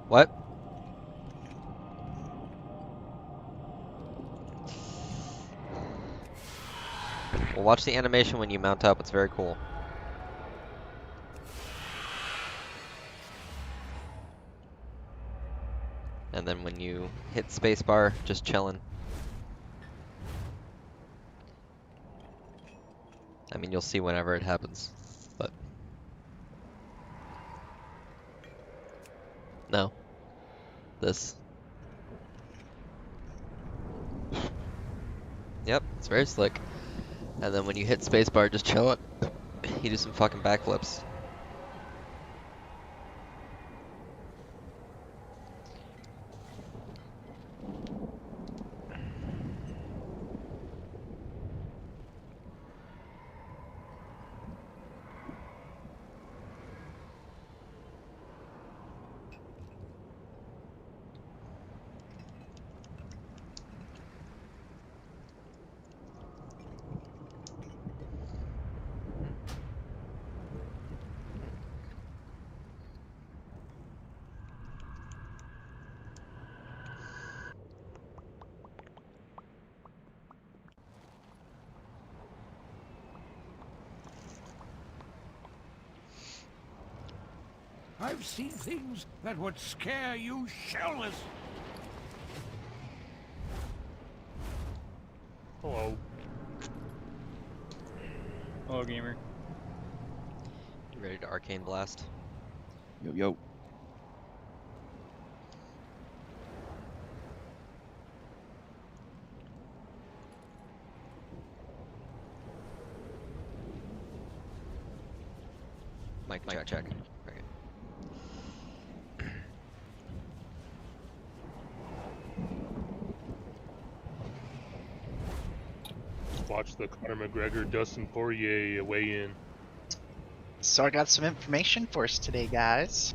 What? Well, watch the animation when you mount up. It's very cool. And then when you hit spacebar, just chillin'. I mean, you'll see whenever it happens, but... No. This. Yep, it's very slick. And then when you hit spacebar, just chill it. You do some fucking backflips. I've seen things that would scare you shellless. Hello. Hello, gamer. You ready to arcane blast? Yo, yo. Mic check. Okay. Watch the Conor McGregor Dustin Poirier weigh in. So I got some information for us today, guys.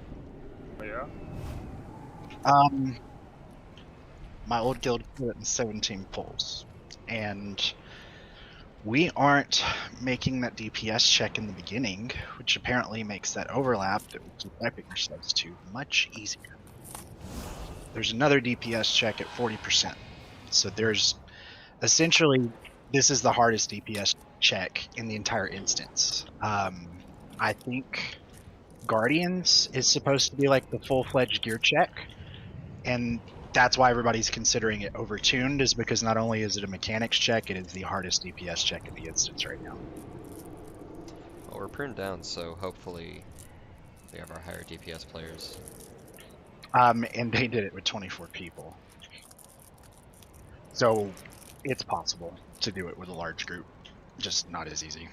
Oh, yeah? My old guild put it in 17 pulls, and we aren't making that DPS check in the beginning, which apparently makes that overlap that we keep wiping ourselves to much easier. There's another DPS check at 40%. So there's essentially, this is the hardest DPS check in the entire instance. I think Guardians is supposed to be like the full-fledged gear check, and that's why everybody's considering it overtuned, is because not only is it a mechanics check, it is the hardest DPS check in the instance right now. Well, we're pruned down, so hopefully we have our higher DPS players. And they did it with 24 people. So it's possible to do it with a large group, just not as easy.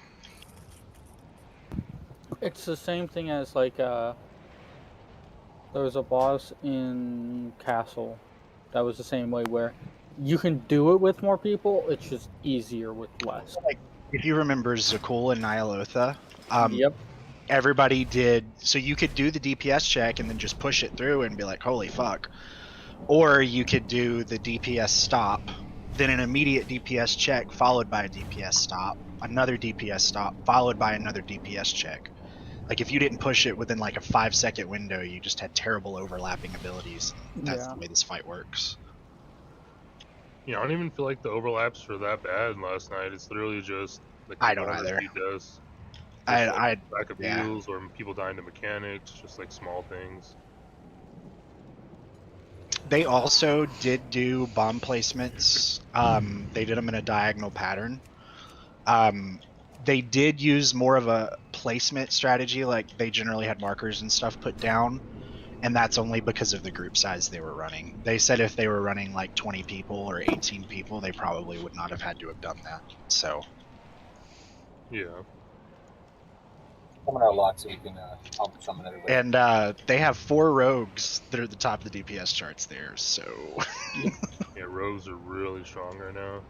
It's the same thing as like there was a boss in Castle that was the same way, where you can do it with more people, it's just easier with less. Like, if you remember Zakul and Nyalotha, Yep. everybody did, so you could do the DPS check and then just push it through and be like, holy fuck. Or you could do the DPS stop, then an immediate DPS check followed by a DPS stop, another DPS stop, followed by another DPS check. Like, if you didn't push it within like a 5-second window, you just had terrible overlapping abilities. That's the way this fight works. Yeah, I don't even feel like the overlaps were that bad last night. It's literally just like I don't either. he does. I Back of yeah. heals or people dying to mechanics, just like small things. They also did do bomb placements. They did them in a diagonal pattern. They did use more of a placement strategy, like they generally had markers and stuff put down, and that's only because of the group size they were running. They said if they were running like 20 people or 18 people, they probably would not have had to have done that. So yeah. Coming out a lot so we can pump some of everybody. And they have 4 rogues that are at the top of the DPS charts there, so Yeah, rogues are really strong right now.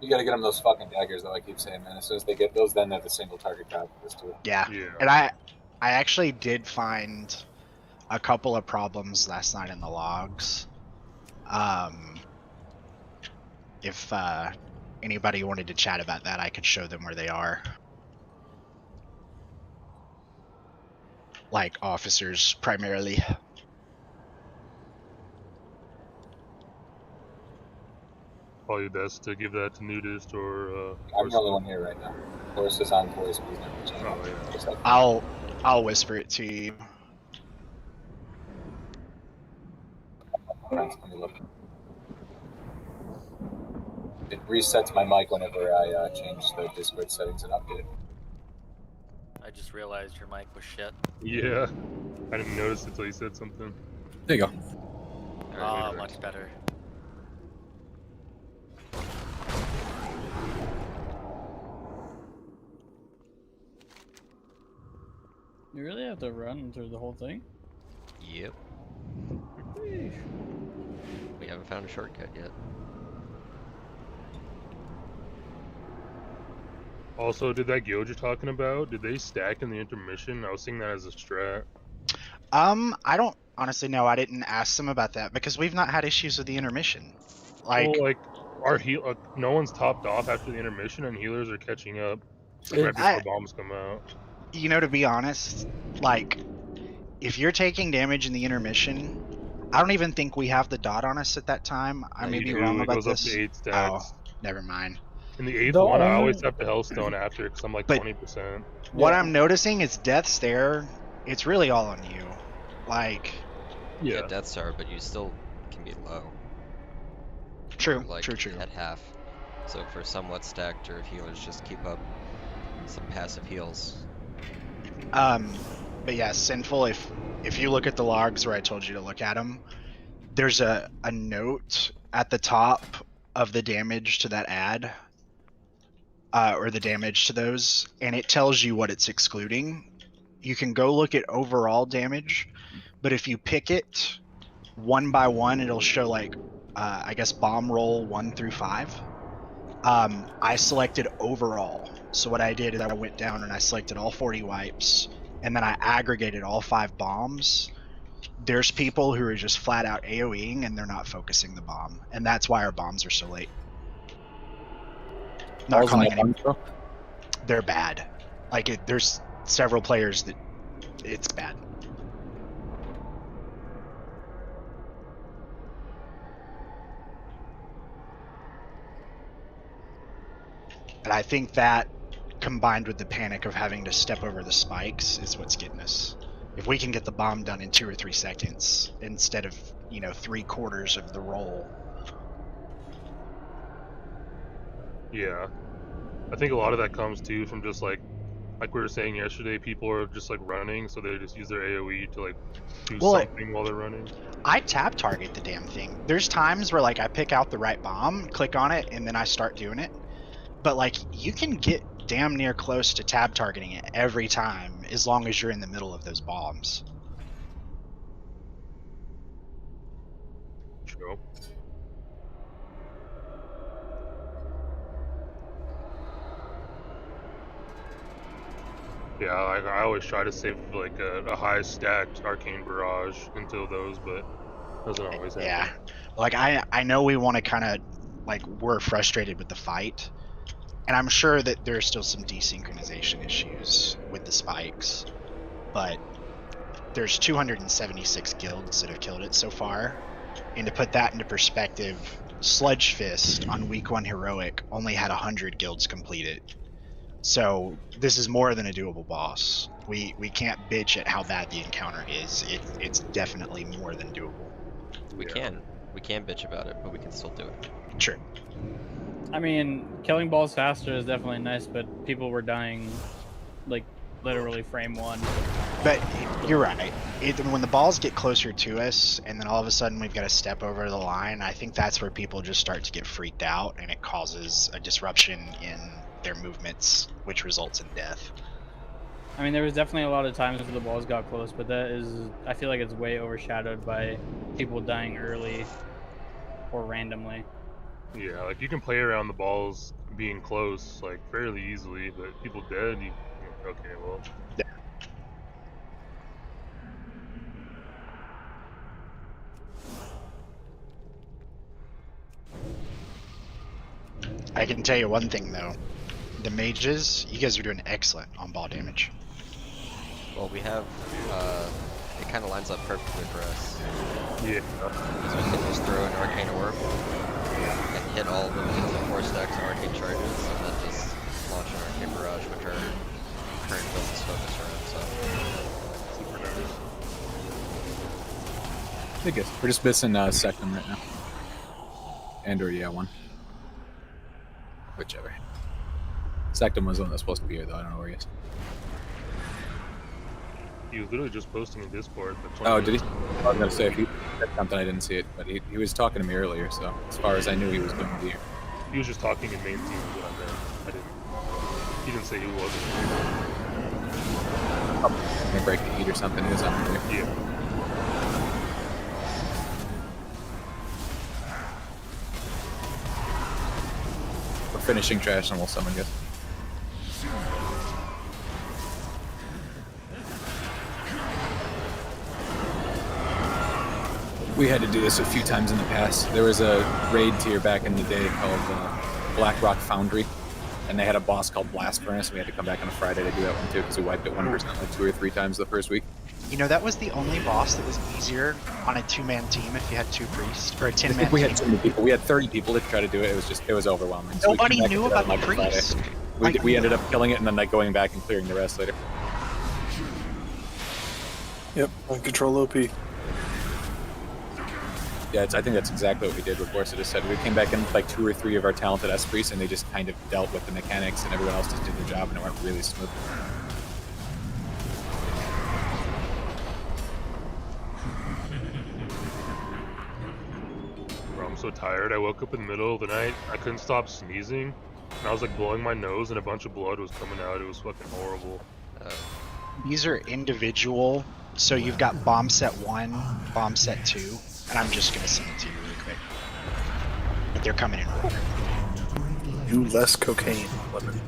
You gotta get them those fucking daggers, though. I keep saying, man. As soon as they get those, then they're the single target calculus too. Yeah. And I actually did find a couple of problems last night in the logs. If anybody wanted to chat about that, I could show them where they are. like officers primarily. Probably best to give that to Nudist or. I'm the only one here right now. Force is on voice, please never change. Oh yeah. Just like I'll whisper it to you. let me look. It resets my mic whenever I change the Discord settings and update it. I just realized your mic was shit. Yeah. I didn't notice it until you said something. There you go. Oh, much better. You really have to run through the whole thing? Yep. We haven't found a shortcut yet. Also, did that guild you're talking about, did they stack in the intermission? I was seeing that as a strat. I don't honestly know. I didn't ask them about that because we've not had issues with the intermission. Like, Well, like our no one's topped off after the intermission, and healers are catching up right before bombs come out. you know, to be honest, like, if you're taking damage in the intermission, I don't even think we have the dot on us at that time. I may be wrong about this. It goes up to 8 stacks. Oh, never mind. In the 8th one, I always have the Hellstone after because I'm like 20%. What I'm noticing is death's there. It's really all on you. Like, Yeah, Death Star, but you still can be low. True, Like true. at half. So for somewhat stacked, or if healers just keep up some passive heals. But yeah, Sinful, if you look at the logs where I told you to look at them, there's a note at the top of the damage to that ad, or the damage to those, and it tells you what it's excluding. You can go look at overall damage, but if you pick it one by one, it'll show like, I guess bomb roll 1 through 5. I selected overall. So what I did is I went down and I selected all 40 wipes, and then I aggregated all 5 bombs. There's people who are just flat out AoEing and they're not focusing the bomb, and that's why our bombs are so late. Not calling any. They're bad. Like there's several players that it's bad. And I think that, combined with the panic of having to step over the spikes, is what's getting us. If we can get the bomb done in 2 or 3 seconds instead of, 3/4 of the roll. Yeah. I think a lot of that comes too from just like we were saying yesterday, people are just like running, so they just use their AoE to like do something while they're running. I tap target the damn thing. There's times where like I pick out the right bomb, click on it, and then I start doing it. But like you can get damn near close to tab targeting it every time as long as you're in the middle of those bombs. True. Yeah, I always try to save like a high stacked arcane barrage until those, but doesn't always happen. Yeah, like I know we want to kind of like we're frustrated with the fight, and I'm sure that there's still some desynchronization issues with the spikes, but there's 276 guilds that have killed it so far, and to put that into perspective, Sludge Fist on week 1 heroic only had 100 guilds complete it. So this is more than a doable boss. We can't bitch at how bad the encounter is. It's definitely more than doable. We can bitch about it, but we can still do it. True. I mean, killing balls faster is definitely nice, but people were dying, like, literally frame 1. But you're right. When the balls get closer to us, and then all of a sudden we've got to step over the line, I think that's where people just start to get freaked out, and it causes a disruption in their movements, which results in death. I mean, there was definitely a lot of times where the balls got close, but that is, I feel like it's way overshadowed by people dying early or randomly. Yeah, like you can play around the balls being close like fairly easily, but people dead, okay, well. Yeah. I can tell you one thing though. The mages, you guys are doing excellent on ball damage. Well, we have, it kind of lines up perfectly for us. Yeah. So we can just throw an Arcane Orb and hit all of them into 4 stacks of Arcane Charges, and then just launch an Arcane Barrage, which our current build is focused around, so. Super nice. I think we're just missing Sectum right now. And or yeah, one. Whichever. Sectum was the one that's supposed to be here though, I don't know where he is. He was literally just posting in Discord. But Oh, did he? I was gonna say if he said something I didn't see it, but he was talking to me earlier, so as far as I knew he was going to be here. He was just talking in main team is what I meant. I didn't. He didn't say he wasn't. Gonna break the heat or something, he was up there. Yeah. We're finishing trash and we'll summon guys. We had to do this a few times in the past. There was a raid tier back in the day called Black Rock Foundry, and they had a boss called Blast Furnace, and we had to come back on a Friday to do that one too, because we wiped it 1% like 2 or 3 times the first week. You know, that was the only boss that was easier on a 2-man team if you had 2 priests, or a 10-man team. We had too many people. We had 30 people to try to do it. It was overwhelming. So Nobody knew about the priest. We ended up killing it and then like going back and clearing the rest later. Yep, on control OP. Yeah, I think that's exactly what we did. What Borsa just said. We came back in with like 2 or 3 of our talented S priests, and they just kind of dealt with the mechanics, and everyone else just did their job, and it went really smooth. Bro, I'm so tired. I woke up in the middle of the night. I couldn't stop sneezing. And I was like blowing my nose and a bunch of blood was coming out. It was fucking horrible. These are individual, so you've got bomb set 1, bomb set 2, and I'm just gonna send it to you really quick. But they're coming in order. Do less cocaine, Lemon.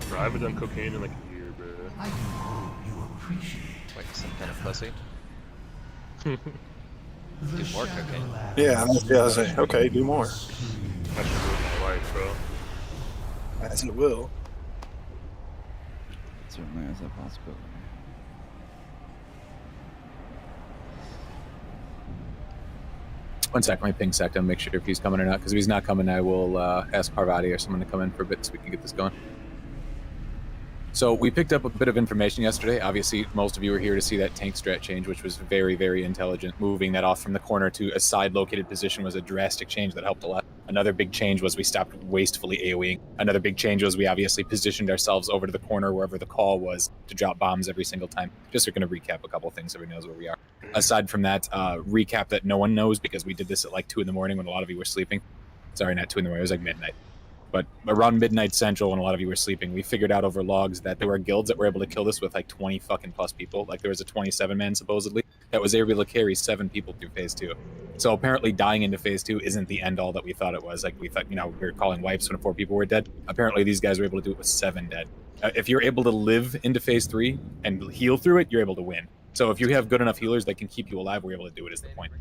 Bro, I haven't done cocaine in like a year, bro. Like some kind of pussy. Do more cocaine. Yeah, I was saying, okay, do more. That should ruin my life, bro. As it will. Certainly is a possibility. One sec, let me ping Sectum, make sure if he's coming or not, because if he's not coming, I will ask Parvati or someone to come in for a bit so we can get this going. So we picked up a bit of information yesterday. Obviously, most of you were here to see that tank strat change, which was very, very intelligent. Moving that off from the corner to a side-located position was a drastic change that helped a lot. Another big change was we stopped wastefully AoEing. Another big change was we obviously positioned ourselves over to the corner wherever the call was to drop bombs every single time. Just we're going to recap a couple things so everyone knows where we are. Aside from that, recap that no one knows because we did this at like 2 in the morning when a lot of you were sleeping. Sorry, not 2 in the morning, it was like midnight. But around midnight central when a lot of you were sleeping, we figured out over logs that there were guilds that were able to kill this with like 20 fucking plus people. Like there was a 27-man supposedly that was able to carry 7 people through phase 2. So apparently dying into phase 2 isn't the end all that we thought it was. Like we thought, we were calling wipes when 4 people were dead. Apparently these guys were able to do it with 7 dead. If you're able to live into phase 3 and heal through it, you're able to win. So if you have good enough healers that can keep you alive, we're able to do it is the point.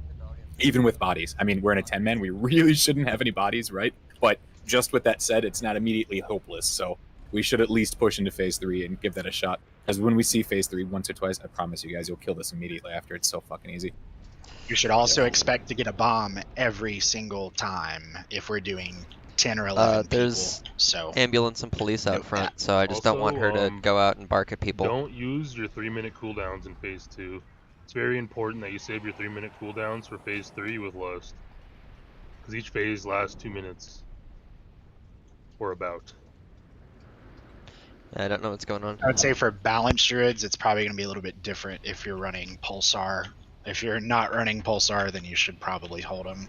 Even with bodies. I mean, we're in a 10-man. We really shouldn't have any bodies, right? But just with that said, it's not immediately hopeless. So we should at least push into phase 3 and give that a shot. Because when we see phase 3 once or twice, I promise you guys, you'll kill this immediately after. It's so fucking easy. You should also expect to get a bomb every single time if we're doing 10 or 11 there's people. So ambulance and police out front, so I just don't want her to go out and bark at people. Don't use your 3-minute cooldowns in phase 2. It's very important that you save your 3-minute cooldowns for phase 3 with Lust. Because each phase lasts 2 minutes. Or about. I don't know what's going on. I would say for balanced druids, it's probably going to be a little bit different if you're running Pulsar. If you're not running Pulsar, then you should probably hold them.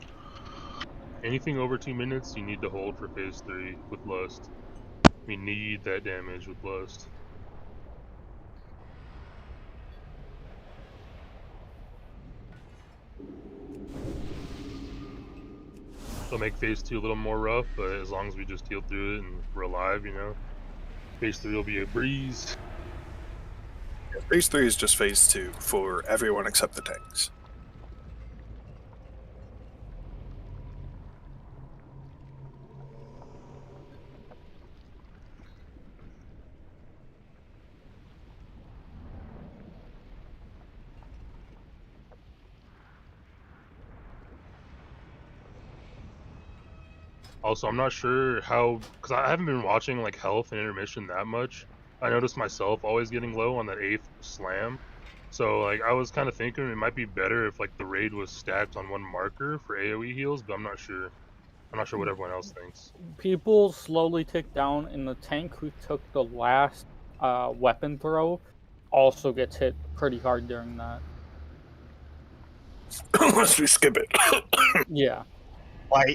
Anything over 2 minutes, you need to hold for phase 3 with Lust. We need that damage with Lust. It'll make phase 2 a little more rough, but as long as we just heal through it and we're alive, phase 3 will be a breeze. Yeah, phase 3 is just phase 2 for everyone except the tanks. Also, I'm not sure how, because I haven't been watching like health and intermission that much. I noticed myself always getting low on that 8th slam. So like I was kind of thinking it might be better if like the raid was stacked on one marker for AoE heals, but I'm not sure. I'm not sure what everyone else thinks. People slowly tick down, and the tank who took the last weapon throw also gets hit pretty hard during that. Unless we skip it. Yeah.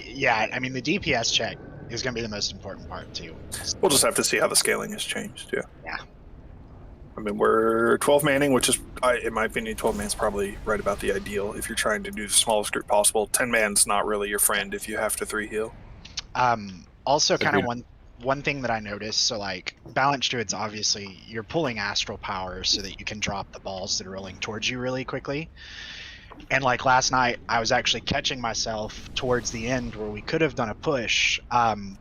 Yeah, I mean, the DPS check is going to be the most important part, too. We'll just have to see how the scaling has changed, yeah. Yeah. I mean, we're 12 manning, which is, in my opinion, 12 man's probably right about the ideal if you're trying to do the smallest group possible. 10 man's not really your friend if you have to 3 heal. Also, kind of one thing that I noticed, so like Balance Druids, obviously, you're pulling astral power so that you can drop the balls that are rolling towards you really quickly. And like last night, I was actually catching myself towards the end where we could have done a push,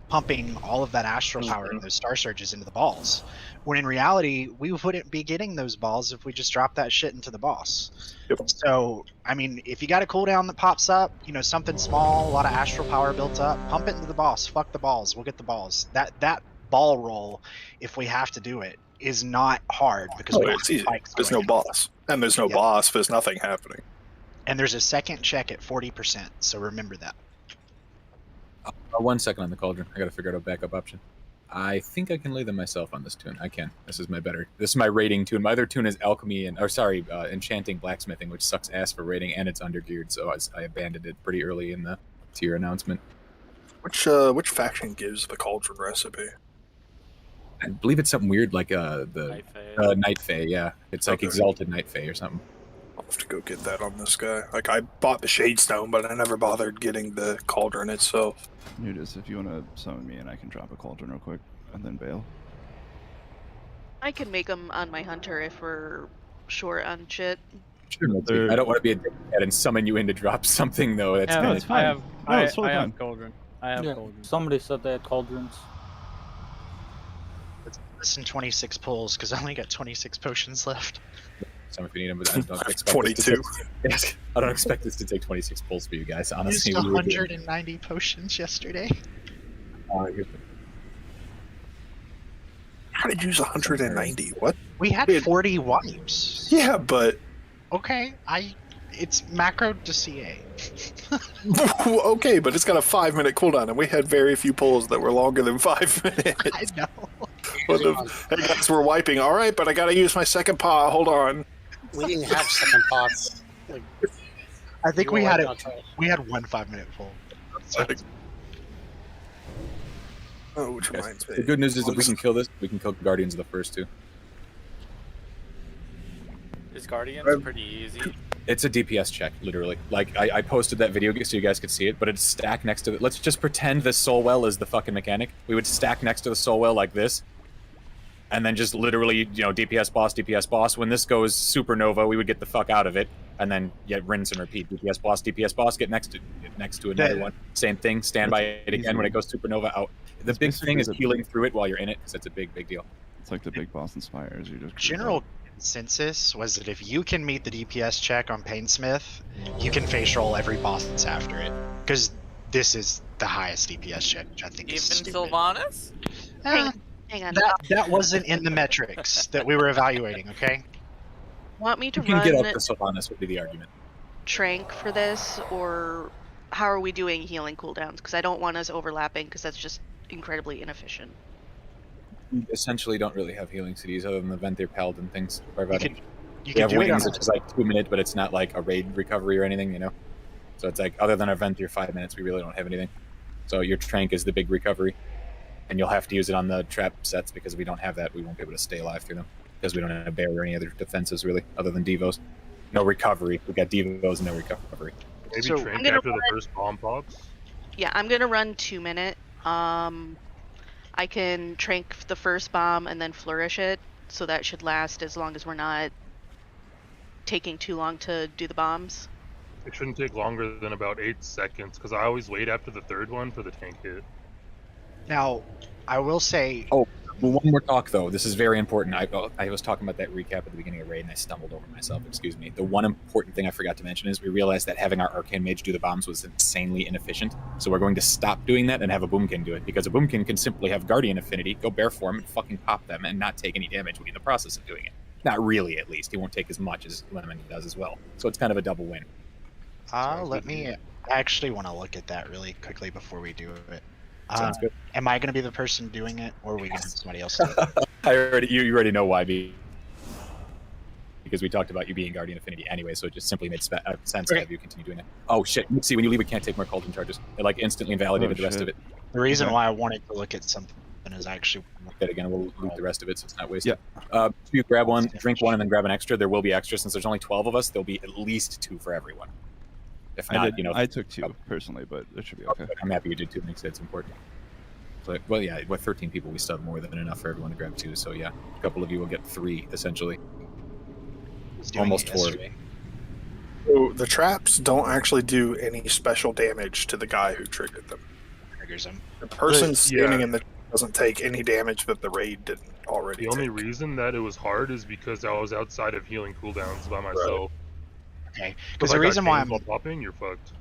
pumping all of that astral power and those star surges into the balls. When in reality, we wouldn't be getting those balls if we just dropped that shit into the boss. Yep. So, I mean, if you got a cooldown that pops up, you know, something small, a lot of astral power built up, pump it into the boss. Fuck the balls. We'll get the balls. That ball roll, if we have to do it, is not hard because we it's easy. There's no going boss. And there's no boss, there's nothing happening. And there's a second check at 40%, so remember that. 1 second on the cauldron. I gotta figure out a backup option. I think I can lay them myself on this tune. I can. This is my rating tune. My other tune is alchemy enchanting blacksmithing, which sucks ass for rating, and it's undergeared, so I abandoned it pretty early in the tier announcement. Which faction gives the cauldron recipe? I believe it's something weird like the Night Fae, yeah. It's like Exalted Night Fae or something. I'll have to go get that on this guy. Like, I bought the Shadestone, but I never bothered getting the cauldron itself. Nudis, if you want to summon me and I can drop a cauldron real quick and then bail. I can make them on my hunter if we're short on shit. Sure, I don't want to be a dickhead and summon you in to drop something, though. That's Yeah, kinda... it's fine. I It's totally fine. have cauldron. I have cauldron. Somebody said they had cauldrons. Let's listen 26 pulls because I only got 26 potions left. Some if you need them, but I don't expect 22. I don't expect this to take 26 pulls for you guys. Honestly, used 190 potions yesterday. How did you use 190? What? We had 40 wipes. Yeah, but okay, it's macro to CA. okay, but it's got a 5-minute cooldown, and we had very few pulls that were longer than 5 minutes. I know. Hey guys, we're wiping. All right, but I gotta use my second pot. Hold on. We didn't have second pots. Like, I think we had it. We had 1 5-minute pull. Oh, which reminds me. The good news is if we can kill this, we can kill Guardians of the first two. Is Guardians pretty easy? It's a DPS check, literally. Like, I posted that video so you guys could see it, but it's stacked next to it. Let's just pretend the soul well is the fucking mechanic. We would stack next to the soul well like this, and then just literally, you know, DPS boss. When this goes supernova, we would get the fuck out of it, and then rinse and repeat. DPS boss, get next to another one. Same thing, stand by it again when it goes supernova out. The big thing is healing through it while you're in it, because it's a big deal. It's like the big boss inspires. You just general consensus was that if you can meet the DPS check on Painsmith, you can face roll every boss that's after it. Because this is the highest DPS check, which I think Even is stupid. Sylvanas? Hang on. That wasn't in the metrics that we were evaluating, okay? Want me to You can run get up to Sylvanas would be the argument. Trank for this, or how are we doing healing cooldowns? Because I don't want us overlapping, because that's just incredibly inefficient. You essentially don't really have healing CDs other than the Venthyr Paladin things. You can have do it wings, on which is like 2 minutes, but it's not like a raid recovery or anything, you know? So it's like, other than our Venthyr 5 minutes, we really don't have anything. So your Trank is the big recovery. And you'll have to use it on the trap sets, because if we don't have that, we won't be able to stay alive through them. Because we don't have a barrier or any other defenses, really, other than Devos. No recovery. We got Devos and no recovery. Maybe So Trank after the first bomb pops? Yeah, I'm gonna run 2 minute. I can trank the first bomb and then flourish it, so that should last as long as we're not taking too long to do the bombs. It shouldn't take longer than about 8 seconds, because I always wait after the third one for the tank hit. Now, I will say, Well, one more talk though. This is very important. I was talking about that recap at the beginning of raid, and I stumbled over myself. Excuse me. The one important thing I forgot to mention is we realized that having our Arcane Mage do the bombs was insanely inefficient. So we're going to stop doing that and have a Boomkin do it, because a Boomkin can simply have Guardian Affinity, go bare form, and fucking pop them, and not take any damage in the process of doing it. Not really, at least. He won't take as much as Lemon does as well. So it's kind of a double win. Let me. I actually want to look at that really quickly before we do it. Sounds good. Am I going to be the person doing it, or are we going to have somebody else do it? You already know why, because we talked about you being Guardian Affinity anyway, so it just simply made sense to have you continue doing it. Oh shit! See, when you leave, we can't take more Cauldron charges. It like instantly invalidated the rest of it. The reason why I wanted to look at something is actually that again. We'll loot the rest of it, so it's not wasted. Yeah. You grab one, drink one, and then grab an extra. There will be extra since there's only 12 of us. There'll be at least 2 for everyone. If not, I took 2 personally, but it should be okay. I'm happy you did 2. Makes sense. Important. So, well, yeah, with 13 people, we still have more than enough for everyone to grab 2. So yeah, a couple of you will get 3 essentially. Almost 4. So the traps don't actually do any special damage to the guy who triggered them. Triggers him. The person standing in the doesn't take any damage that the raid didn't already. The only reason that it was hard is because I was outside of healing cooldowns by myself. Okay, because the reason why I'm popping, you're fucked.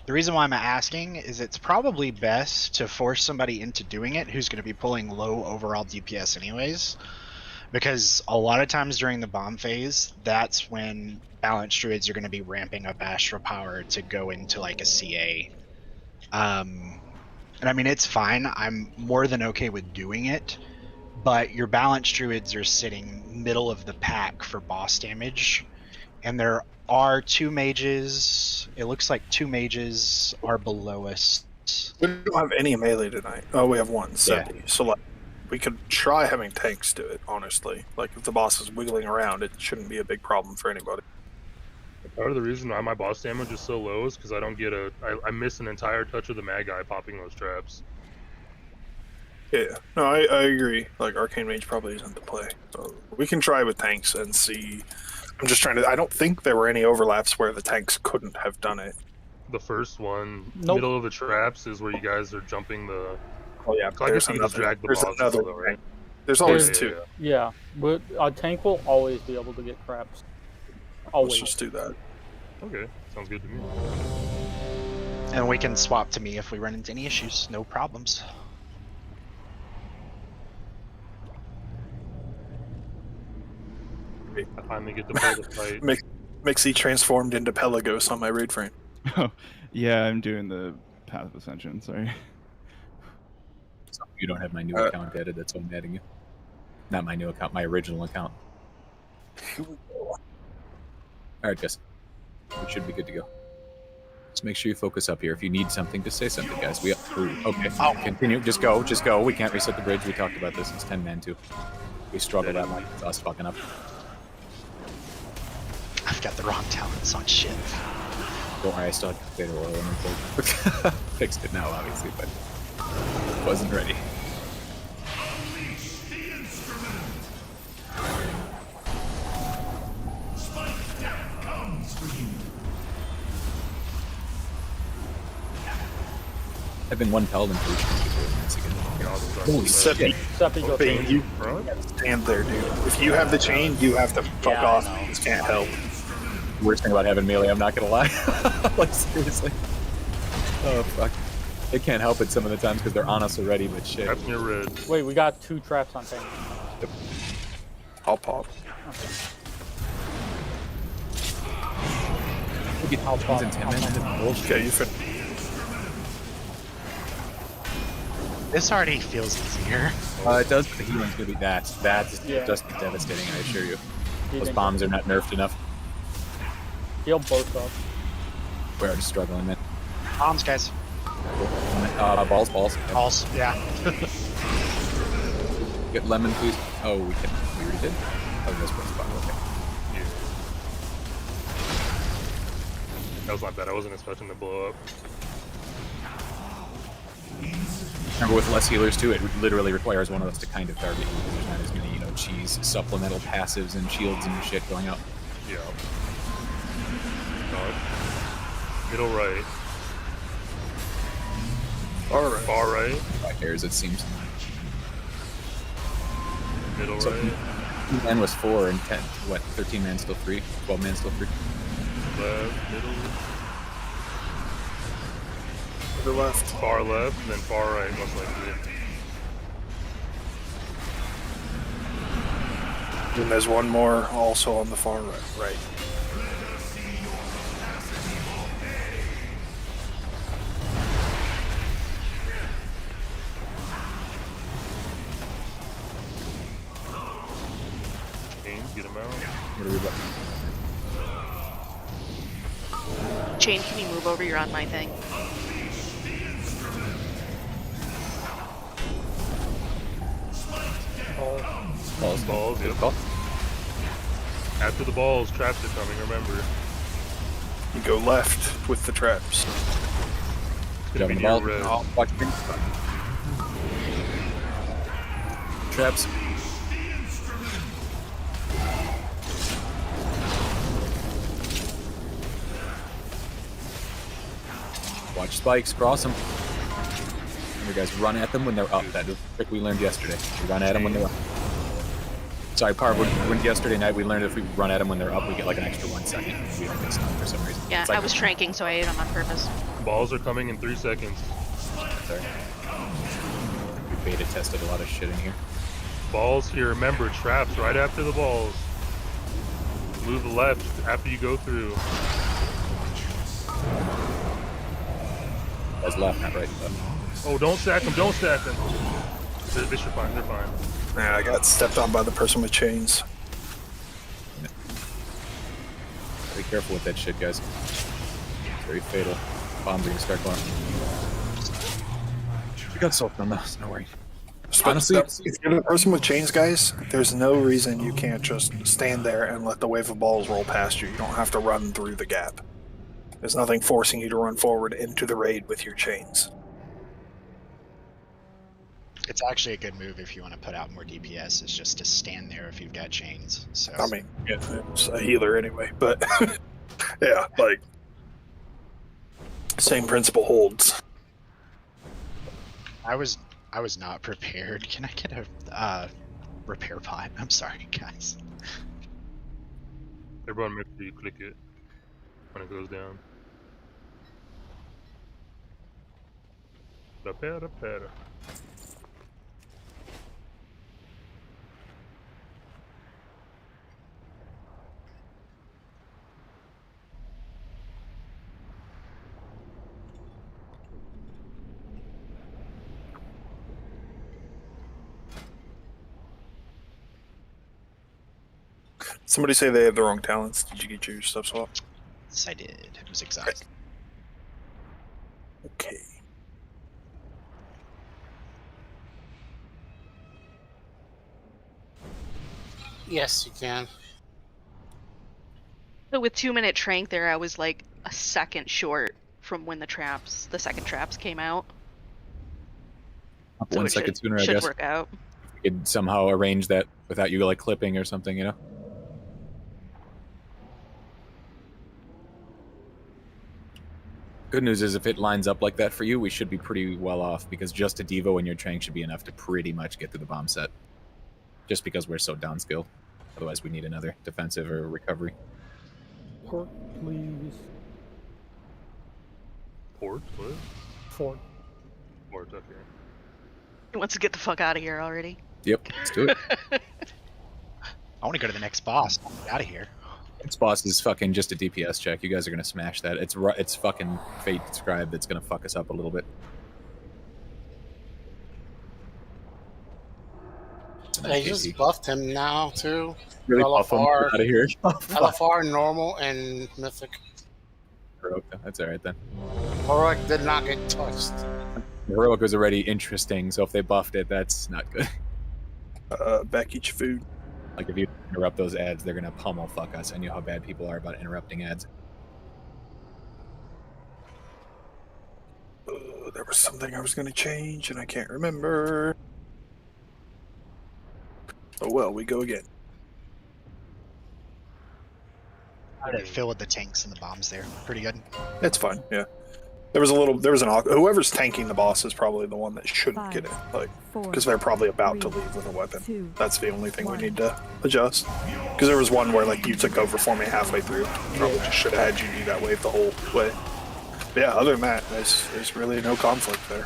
The reason why I'm asking is it's probably best to force somebody into doing it who's going to be pulling low overall DPS anyways, because a lot of times during the bomb phase, that's when balanced druids are going to be ramping up astral power to go into like a CA. And I mean, it's fine. I'm more than okay with doing it, but your balanced druids are sitting middle of the pack for boss damage, and there are 2 mages. It looks like 2 mages are below us. We don't have any melee tonight. Oh, we have 1, SoD. Yeah. So like, we could try having tanks do it, honestly. Like, if the boss is wiggling around, it shouldn't be a big problem for anybody. Part of the reason why my boss damage is so low is because I don't get I miss an entire touch of the Magi popping those traps. Yeah, no, I agree. Like, Arcane Mage probably isn't the play. So we can try with tanks and see. I'm just trying to. I don't think there were any overlaps where the tanks couldn't have done it. The first one, middle of the traps, is where you guys are jumping the. Oh yeah, so I guess you just drag the boss. Though, right? There's always 2. Yeah, but a tank will always be able to get traps. Always. Let's just do that. Okay, sounds good to me. And we can swap to me if we run into any issues. No problems. I finally get to play the fight. Mixie transformed into Pelagos on my raid frame. Oh, yeah, I'm doing the Path of Ascension, sorry. So you don't have my new account added, that's why I'm adding you. Not my new account, my original account. Alright, guys. We should be good to go. Just make sure you focus up here. If you need something, just say something, guys. Okay. Continue. Just go. We can't reset the bridge. We talked about this. It's 10-man too. We struggle that much. It's us fucking up. I've got the wrong talents on shit. Don't worry, I still have Fatal Oil and fixed it now, obviously, but wasn't ready. I've been one Paladin for each Holy shit. You stand there, dude. If you have the chain, you have to fuck off. This can't help. Worst thing about having melee, I'm not gonna lie. Like, seriously. Oh, fuck. They can't help it some of the times because they're on us already, but shit. Traps near red. Wait, we got 2 traps on tank. Yep. I'll pop. Okay. I'll pop. Okay, you fin. This already feels easier. It does, but the healing's gonna be that's just devastating, I assure you. Those bombs are not nerfed enough. Heal both up. We're already struggling, man. Bombs, guys. Balls. Balls, yeah. Get lemon, please. Oh, we already did? Oh, that's one spot, okay. Yeah. That was not bad. I wasn't expecting to blow up. Remember, with less healers too, it literally requires one of us to kind of target you because there's not as many, cheese supplemental passives and shields and shit going out. Yeah. God. Middle right. Far right. Far right. Fires, it seems. Middle So, right. man was 4 and 10. What? 13 man still free. 12 man still free. Left, middle. To the left. Far left, and then far right, most likely. And there's one more also on the far right. James, get him out. What are we looking? Jane, can you move over? You're on my thing. Balls, yep. After the balls, traps are coming, remember. You go left with the traps. It's gonna be near red. Watch me. Traps. Watch spikes, cross them. You guys run at them when they're up. That was a trick we learned yesterday. We run at them when they're up. Sorry, Parv, when yesterday night we learned if we run at them when they're up, we get like an extra 1 second. We don't get stunned for some reason. Yeah, It's like, I was tranking, so I ate them on purpose. Balls are coming in 3 seconds. Sorry. We beta tested a lot of shit in here. Balls here, remember, traps right after the balls. Move left after you go through. That's left, not right. Oh, don't stack them, don't stack them. They should fine, they're fine. Yeah, I got stepped on by the person with chains. Be careful with that shit, guys. It's very fatal. Bombs are gonna start going. We got soaked on those, no worry. Honestly, if you're the person with chains, guys, there's no reason you can't just stand there and let the wave of balls roll past you. You don't have to run through the gap. There's nothing forcing you to run forward into the raid with your chains. It's actually a good move if you want to put out more DPS, is just to stand there if you've got chains. So I mean, yeah, it's a healer anyway, but yeah, like, same principle holds. I was not prepared. Can I get a repair pod? I'm sorry, guys. Everyone make sure you click it when it goes down. Repair. Somebody say they have the wrong talents. Did you get your stuff swapped? Yes, I did. It was exotic. Okay. Yes, you can. So with 2-minute trank there, I was like a second short from when the second traps came out. So 1 second sooner, I should guess. work out. You could somehow arrange that without you like clipping or something, you know? Good news is if it lines up like that for you, we should be pretty well off, because just a Devo in your trank should be enough to pretty much get through the bomb set. Just because we're so downskill. Otherwise we need another defensive or recovery. Port, please. Port? What? Fort. Port, okay. He wants to get the fuck out of here already. Yep, let's do it. I want to go to the next boss. Get out of here. This boss is fucking just a DPS check. You guys are gonna smash that. It's fucking fate described that's gonna fuck us up a little bit. They just buffed him now too. Really buff him out of here. LFR, normal, and mythic. Heroic, that's alright then. Heroic did not get touched. Heroic was already interesting, so if they buffed it, that's not good. Back eat your food. Like, if you interrupt those ads, they're gonna pummel fuck us. I know how bad people are about interrupting ads. There was something I was going to change, and I can't remember. Oh well, we go again. How did it feel with the tanks and the bombs there? Pretty good. It's fine, yeah. There was whoever's tanking the boss is probably the one that shouldn't get it, like, because they're probably about to leave with a weapon. That's the only thing we need to adjust. Because there was one where like you took over for me halfway through. Probably just should have had you do that wave the whole way. But yeah, other than that, there's really no conflict there.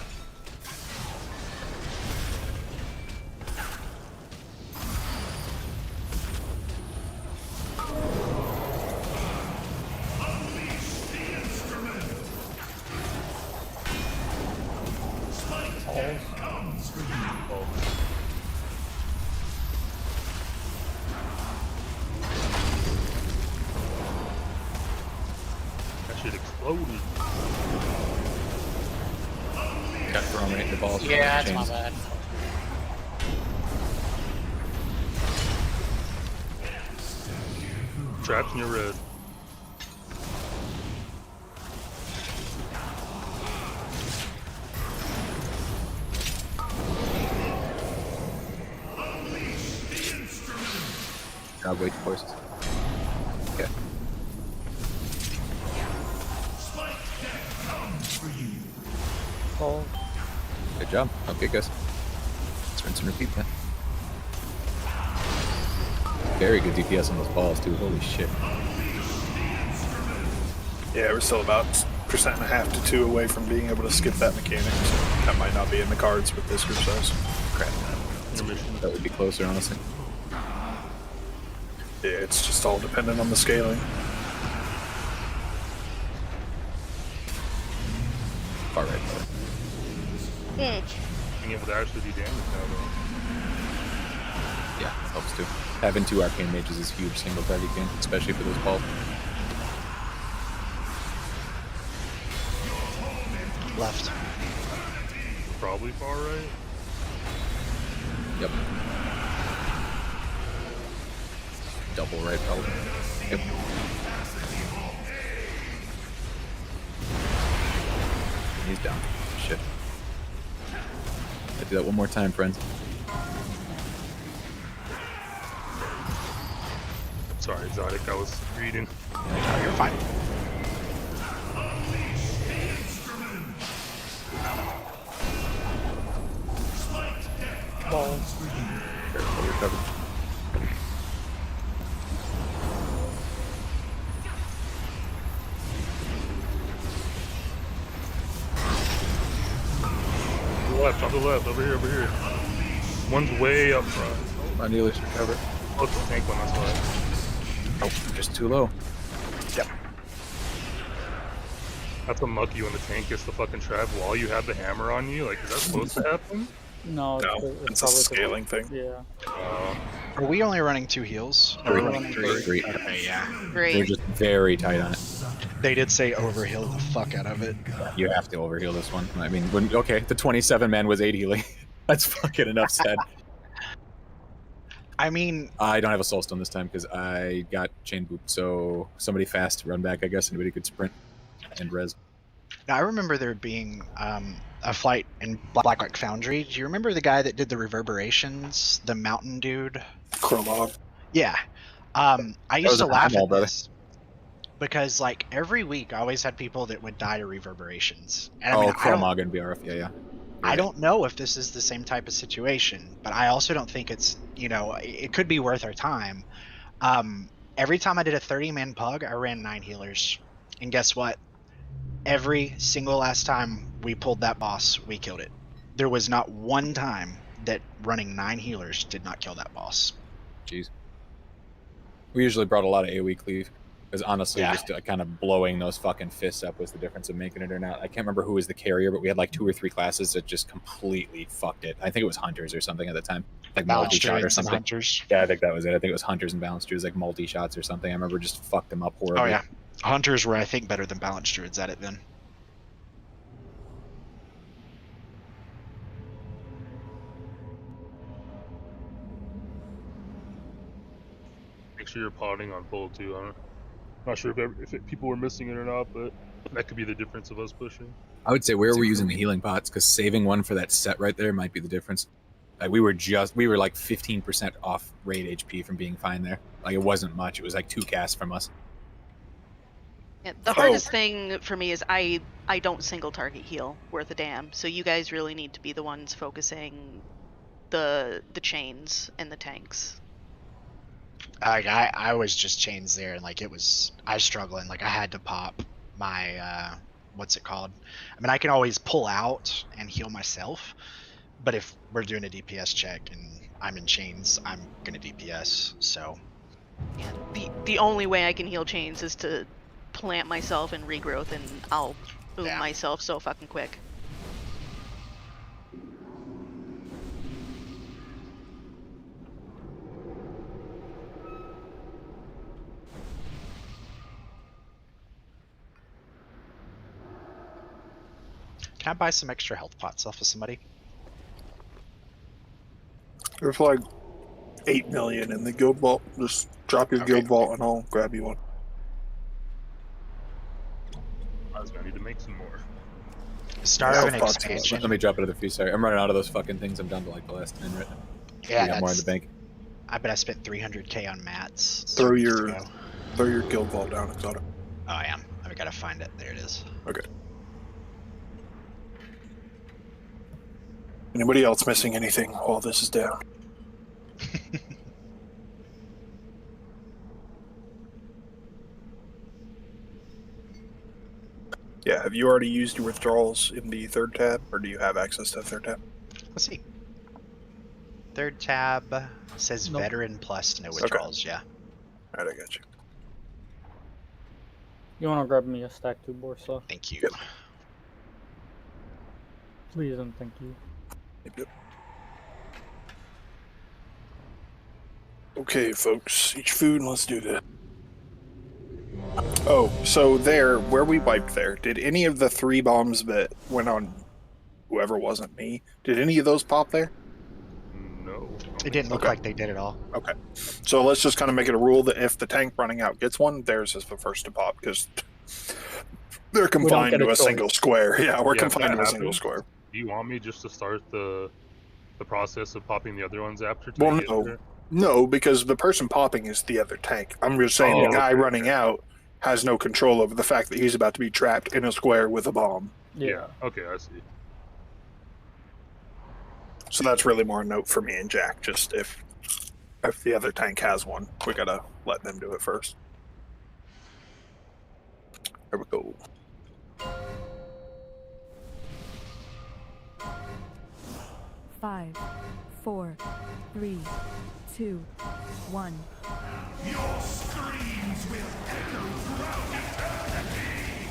That shit exploded. Got thrown right in the balls. Yeah, that's my bad. Trapped in your red. I'll wait for us. Okay. Oh, Good job. Okay, guys. Let's rinse and repeat that. Very good DPS on those balls, too. Holy shit. Yeah, we're still about 1.5% to 2 away from being able to skip that mechanic. So that might not be in the cards with this group size. Crap. That would be closer, honestly. Yeah, it's just all dependent on the scaling. Far right, far right. Being able to actually do damage now, though. Yeah, helps too. Having 2 arcane mages is huge single target gain, especially for those balls. Left. Probably far right. Yep. Double right, probably. Yep. He's down. Shit. I'll do that one more time, friends. Sorry, Exotic, I was reading. No, you're fine. balls. Careful, you're covered. On the left, over here. One's way up front. My Neely's recovered. Oh, it's the tank one, that's why. Oh, just too low. Yep. That's unlucky when the tank gets the fucking trap while you have the hammer on you. Like, is that supposed to happen? No, It's a scaling thing. Yeah. Are we only running 2 heals? Three. Are we running Three. Okay, yeah. Great. They're just very tight on it. They did say overheal the fuck out of it. You have to overheal this one. I mean, okay, the 27 man was 8 healing. That's fucking enough said. I mean, I don't have a soulstone this time because I got chain boop. So somebody fast to run back, I guess. Anybody could sprint and res. now I remember there being a fight in Blackrock Foundry. Do you remember the guy that did the reverberations? The mountain dude? Prog. Yeah. I used was to a laugh animal, at brother. this. Because, like, every week I always had people that would die to reverberations. And I mean, Chromog and BRF, yeah. I don't know if this is the same type of situation, but I also don't think it's, it could be worth our time. Every time I did a 30-man pug, I ran 9 healers. And guess what? Every single last time we pulled that boss, we killed it. There was not one time that running 9 healers did not kill that boss. Jeez. We usually brought a lot of AoE cleave. Because honestly, just kind of blowing those fucking fists up was the difference of making it or not. I can't remember who was the carrier, but we had like 2 or 3 classes that just completely fucked it. I think it was Hunters or something at the time. Like multi-shot or something. Hunters. Yeah, I think that was it. I think it was Hunters and Balanced Druids, like multi-shots or something. I remember just fucked them up horribly. Oh, yeah. Hunters were, I think, better than Balanced Druids at it then. Make sure you're potting on pull too. I'm not sure if people were missing it or not, but that could be the difference of us pushing. I would say where we're using the healing pots, because saving one for that set right there might be the difference. Like we were like 15% off raid HP from being fine there. Like it wasn't much. It was like 2 casts from us. Yeah, the hardest thing for me is I I don't single target heal worth a damn. So you guys really need to be the ones focusing the chains and the tanks. I was just chains there, and like I was struggling. Like I had to pop my what's it called? I mean, I can always pull out and heal myself, but if we're doing a DPS check and I'm in chains, I'm gonna DPS. So Yeah, the only way I can heal chains is to plant myself in regrowth, and I'll boom myself so fucking quick. can I buy some extra health pots off of somebody? There's like 8 million in the guild vault. Just drop your guild vault and I'll grab you one. I was gonna need to make some more. Start of an expansion. Let me drop another few. Sorry, I'm running out of those fucking things. I'm down to like the last 10 right now. Yeah, I got more in the bank. I bet I spent 300k on mats. Throw your guild vault down, Exotic. Oh, I am. I gotta find it. There it is. Okay. Anybody else missing anything while this is down? Yeah, have you already used your withdrawals in the third tab, or do you have access to the third tab? Let's see. Third tab says Nope. veteran plus no withdrawals. Yeah. Alright, I got you. You want to grab me a stack too, Borsa? Thank you. Please and thank you. Yep. Okay, folks, each food, let's do this. Oh, so there, where we wiped there, did any of the 3 bombs that went on whoever wasn't me, did any of those pop there? No. It didn't look like they did at all. Okay. So let's just kind of make it a rule that if the tank running out gets one, theirs is the first to pop, because they're confined to a single square. Yeah, we're confined to a single square. Do you want me just to start the process of popping the other ones after? Well, no. No, because the person popping is the other tank. I'm just saying the guy running out has no control over the fact that he's about to be trapped in a square with a bomb. Yeah. Okay, I see. So that's really more a note for me and Jack. Just if the other tank has one, we gotta let them do it first. There we go. Five, 4, 3, 2, 1. Your screams will echo throughout eternity.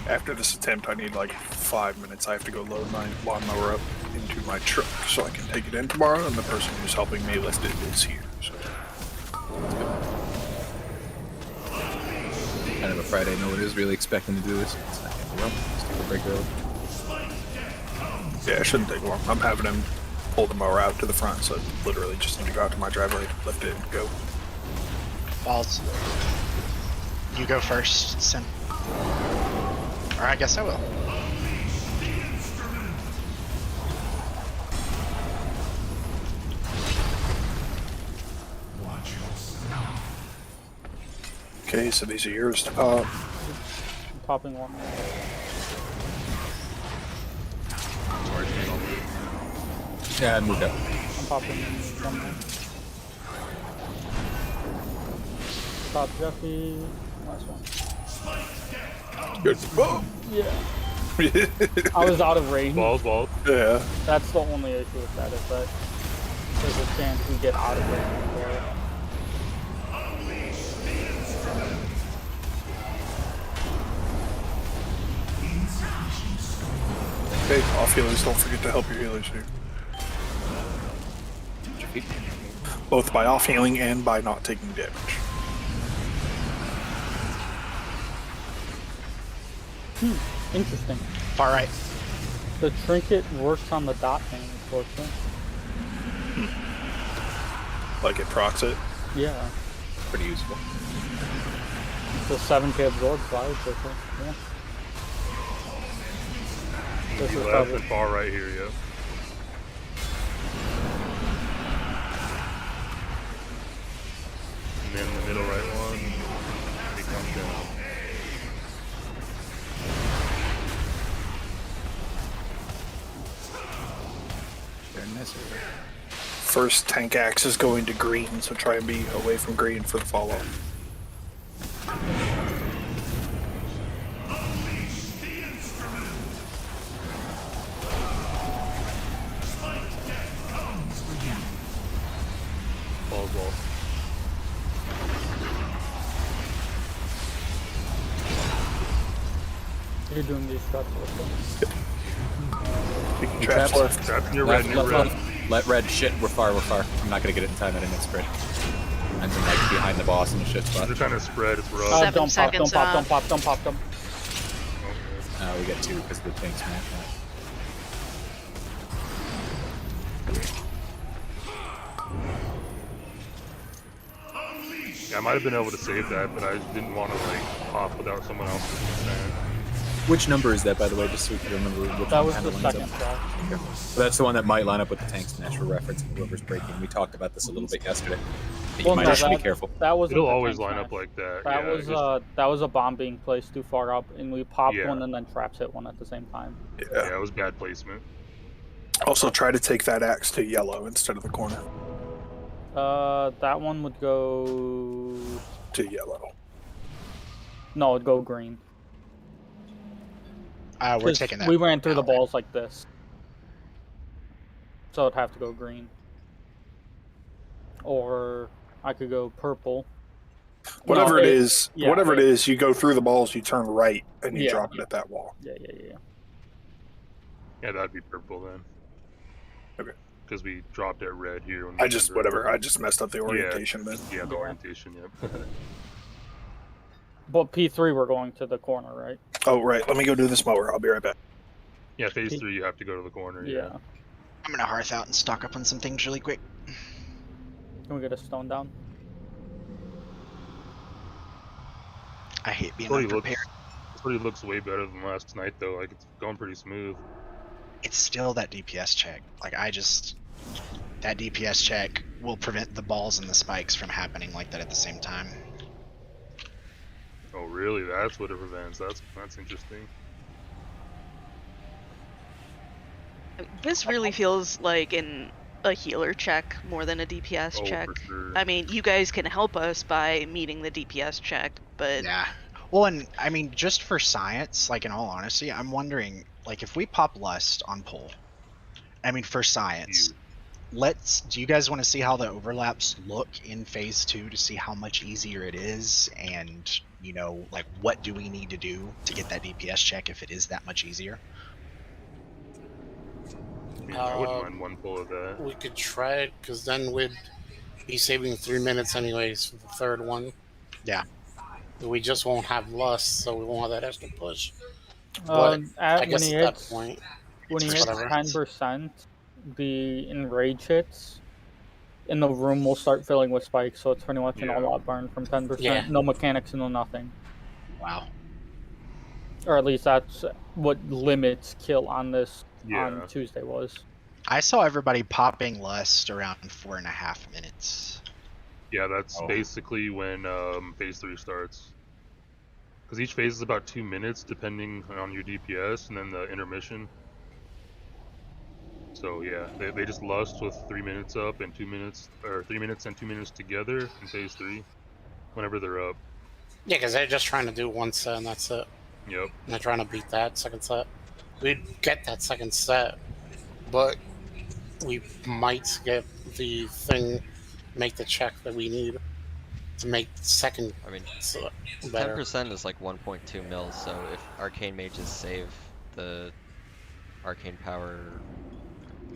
After this attempt, I need like 5 minutes. I have to go load my lawnmower up into my truck so I can take it in tomorrow, and the person who's helping me lift it is here. So. Kind of a Friday. No one is really expecting to do this. It's not going to go. Just take a break early. Yeah, it shouldn't take long. I'm having him pull the mower out to the front, so I literally just need to go out to my driveway, lift it, and go. Balls. You go first, Sin. Or I guess I will. Okay, so these are yours to pop. I'm popping one. Yeah, I moved up. I'm popping one more. Pop Jeffy. Last one. Good. Whoa. Yeah. I was out of range. Balls. Yeah. That's the only issue with that, is that there's a chance we get out of range for it. Okay, off healers, don't forget to help your healers here. Both by off healing and by not taking damage. Interesting. Far right. The trinket works on the dot thing, unfortunately. Like it procs it? Yeah. Pretty useful. The 7k absorb flies, yeah. This You is left probably and far right here, yeah. And then the middle right one, it comes down. First tank axe is going to green, so try and be away from green for the follow. Balls wall. You're doing these traps also. Traps left. Traps near red, near red. Let red shit. We're far. I'm not gonna get it in time. I didn't spread. I'm like behind the boss in the shit spot. They're trying to spread. It's rough. Don't pop, don't pop, don't pop them. We got 2 because of the tanks, man. Yeah, I might have been able to save that, but I didn't want to like pop without someone else saying. Which number is that, by the way, just so we can remember which That one was kind the of lines second up? trap. Okay. So that's the one that might line up with the tank smash for reference and whoever's breaking. We talked about this a little bit yesterday. You might have to be careful. That wasn't It'll the always tank line smash. up like that. That yeah, was that was a bomb being placed too far up, and we popped one and then traps hit one at the same time. Yeah, it was bad placement. Also, try to take that axe to yellow instead of the corner. That one would go to yellow. No, it'd go green. We're taking that. We ran through the balls like this, so it'd have to go green. Or I could go purple. Whatever it is, yeah, whatever it is, you go through the balls, you turn right, and you Yeah. drop it at that wall. Yeah. Yeah, that'd be purple then. Okay. Because we dropped at red here. When I just messed up the orientation then. Yeah, the orientation. Yep. But P3, we're going to the corner, right? Oh right, let me go do this mower. I'll be right back. Yeah, phase 3, you have to go to the corner. Yeah. I'm gonna hearth out and stock up on some things really quick. Can we get a stone down? I hate being This unprepared. already looks way better than last night, though. Like, it's going pretty smooth. It's still that DPS check. Like, that DPS check will prevent the balls and the spikes from happening like that at the same time. Oh, really? That's what it prevents. That's interesting. This really feels like a healer check more than a DPS check. For sure. I mean, you guys can help us by meeting the DPS check, but Yeah. Well, and I mean, just for science, like in all honesty, I'm wondering, like, if we pop Lust on pull, I mean, for science, do you guys want to see how the overlaps look in phase 2 to see how much easier it is? And, you know, like, what do we need to do to get that DPS check if it is that much easier? I wouldn't mind one pull of that. We could try it, because then we'd be saving 3 minutes anyways for the third one. Yeah. We just won't have Lust, so we won't have that extra push. But I guess at that point, when he it's hits whatever. 10%, the enrage hits, and the room will start filling with spikes, so it's pretty much an all-out burn from 10%. Yeah. No mechanics and no nothing. Wow. Or at least that's what limits kill on this on Tuesday was. I saw everybody popping Lust around 4.5 minutes. Yeah, that's basically when phase 3 starts. Because each phase is about 2 minutes, depending on your DPS, and then the intermission. So yeah, they just lust with 3 minutes up and 2 minutes, or 3 minutes and 2 minutes together in phase 3, whenever they're up. Yeah, because they're just trying to do one set and that's it. Yep. And they're trying to beat that second set. We'd get that second set, but we might get the thing, make the check that we need to make the second. I mean, set better. 10% is like 1.2 mils, so if arcane mages save the arcane power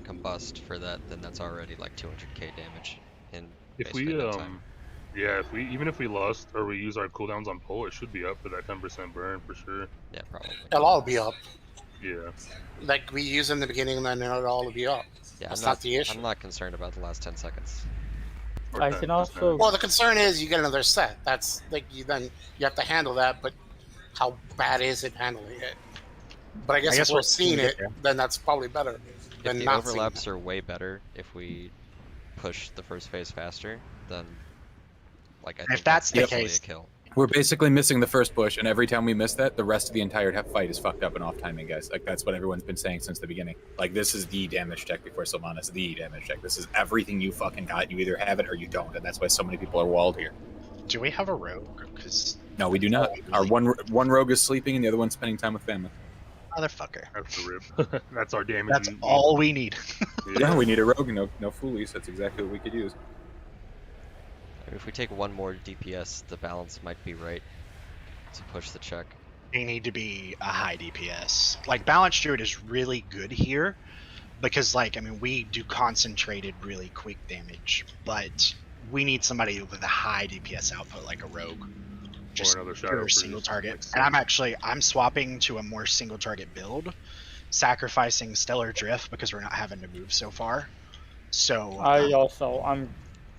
combust for that, then that's already like 200k damage in If basically we no time. yeah, even if we lust or we use our cooldowns on pull, it should be up for that 10% burn for sure. Yeah, probably. It'll all be up. Yeah. Like we use in the beginning, and then it'll all be up. Yeah, That's I'm not the issue. I'm not concerned about the last 10 seconds. I can also. Well, the concern is you get another set. That's like you have to handle that, but how bad is it handling it? But I guess if we're seeing it, then that's probably better If than the not seeing overlaps are way better, if we push the first phase faster, then like I think If that's the definitely case, a kill. We're basically missing the first push, and every time we miss that, the rest of the entire fight is fucked up and off timing, guys. Like, that's what everyone's been saying since the beginning. Like, this is the damage check before Sylvanas, the damage check. This is everything you fucking got. You either have it or you don't, and that's why so many people are walled here. Do we have a rogue? Because No, we do not. Our one rogue is sleeping, and the other one's spending time with family. Motherfucker. That's the rip. That's our damage. That's all we need. Yeah, we need a rogue, no foolies. That's exactly what we could use. If we take one more DPS, the balance might be right to push the check. They need to be a high DPS. Like, Balanced Druid is really good here because, like, I mean, we do concentrated, really quick damage, but we need somebody with a high DPS output, like a rogue. Just another shadow pure priest, single target. like And I'm swapping to a more single target build, sacrificing Stellar Drift because we're not having to move so far. So I'm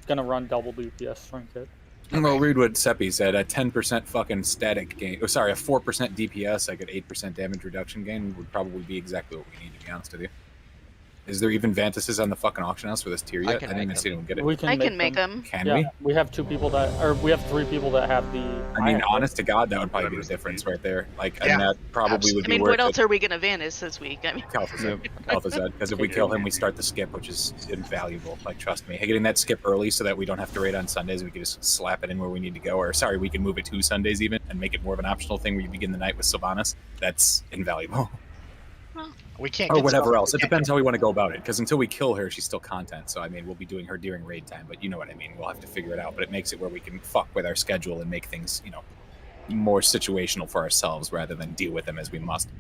gonna run double DPS trinket. Well, read what Seppi said. A 10% fucking static gain. Oh, sorry, a 4% DPS, like an 8% damage reduction gain would probably be exactly what we need, to be honest with you. Is there even Vantases on the fucking auction house for this tier yet? I didn't even see anyone get it. I can make them. Can yeah, we? We have 2 people that, or we have 3 people that have the. I mean, honest to God, that would probably be the difference right there. Like, and that probably would I be mean, worth what else it. are we gonna vanish this week? I mean, Kalthazad, because if we kill him, we start the skip, which is invaluable. Like, trust me, getting that skip early so that we don't have to raid on Sundays, we can just slap it in where we need to go. Or sorry, we can move it to Sundays even and make it more of an optional thing where you begin the night with Sylvanas. That's invaluable. We can't. Or whatever else. It depends how we want to go about it. Because until we kill her, she's still content. So I mean, we'll be doing her during raid time. But you know what I mean. We'll have to figure it out. But it makes it where we can fuck with our schedule and make things, you know, more situational for ourselves rather than deal with them as we must.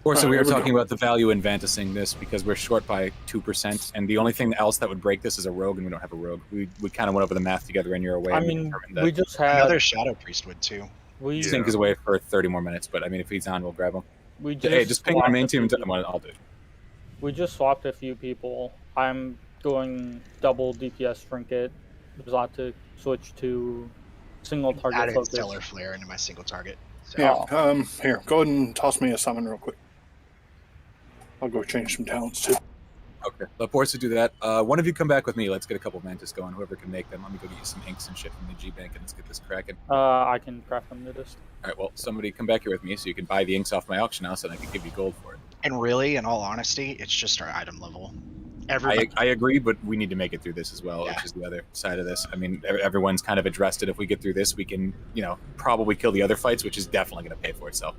Also, we were talking about the value in Vantasing this because we're short by 2%, and the only thing else that would break this is a rogue, and we don't have a rogue. We kind of went over the math together in your way. I mean, we just had another Shadow Priest would too. We Sync is away for 30 more minutes, but I mean, if he's on, we'll grab him. We Hey, just ping our main team. swapped I'll do it. We just swapped a few people. I'm going double DPS trinket. Zot to switch to single target Added focus. Stellar Flare into my single target. So. Yeah. Here, go ahead and toss me a summon real quick. I'll go change some talents too. Okay, let Borsa do that. One of you come back with me. Let's get a couple Mantis going. Whoever can make them. Let me go get you some inks and shit from the G Bank, and let's get this cracking. I can craft them nudist. All right, well, somebody come back here with me so you can buy the inks off my auction house, and I can give you gold for it. And really, in all honesty, it's just our item level. I agree, but we need to make it through this as well, which is the other side of this. I mean, everyone's kind of addressed it. If we get through this, we can, you know, probably kill the other fights, which is definitely going to pay for itself.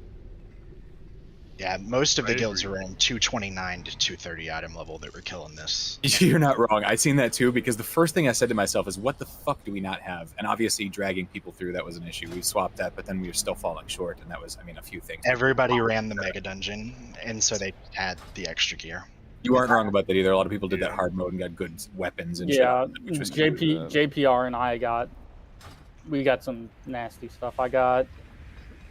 Yeah, most of the guilds are in 229 to 230 item level that we're killing this. You're not wrong. I seen that too, because the first thing I said to myself is, what the fuck do we not have? And obviously dragging people through, that was an issue. We swapped that, but then we were still falling short, and that was, I mean, a few things. Everybody ran the mega dungeon, and so they had the extra gear. You aren't wrong about that either. A lot of people did that hard mode and got good weapons and yeah, shit. Which was JPR and I we got some nasty stuff. I got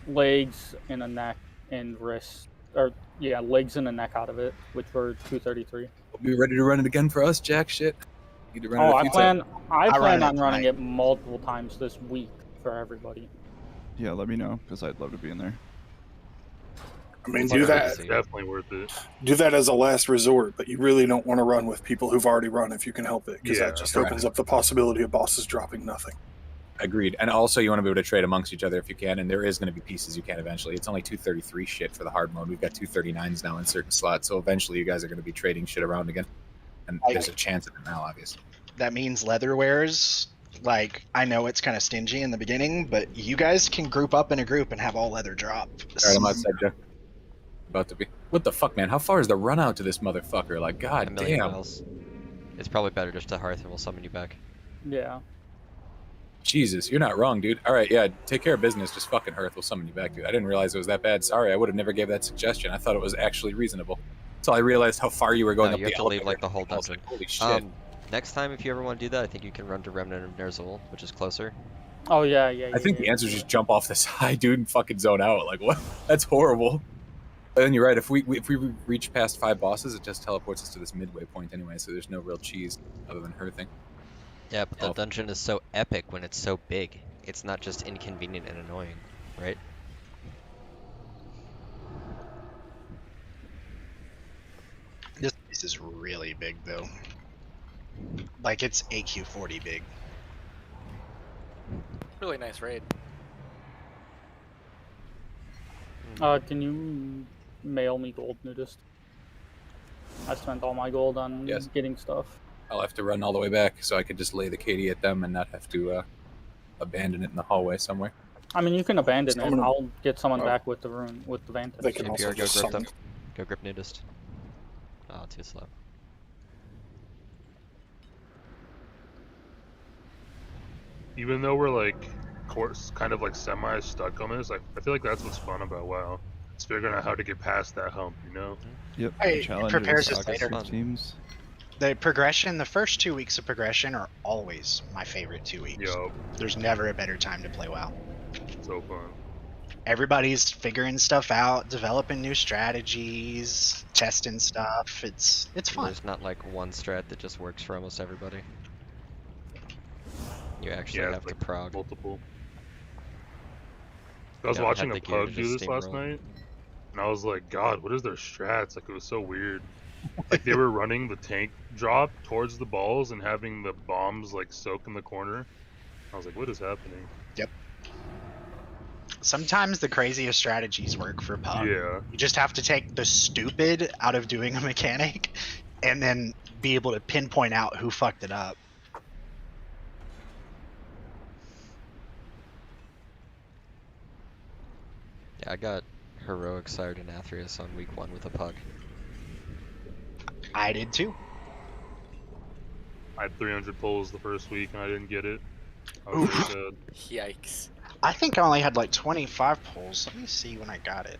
legs and a neck and wrist. Or yeah, legs and a neck out of it, which were 233. Be ready to run it again for us, Jack? Shit. You to run it a I few plan times. on running it multiple times this week for everybody. Yeah, let me know because I'd love to be in there. I mean, do that. It's definitely worth it. Do that as a last resort, but you really don't want to run with people who've already run if you can help it, because that just opens up the possibility of bosses dropping nothing. Agreed. And also, you want to be able to trade amongst each other if you can, and there is going to be pieces you can eventually. It's only 233 shit for the hard mode. We've got 239s now in certain slots, so eventually you guys are going to be trading shit around again. And there's a chance of it now, obviously. That means leather wares. Like, I know it's kind of stingy in the beginning, but you guys can group up in a group and have all leather drop. All right, I'm outside, Jeff. About to be. What the fuck, man? How far is the run out to this motherfucker? Like, god damn. Miles. It's probably better just to Hearth and we'll summon you back. Yeah. Jesus, you're not wrong, dude. All right, yeah, take care of business. Just fucking Hearth. We'll summon you back, dude. I didn't realize it was that bad. Sorry, I would have never gave that suggestion. I thought it was actually reasonable. Until I realized how far you were going up you the have to leave like the whole dungeon. Like, holy shit. Next time, if you ever want to do that, I think you can run to Remnant of Nerzul, which is closer. Oh yeah. I think the answer is just jump off the side, dude, and fucking zone out. Like, what? That's horrible. But then you're right. If we reach past 5 bosses, it just teleports us to this midway point anyway. So there's no real cheese other than her thing. Yeah, but the dungeon is so epic when it's so big. It's not just inconvenient and annoying, right? This place is really big, though. Like, it's AQ40 big. Really nice raid. Can you mail me gold, nudist? I spent all my gold on getting stuff. I'll have to run all the way back so I could just lay the KD at them and not have to abandon it in the hallway somewhere. I mean, you can abandon it. Someone- I'll get someone Oh. back with the rune, with the Vantage. They can CPR, also go just grip summon. them. Go grip nudist. Oh, too slow. Even though we're like, kind of like semi-stuck on this, I feel like that's what's fun about WoW. It's figuring out how to get past that hump, you know? Yep. Hey, the it challenges, prepares us August later. Teams. The progression, the first 2 weeks of progression are always my favorite 2 weeks. Yo, There's never a better time to play WoW. so fun. Everybody's figuring stuff out, developing new strategies, testing stuff. It's fun. There's not like one strat that just works for almost everybody. You actually Yeah, have like to prog. multiple. I was Gotta watching have a the gear to pug do just this last steamroll. night, and I was like, God, what is their strats? Like, it was so weird. Like, they were running the tank drop towards the balls and having the bombs, like, soak in the corner. I was like, what is happening? Yep. Sometimes the craziest strategies work for pub. Yeah. You just have to take the stupid out of doing a mechanic and then be able to pinpoint out who fucked it up. Yeah, I got heroic Sired and Athreus on week 1 with a pug. I did too. I had 300 pulls the first week, and I didn't get it. I was very sad. Yikes. I think I only had like 25 pulls. Let me see when I got it.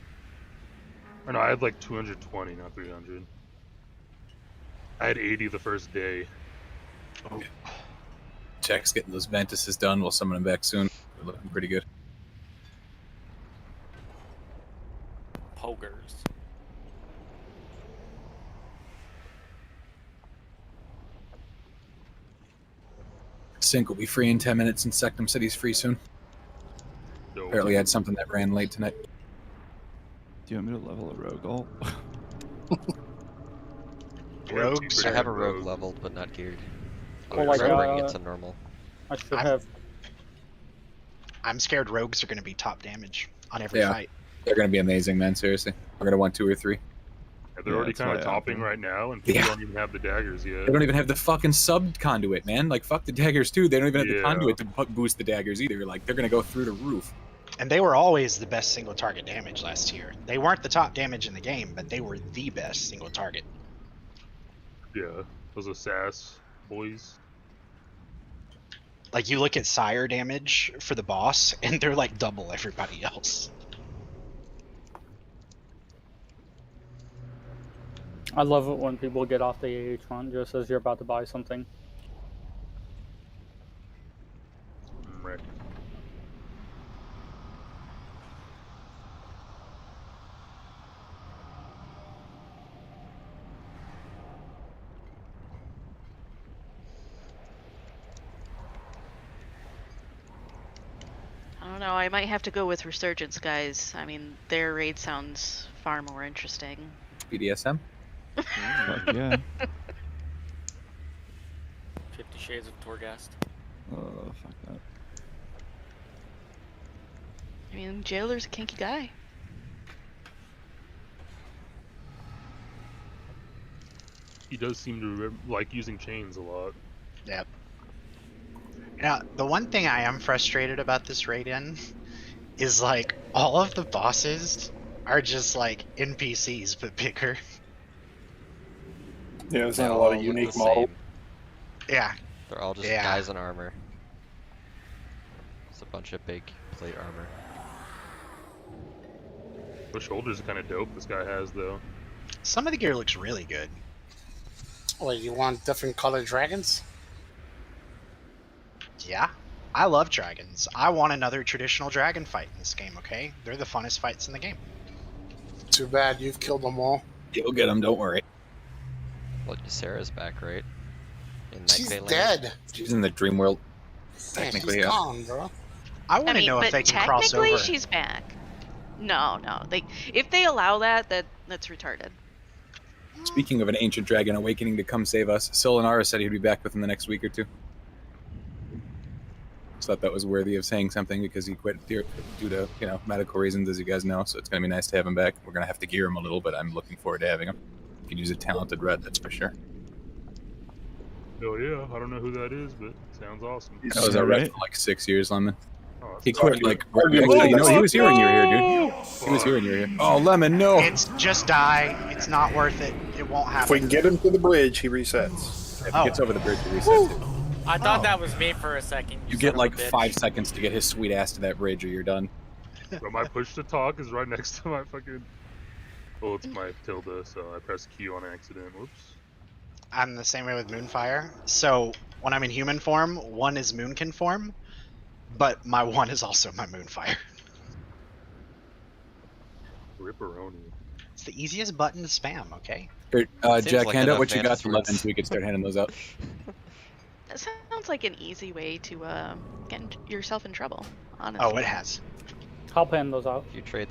Or no, I had like 220, not 300. I had 80 the first day. Oh. Jack's getting those Ventuses done. We'll summon them back soon. They're looking pretty good. Pogers. Sync will be free in 10 minutes, and Sectum said he's free soon. Dope. Apparently, had something that ran late tonight. Do you want me to level a rogue alt? Rogues I have a are rogue leveled, but not geared. Well, like, I'm bringing it to normal. I should have. I'm scared rogues are going to be top damage on every Yeah. fight. They're going to be amazing, man. Seriously. We're going to want 2 or 3. Yeah, they're Yeah, already that's kind why of I topping offer. right now, and people Yeah. don't even have the daggers yet. They don't even have the fucking sub conduit, man. Like, fuck the daggers, too. They don't even have the Yeah. conduit to boost the daggers either. Like, they're going to go through the roof. And they were always the best single target damage last year. They weren't the top damage in the game, but they were the best single target. Yeah, those assassin boys. Like, you look at Sire damage for the boss, and they're like double everybody else. I love it when people get off the AH run just as you're about to buy something. Right. I don't know. I might have to go with Resurgence, guys. I mean, their raid sounds far more interesting. BDSM? Fuck yeah. 50 Shades of Torghast. Oh, fuck that. I mean, Jailer's a kinky guy. He does seem to like using chains a lot. Yep. Now, the one thing I am frustrated about this raid-in is, like, all of the bosses are just, like, NPCs, but bigger. Yeah, there's They not a lot all of look unique the models. same. Yeah. They're all just Yeah. guys in armor. It's a bunch of big plate armor. The shoulders are kind of dope this guy has, though. Some of the gear looks really good. Wait, you want different colored dragons? Yeah. I love dragons. I want another traditional dragon fight in this game, okay? They're the funnest fights in the game. Too bad you've killed them all. You'll get them, don't worry. Well, Sarah's back, right? In She's Night Bay dead. Land? She's in the dream world. Damn, Technically, she's yeah. gone, bro. I want to know if but they can cross technically over. she's back. No. If they allow that's retarded. Speaking of an ancient dragon awakening to come save us, Solanara said he'd be back within the next week or 2. Just thought that was worthy of saying something because he quit due to medical reasons, as you guys know. So it's gonna be nice to have him back. We're gonna have to gear him a little, but I'm looking forward to having him. He can use a talented red, that's for sure. Oh yeah, I don't know who that is, but sounds awesome. That was our red for like 6 years, Lemon. Oh, that's He quit like. Arguably. Actually, he was here when you were here, dude. He was here when you were here. Oh, Lemon, no. It's just die. It's not worth it. It won't happen. If we can get him to the bridge, he resets. If he gets over the bridge, he resets it. I thought that was me for a second. You get like 5 seconds to get his sweet ass to that bridge, or you're done. But my push to talk is right next to my fucking. Oh, it's my tilde, so I pressed Q on accident. Whoops. I'm the same way with Moonfire. So when I'm in human form, 1 is Moonkin form, but my 1 is also my Moonfire. Ripperoni. It's the easiest button to spam, okay? Here, Jack, like hand out enough what you got Vantis to Lemon words. so we can start handing those out. That sounds like an easy way to get yourself in trouble, honestly. Oh, it has. I'll pan those out. If you trade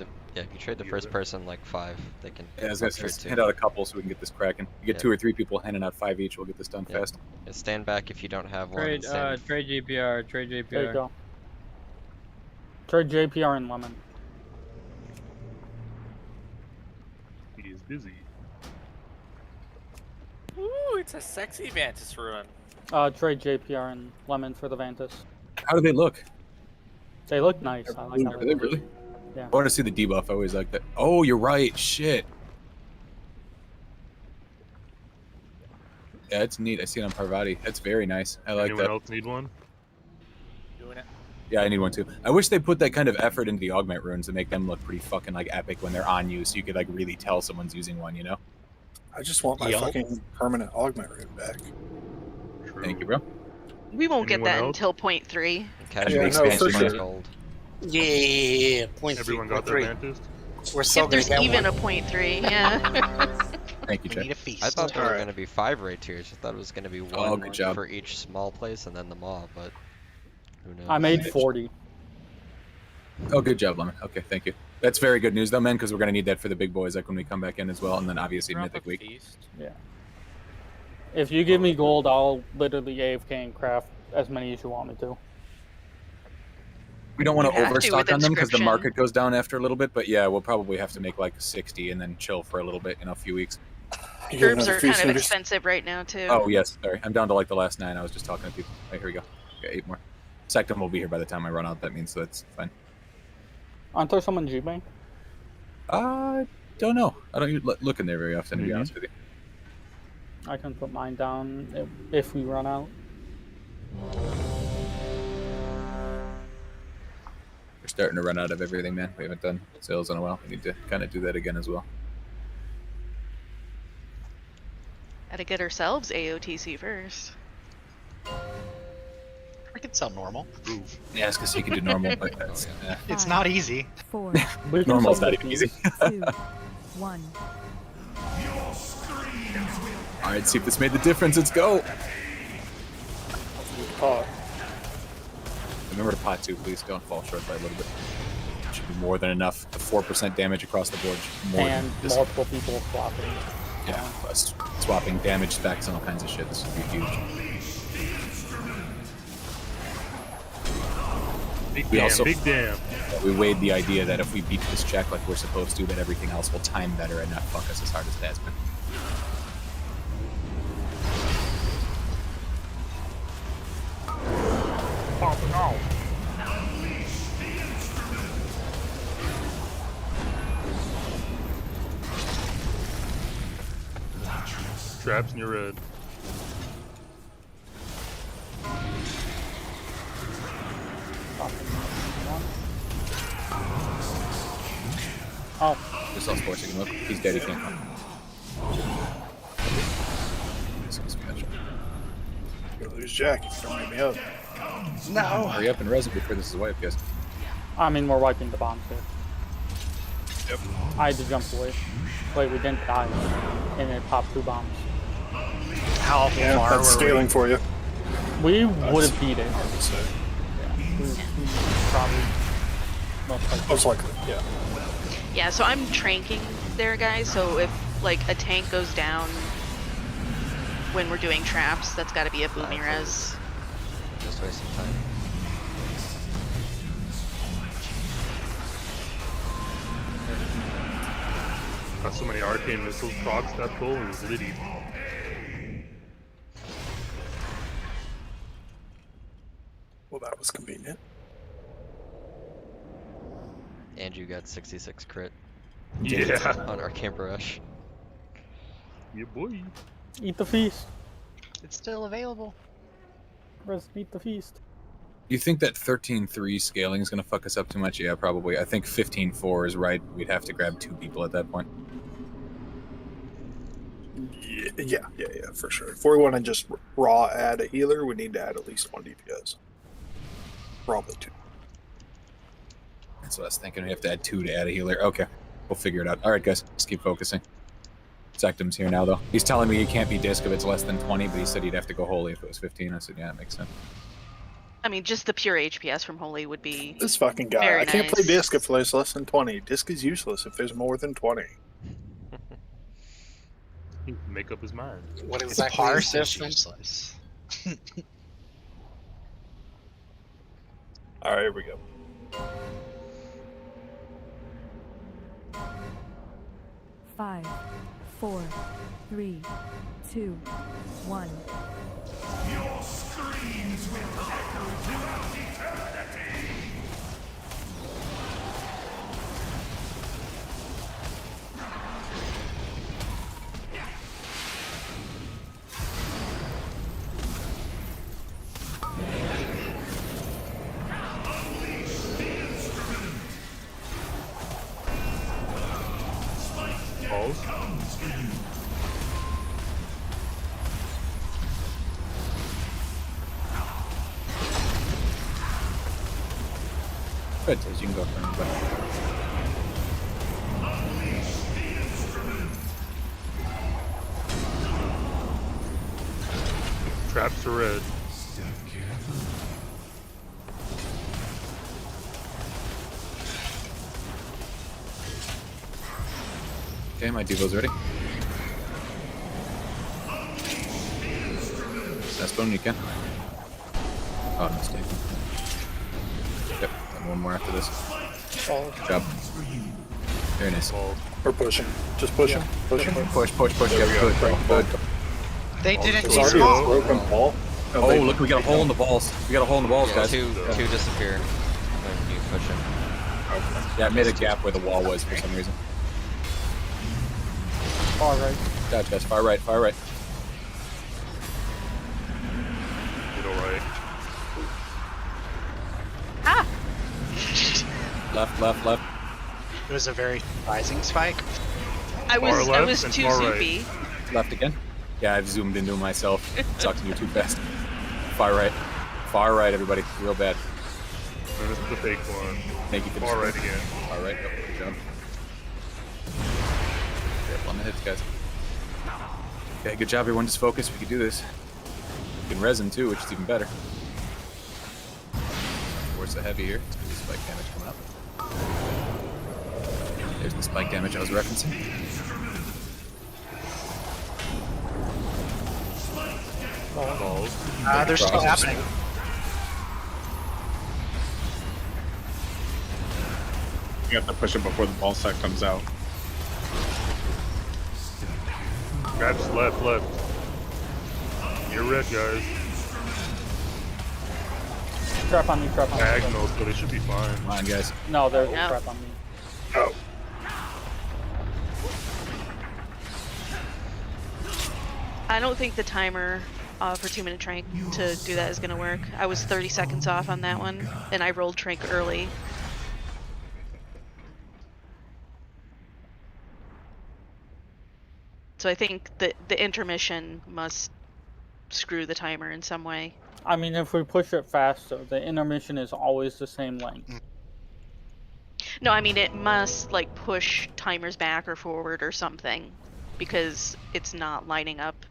the first person like 5, they can. Yeah, I was gonna trade say, 2. hand out a couple so we can get this cracking. You get Yeah. 2 or 3 people handing out 5 each. We'll get this done Yeah. fast. Yeah, stand back if you don't have one. Trade, and stand- trade GPR, trade GPR. There you go. Trade JPR and Lemon. He is busy. Ooh, it's a sexy Vantis ruin. Trade JPR and Lemon for the Vantis. How do they look? They look nice. I like how Are they they look. really? Yeah. I want to see the debuff. I always like that. Oh, you're right. Shit. Yeah, it's neat. I see it on Parvati. That's very nice. I like Anyone that. else need one? Doing it. Yeah, I need one too. I wish they put that kind of effort into the augment runes to make them look pretty fucking like epic when they're on you, so you could like really tell someone's using one. You know? I just want my Yup. fucking permanent augment rune back. True. Thank you, bro. We won't get Anyone that else? until point 3. Casual Yeah, no, expansion for is sure. gold. Yeah, point Everyone three, got point their three. Mantis? We're still If gonna there's get even one. a point 3, yeah. Thank you, We Jack. need a feast. I thought there were Alright. going to be 5 raid tiers. I thought it was going to be Oh, one good job. for each small place and then the mob, but who knows? I made 40. Oh, good job, Lemon. Okay, thank you. That's very good news, though, man, because we're going to need that for the big boys, like when we come back in as well, and then obviously Drop Mythic a Week. feast. Yeah. If you give me gold, I'll literally AFK and craft as many as you want me to. We don't want You to have to overstock with on them because the inscription. market goes down after a little bit, but yeah, we'll probably have to make like 60 and then chill for a little bit, a few weeks. You get Herbs another are feast kind of and just- expensive right now, too. Oh, yes, sorry. I'm down to like the last 9. I was just talking to people. Right, here we go. Got 8 more. Sectum will be here by the time I run out, that means, so that's fine. Aren't there some in G-Bank? Don't know. I don't look in there very often, to be honest with you. I can put mine down if we run out. We're starting to run out of everything, man. We haven't done sales in a while. We need to kind of do that again as well. Gotta get ourselves AOTC first. We can sell normal. Yeah, it's because you can do normal, but that's, It's not easy. 4, We can normal's sell not even easy. 2, 1. All right, see if this made the difference. Let's go. Oh, Remember to pot 2, please. Don't fall short by a little bit. Should be more than enough. The 4% damage across the board. More and than this. multiple people swapping. Yeah, plus swapping damage specs and all kinds of shit. This would be huge. Big We damn, also- big damn. We weighed the idea that if we beat this check like we're supposed to, that everything else will time better and not fuck us as hard as it has been. Popping off. Traps in your red. Oh, Just lost sports. You can look. He's dead. He can't come. This is special. You'll lose Jack if you don't make me up. No. Hurry up and res it before this is wiped, guys. I mean, we're wiping the bombs here. Yep. I had to jump away. Wait, we didn't die. And it popped 2 bombs. How Yeah, far that's were scaling for you. We would have beat it. Hard to say. We probably most likely. Most likely, yeah. Yeah, so I'm tranking there, guys, so if, like, a tank goes down when we're doing traps, that's gotta be a boomy res. Just wasting time. Got so many arcane missiles, Prog, that goal is litty. Well, that was convenient. And you got 66 crit. Yeah. On Arcane Barrage. Yeah, boy. Eat the feast. It's still available. Let's eat the feast. You think that 13-3 scaling is going to fuck us up too much? Yeah, probably. I think 15-4 is right. We'd have to grab 2 people at that point. Yeah, for sure. If we want to just raw add a healer, we need to add at least 1 DPS. Probably 2. That's what I was thinking. We have to add 2 to add a healer. Okay, we'll figure it out. All right, guys, let's keep focusing. Sectum's here now, though. He's telling me he can't be disc if it's less than 20, but he said he'd have to go holy if it was 15. I said, yeah, that makes sense. I mean, just the pure HPS from Holy would be. This fucking guy. Very I can't nice. play disc if there's less than 20. Disc is useless if there's more than 20. He can make up his mind. What His exactly parse is is different? useless. Alright, here we go. Five, 4, 3, 2, 1. Your screams will echo throughout eternity. Balls. Good, Tiz, you can go for anybody. Traps are red. Okay, my Devo's ready. That's bone you can. Oh, no, stay. Yep, and one more after this. Good job. Very nice. We're pushing. Just push him. Push him. Push. Yeah, good, bro. Good. They didn't It's see already a small. broken ball. Oh, look, we got a hole in the balls. We got a hole in the balls, Yeah, guys. two disappear when you push him. Yeah, it made a gap where the wall was for some reason. Far right. Gotcha, guys. Far right. Middle right. Ah! Left. It was a very surprising spike. I was left and too far right. zoopy. Left again. Yeah, I've zoomed into him myself. Sucks me too fast. Far right, everybody. Real bad. And this is the fake one. Thank you for the Far right support. again. Far right. Yep, good job. Careful on the hits, guys. Okay, good job, everyone. Just focus. We can do this. We can resin too, which is even better. Force the heavy here. It's gonna be spike damage coming up. There's the spike damage I was referencing. Balls. They're still happening. You have to push it before the ball set comes out. Grabs left. You're red, guys. Trap on me. Diagonal, so they should be fine. Come on, guys. No, there's a No. trap on me. Oh. I don't think the timer for 2-minute trank to do that is going to work. I was 30 seconds off on that one, and I rolled trank early. So I think that the intermission must screw the timer in some way. I mean, if we push it faster, the intermission is always the same length. No, I mean it must like push timers back or forward or something, because it's not lining up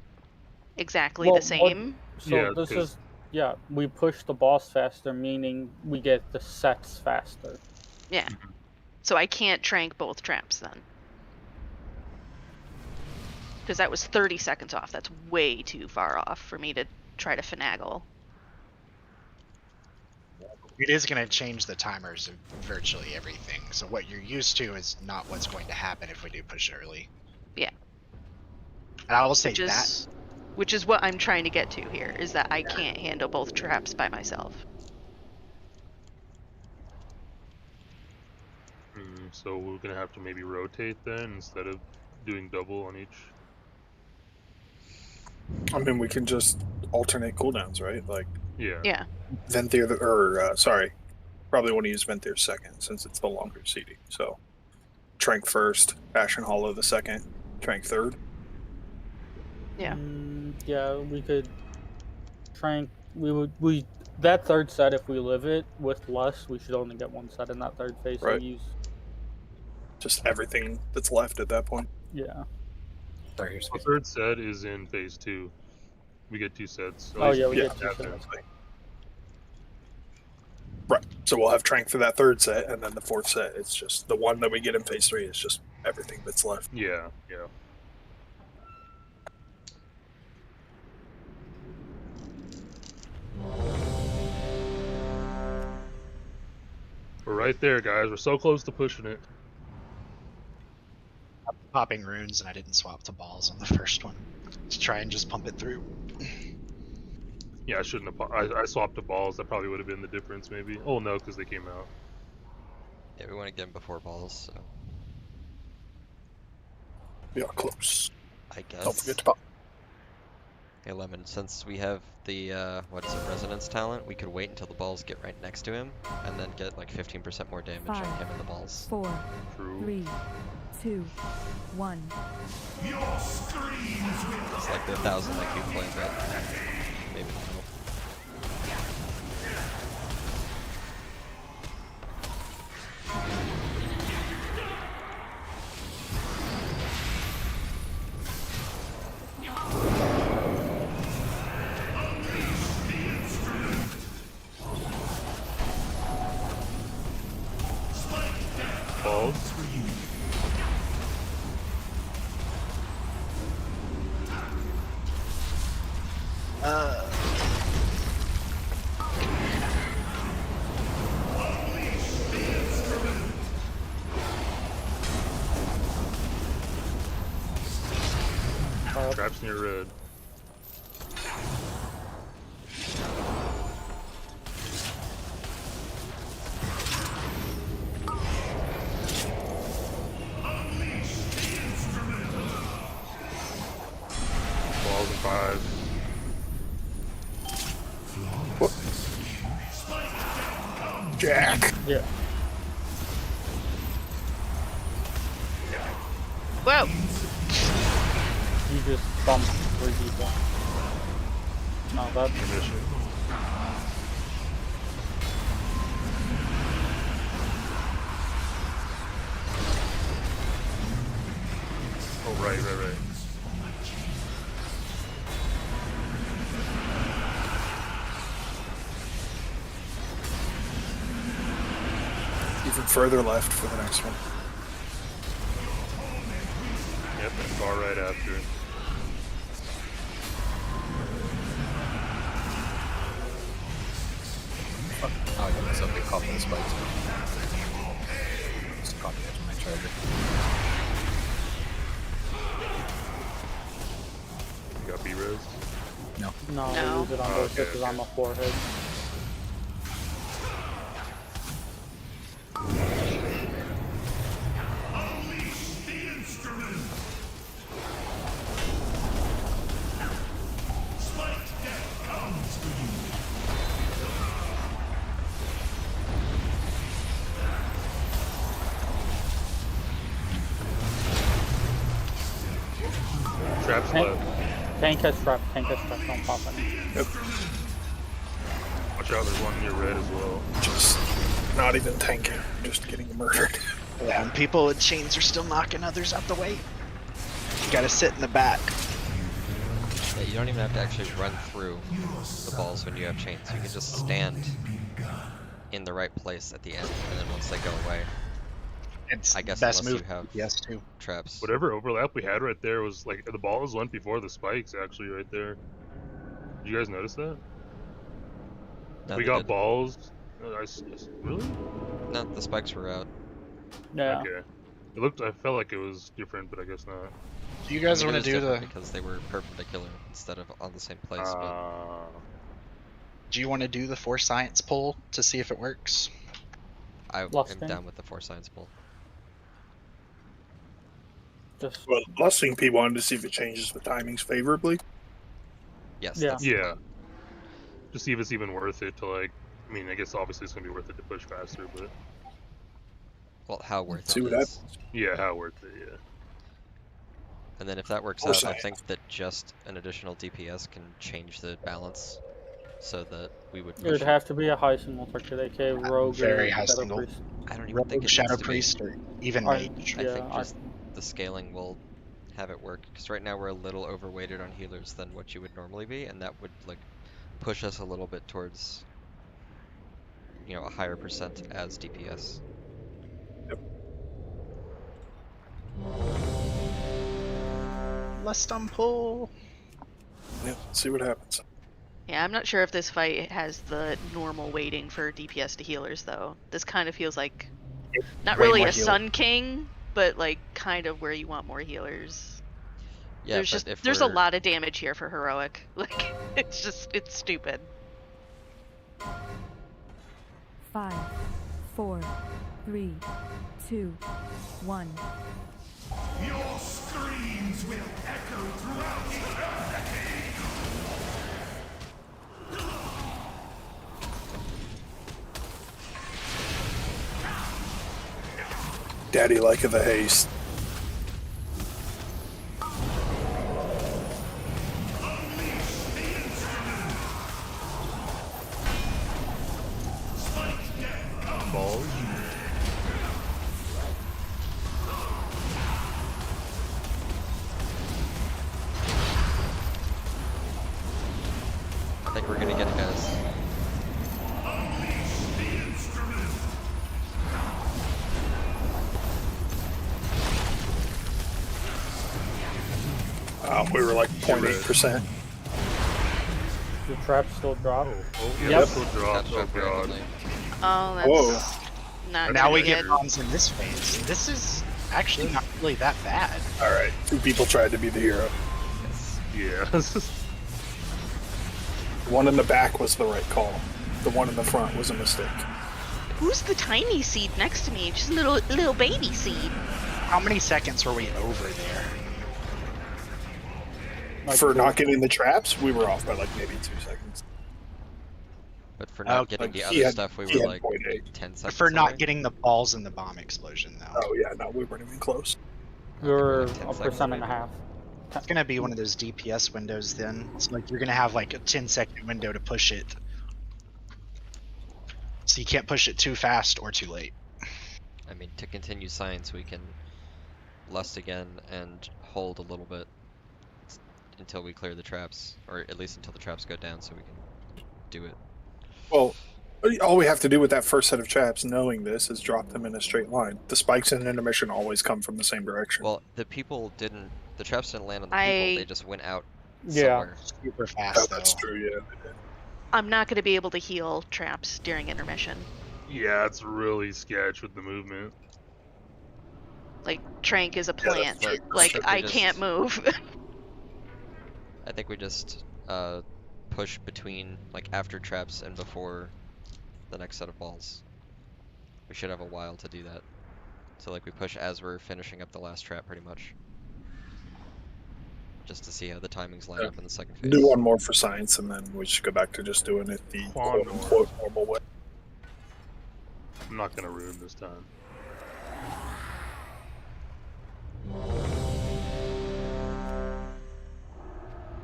exactly Well, the same. So Yeah, this 'cause- is, yeah, we push the boss faster, meaning we get the sets faster. Yeah. So I can't trank both traps then. Because that was 30 seconds off. That's way too far off for me to try to finagle. It is going to change the timers of virtually everything. So what you're used to is not what's going to happen if we do push early. Yeah. And I will say which is what I'm trying to get to here, is that I can't handle both traps by myself. So we're gonna have to maybe rotate then instead of doing double on each. I mean, we can just alternate cooldowns, right? Like, Yeah. Venthyr, sorry, probably want to use Venthyr second since it's the longer CD. So, Trank first, Ashen Hollow the second, Trank third. Yeah. Yeah, we could Trank. That third set, if we live it with Lust, we should only get one set in that third phase. So Right. use Just everything that's left at that point. yeah. Sorry, The third set is in phase 2. We get 2 sets. Oh yeah, we get 2 sets. Right. So we'll have Trank for that third set, and then the fourth set, it's just the one that we get in phase 3 is just everything that's left. Yeah. We're right there, guys. We're so close to pushing it. I'm popping runes, and I didn't swap to balls on the first one to try and just pump it through. Yeah, I shouldn't have. I swapped to balls. That probably would have been the difference, maybe. Oh no, because they came out. Yeah, we want to get them before balls, so. We are close. I guess. Don't forget to pop. Hey, Lemon, since we have the, resonance talent, we could wait until the balls get right next to him, and then get like 15% more damage on him and the balls. 4, True. 3, 2, 1. It's like the 1,000 IQ play, but maybe no. Balls. Traps near red. Balls and 5. What? Jack. Yeah. Whoa! You just bumped 3 people. No, that's Oh, right. Even further left for the next one. Yep, and far right after. Oh, yeah, myself get caught by the spikes. Just caught the edge of my charger. You got B-res? No. no. No. Use it on Oh, both okay, switches on the forehead. Traps left. Tank has trap. Don't pop any. Yep. Watch out, there's one near red as well. Just not even tanking, just getting murdered. Yeah, and people with chains are still knocking others out the way. You gotta sit in the back. Yeah, you don't even have to actually run through the balls when you have chains. You can just stand in the right place at the end, and then once they go away, It's I guess best unless move. you have Yes, too. traps. Whatever overlap we had right there was like the balls went before the spikes actually right there. Did you guys notice that? No, We they got didn't. balls Really? No, the spikes were out. Yeah. Okay. It looked. I felt like it was different, but I guess not. Do you guys I mean, want it to was do the? different because they were perpendicular instead of on the same place. But Do you want to do the Force Science poll to see if it works? I am Lusting. down with the Force Science pool. Just Well, last thing P wanted to see if it changes the timings favorably. Yes. Yeah. That's the Yeah. plan. Just see if it's even worth it to like. I mean, I guess obviously it's gonna be worth it to push faster, but Well, how worth See it what is. happens. yeah, how worth it? Yeah. And then if that works Force out, I Science. think that just an additional DPS can change the balance, so that we would it would push have to be a high single target, aka Rogue Very or high Shadow single. Priest. I don't even Rogue, think it Shadow needs to be. Priest, or even I- Mage. I Yeah, think just the scaling will have it work, because right now we're a little overweighted on healers than what you would normally be, and that would like push us a little bit towards, you know, a higher percent as DPS. Less pull. Yeah, see what happens. Yeah, I'm not sure if this fight has the normal weighting for DPS to healers, though. This kind of feels like not Way really more a healer. Sun King, but like kind of where you want more healers. Yeah, there's but just if there's a we're lot of damage here for heroic. Like it's stupid. 5, 4, 3, 2, 1. Your screams will echo throughout eternity! Daddy liketh the haste. Balls. I think we're gonna get it, guys. We were like 0.8%. The trap still drop. Oh yeah, Yep. that's still dropped. That's Oh dropped god. randomly. Oh, that's Whoa. not Now gonna we be get good. bombs in this phase. This is actually not really that bad. All right, 2 people tried to be the hero. Yeah. The one in the back was the right call. The one in the front was a mistake. Who's the tiny seed next to me? Just a little baby seed. How many seconds were we over there? For not getting the traps, we were off by like maybe 2 seconds. But for not Okay. getting the He other had- stuff, we he were had like 0.8. 10 seconds For not away. getting the balls in the bomb explosion, though. Oh yeah, no, we weren't even close. You're like 10 a seconds percent and a maybe. half. It's gonna be one of those DPS windows then. It's like you're gonna have like a 10-second window to push it. So you can't push it too fast or too late. I mean, to continue science, we can lust again and hold a little bit until we clear the traps, or at least until the traps go down, so we can do it. Well, all we have to do with that first set of traps, knowing this, is drop them in a straight line. The spikes in intermission always come from the same direction. Well, the traps didn't land on the I- people, they just went out Yeah. somewhere. Super Oh, fast, that's though. true, yeah. I'm not going to be able to heal traps during intermission. Yeah, it's really sketch with the movement. Like Trank is a plant. But Like should we I just- can't move. I think we just push between, like, after traps and before the next set of balls. We should have a while to do that. So, like, we push as we're finishing up the last trap, pretty much. Just to see how the timings line Yeah. up in the second phase. Do one more for science, and then we should go back to just doing it the quote-unquote normal way. I'm not gonna ruin this time.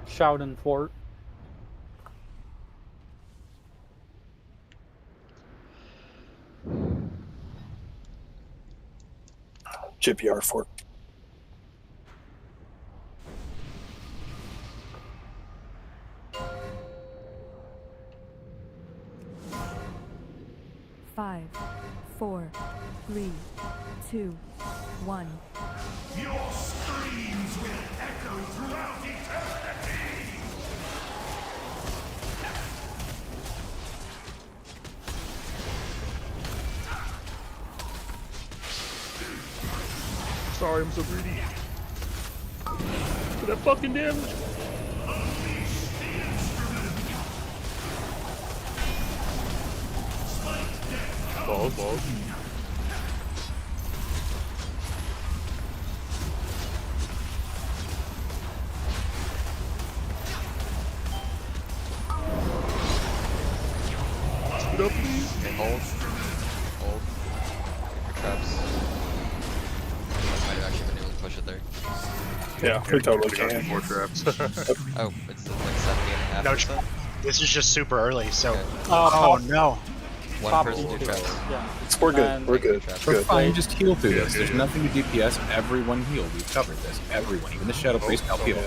Shouting Fort. GPR fort. Five, 4, 3, 2, 1. Your screams will echo throughout eternity! sorry, I'm so greedy. For that fucking damage. Balls. Speed up, please. Okay, hold. Get your traps. I might have actually been able to push it there. Yeah, we totally got can. more traps. Oh, it's like 70.5%? No, this is just super early, so. Okay. Oh no. One person do traps. Yeah. We're good. And- We're good. We're Good. fine, just heal through this. Yeah, There's yeah. nothing to DPS. Everyone heal. We've covered this. Everyone, even the Shadow Priest, help heal.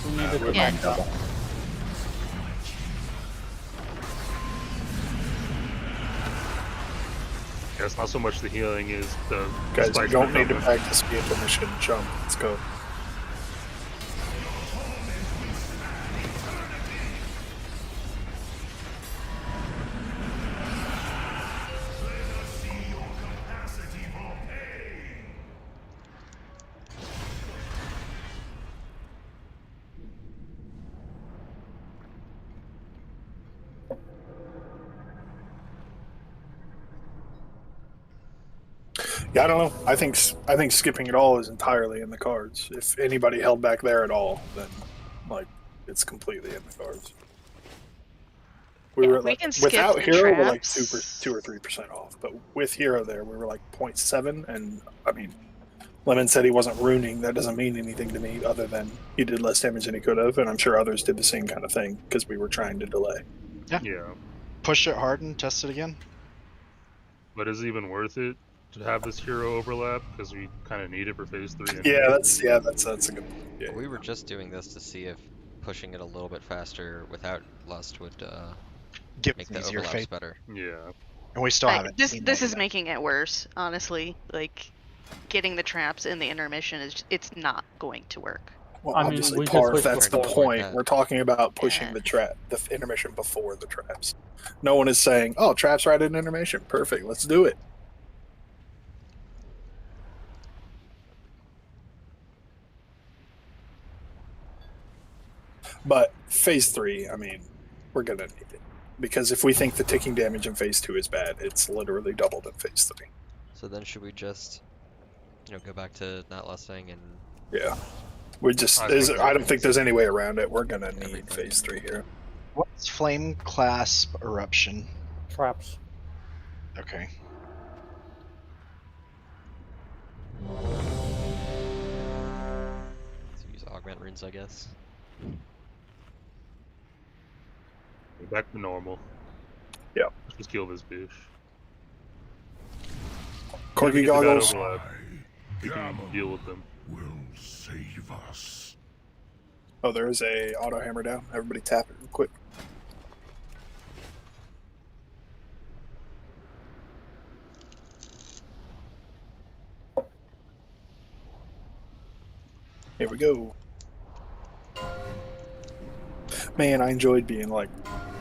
We need to Yeah. defend double. Yeah, it's not so much the healing as the Guys, we spikes don't for need to jumping. practice the permission jump. Let's go. Yeah, I don't know. I think skipping it all is entirely in the cards. If anybody held back there at all, then like it's completely in the cards. We Yeah, were we like can skip without the hero, we're like traps. 2 or 3% off, but with hero there, we were like 0.7. And I mean, Lemon said he wasn't ruining. That doesn't mean anything to me, other than he did less damage than he could have, and I'm sure others did the same kind of thing because we were trying to delay. Yeah, Push it hard and test it again. but is it even worth it to have this hero overlap? Because we kind of need it for phase 3. Anyway. Yeah, that's a good point. Yeah. We were just doing this to see if pushing it a little bit faster without lust would Give make an the easier overlaps phase. better. Yeah. And we still haven't. This seen this that is yet. making it worse, honestly. Like getting the traps in the intermission it's not going to work. Well, I mean, obviously, we could Parv, push that's the before. point. that. We're talking about pushing Yeah. the intermission before the traps. No one is saying, "Oh, traps right at intermission, perfect, let's do it." But phase 3, I mean, we're gonna need it because if we think the ticking damage in phase 2 is bad, it's literally doubled in phase 3. So then should we just, go back to not lusting and Yeah, we just. I I don't think there's any way around it. We're gonna need Everything. phase 3 here. What's Flame Clasp Eruption? Traps. Okay. so use augment runes, I guess? We're back to normal. Yeah. Let's just kill this bitch. Clicky Get to that goggles. overlap. We can deal with them. Will save us. Oh, there is a auto hammer down. Everybody tap it real quick. Here we go. Man, I enjoyed being like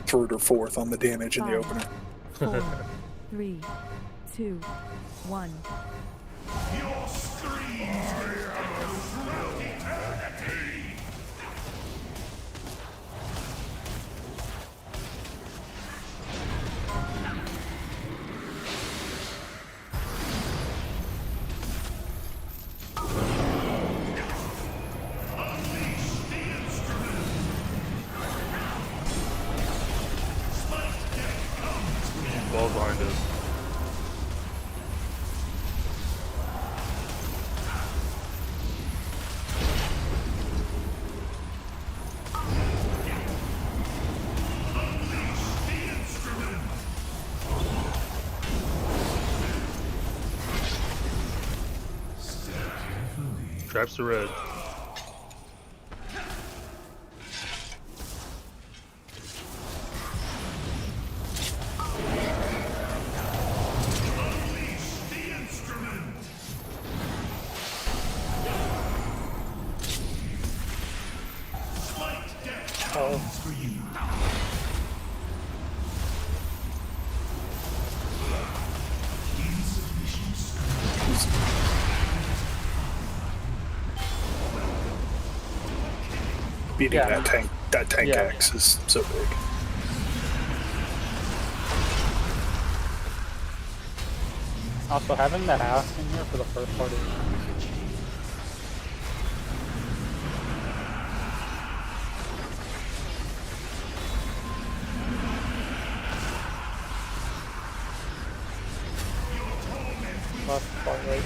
3rd or 4th on the damage in the 5, opener. 4, 3, 2, 1. Your screams echo throughout eternity. Balls behind us. Traps are red. beating Yeah. that tank Yeah. axe is so big. Also, having that ass in here for the first part is last part, right?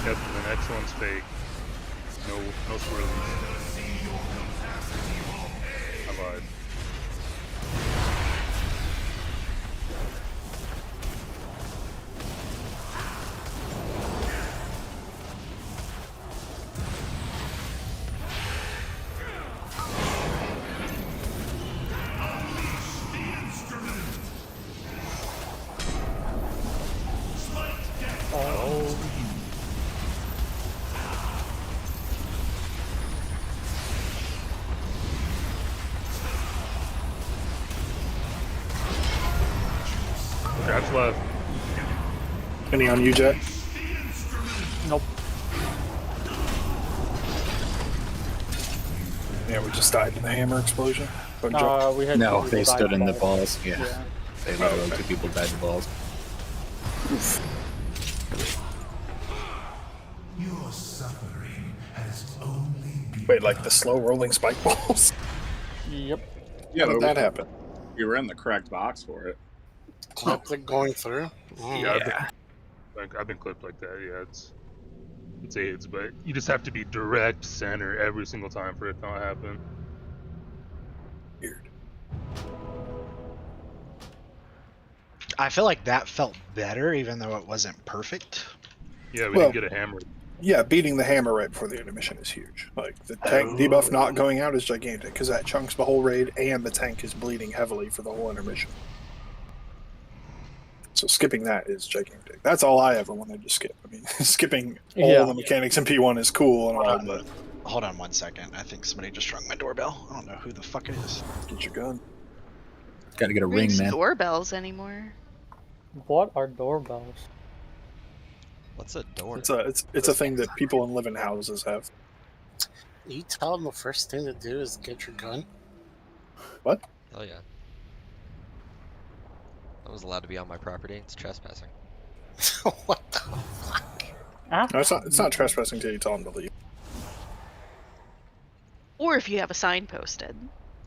Yep, and the next one's fake. No swirlies. I lied. Oh. Traps left. Any on you, Jet? Nope. Yeah, we just died in the hammer explosion. We had No, two they people stood die in the balls. balls. Yeah. They literally two people died to balls. Your suffering has only begun. Wait, like the slow rolling spike balls? Yep. Yeah, How did that happen? You were in the correct box for it. Clipped it going through. Yeah, I've been clipped like that. Yeah, it's AIDS, but you just have to be direct center every single time for it to not happen. Weird. I feel like that felt better, even though it wasn't perfect. Yeah, we didn't get a hammer. Yeah, beating the hammer right before the intermission is huge. Like, the tank debuff not going out is gigantic, because that chunks the whole raid, and the tank is bleeding heavily for the whole intermission. So skipping that is gigantic. That's all I ever wanted to skip. I mean, skipping all the mechanics in P1 is cool and all, but... Hold on 1 second. I think somebody just rung my doorbell. I don't know who the fuck it is. Get your gun. Gotta get a ring, Rings man. doorbells anymore. What are doorbells? What's a door? It's a thing that people in living houses have. You tell them the first thing to do is get your gun. What? Oh yeah. I was allowed to be on my property. It's trespassing. What the fuck? No, it's not trespassing until you tell them to leave. Or if you have a sign posted.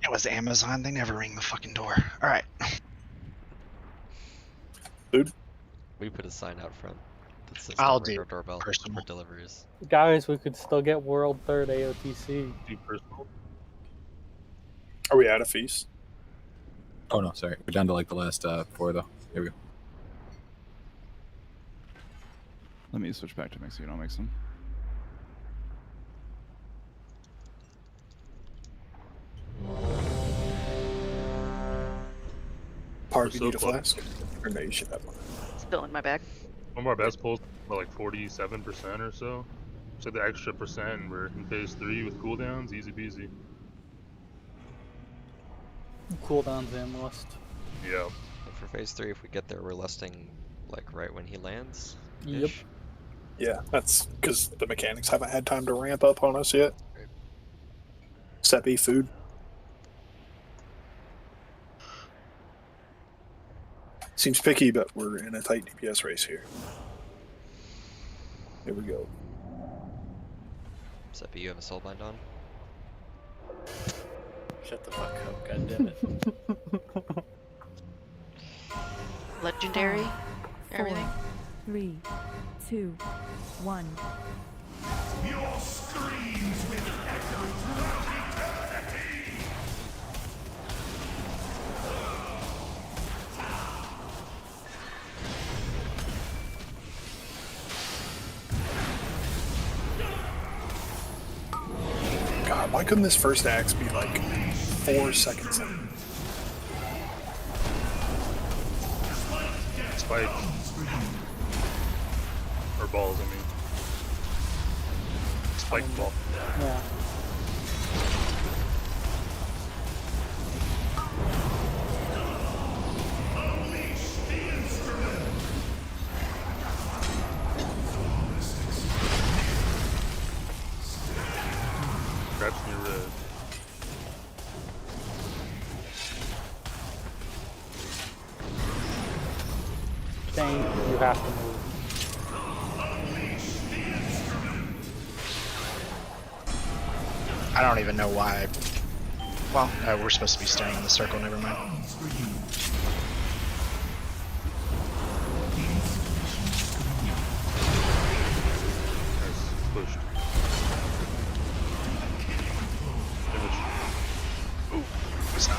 It was Amazon. They never ring the fucking door. All right. Dude. We put a sign out front that says I'll don't ring do our doorbell personal. for deliveries. Guys, we could still get World 3rd AOTC. Are we out of feast? Oh no, sorry. We're down to like the last 4 though. Here we go. Let me switch back to mix so you don't mix them. Park, you need a flask? Or no, you should have one. Still in my bag. One of our best pulls, about like 47% or so. So the extra percent, and we're in phase 3 with cooldowns, easy peasy. Cooldowns and lust. Yeah. And for phase 3, if we get there, we're lusting like right when he lands. Yep. Yeah, that's because the mechanics haven't had time to ramp up on us yet. Seppi, food. Seems picky, but we're in a tight DPS race here. Here we go. Seppi, you have a soulbind on? Shut the fuck up, goddammit. Legendary. 5, 4, Everything. 3, 2, 1. Your screams will echo throughout eternity. God, why couldn't this first axe be like 4 seconds in? Spike. Or balls, I mean. Spike ball. Yeah. tank, you have to move. I don't even know why. Well, we're supposed to be staying in the circle, never mind. Pushed. It's not.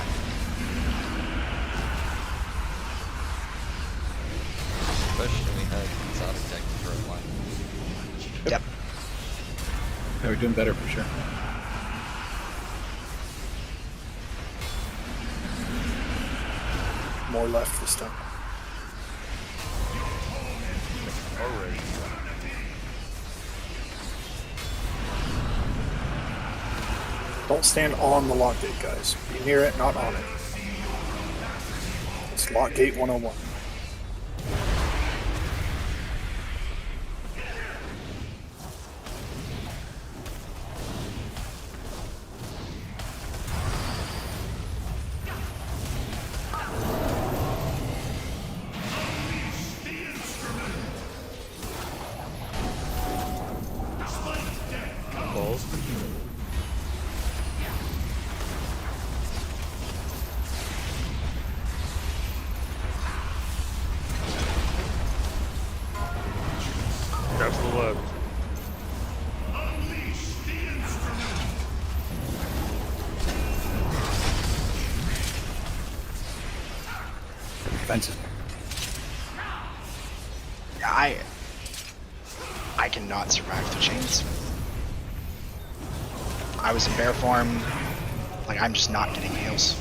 Pushed, and we had exotic tech for a while. Yep. Yeah, we're doing better for sure. More left this time. Alright. Don't stand on the lock gate, guys. Be near it, not on it. It's lock gate 101. Balls. Traps to the left. Defensive. I cannot survive the chains. I was in bear form. Like, I'm just not getting heals.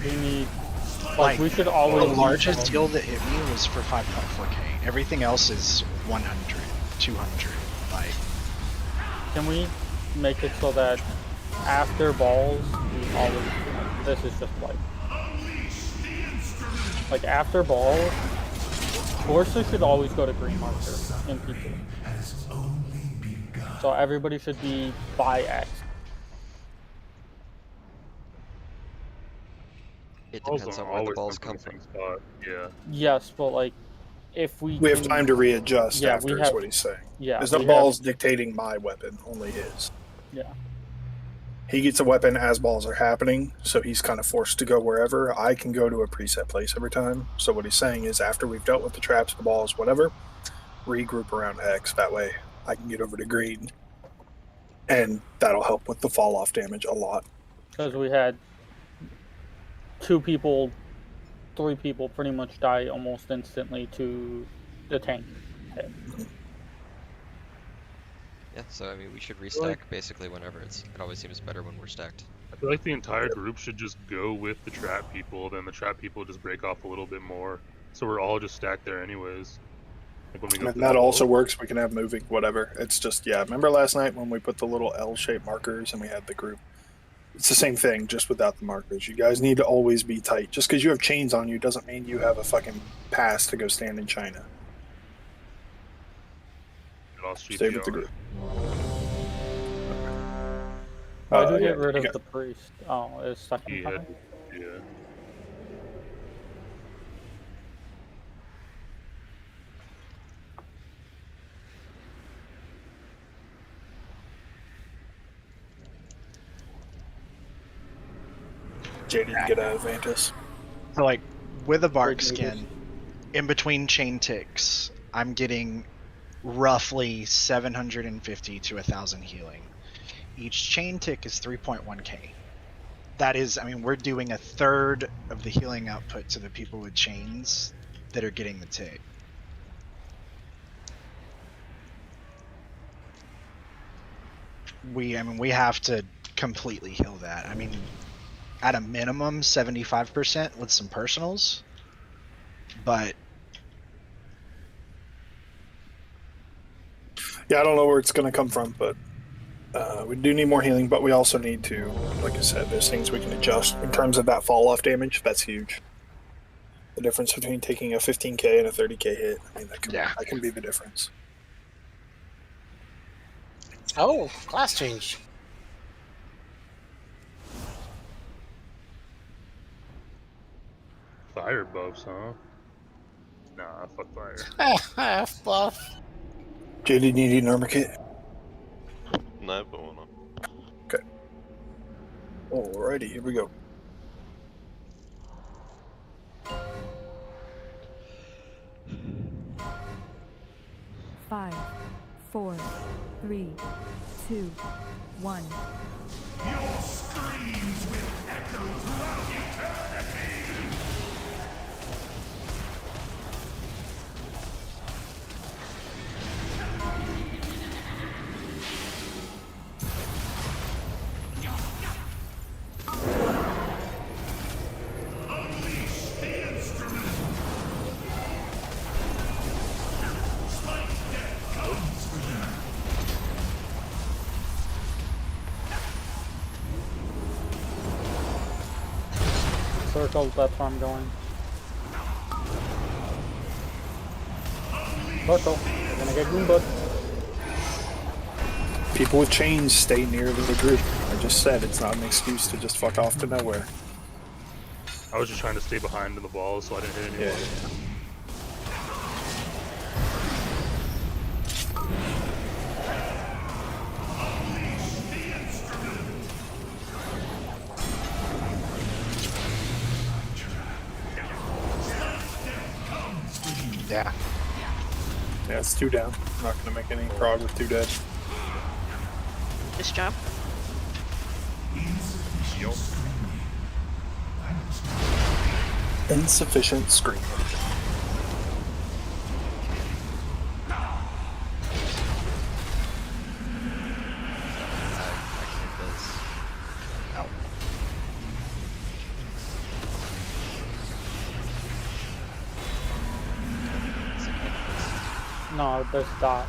We need. Like, we should always. The largest heal that hit me was for 5.4k. Everything else is 100, 200. Like, Can we make it so that after balls, we always. This is just like after balls, horses should always go to green marker in people. So everybody should be by X. It Balls depends don't on where the always balls come come from the from. same spot. Yeah. Yes, but like, if we We have time to readjust Yeah, after, we is have- what he's saying. Yeah, There's no we balls dictating my weapon, only his. Yeah. He gets a weapon as balls are happening, so he's kind of forced to go wherever. I can go to a preset place every time. So what he's saying is after we've dealt with the traps, the balls, whatever, regroup around X. That way I can get over to green. And that'll help with the fall off damage a lot. Because we had 2 people, 3 people pretty much die almost instantly to the tank hit. Yeah, so I mean, we should restack basically whenever. It always seems better when we're stacked. I feel like the entire group should just go with the trap people, then the trap people just break off a little bit more. So we're all just stacked there anyways. Like when we go And through that the also balls. works. We can have moving, whatever. It's just, yeah. Remember last night when we put the little L-shaped markers and we had the group? It's the same thing, just without the markers. You guys need to always be tight. Just because you have chains on you doesn't mean you have a fucking pass to go stand in China. Stay with the group. Why do we yeah, get rid you of got- the priest? Oh, it's second He time? had, yeah. JD get out of Vantis. so like with a bark skin, in between chain ticks, I'm getting roughly 750 to 1,000 healing. Each chain tick is 3.1k. That is, I mean, we're doing a third of the healing output to the people with chains that are getting the tick. I mean, we have to completely heal that. I mean, at a minimum, 75% with some personals, but Yeah, I don't know where it's going to come from, but we do need more healing, but we also need to, like I said, there's things we can adjust. In terms of that fall-off damage, that's huge. The difference between taking a 15k and a 30k hit, I mean, that can be the difference. Oh, class change. fire buffs, huh? Nah, fuck fire. Half buff. JD, do you need an armor kit? No, but why not? Okay. Alrighty, here we go. Five, 4, 3, 2, 1. Your screams will echo throughout eternity! Unleash the instrument! Spike death comes for you! Circle, that's where I'm going. Circle, we're gonna get Goombas. People with chains stay near the group. I just said it's not an excuse to just fuck off to nowhere. I was just trying to stay behind in the balls so I didn't hit anyone. Yeah. Yeah, it's 2 down. I'm not gonna make any prog with 2 dead. Just jump. Insufficient screen. No, there's dot.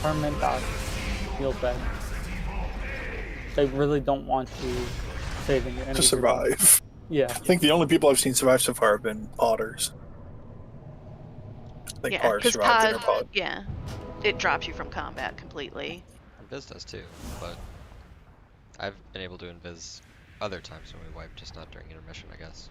Permanent dot. Heal bed. They really don't want you saving your energy. To survive. Yeah. I think the only people I've seen survive so far have been otters. I think Yeah, Pod because survived Interpod. yeah, it drops you from combat completely. Invis does too, but I've been able to invis other times when we wipe, just not during intermission, I guess.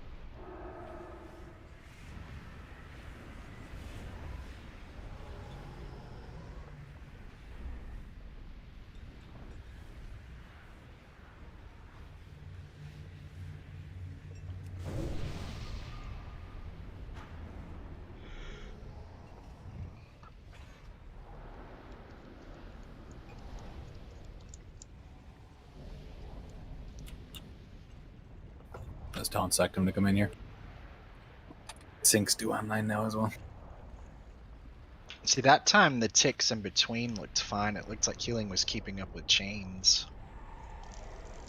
Let's taunt Sectum to come in here. Sync's due online now as well. See, that time the ticks in between looked fine. It looked like healing was keeping up with chains.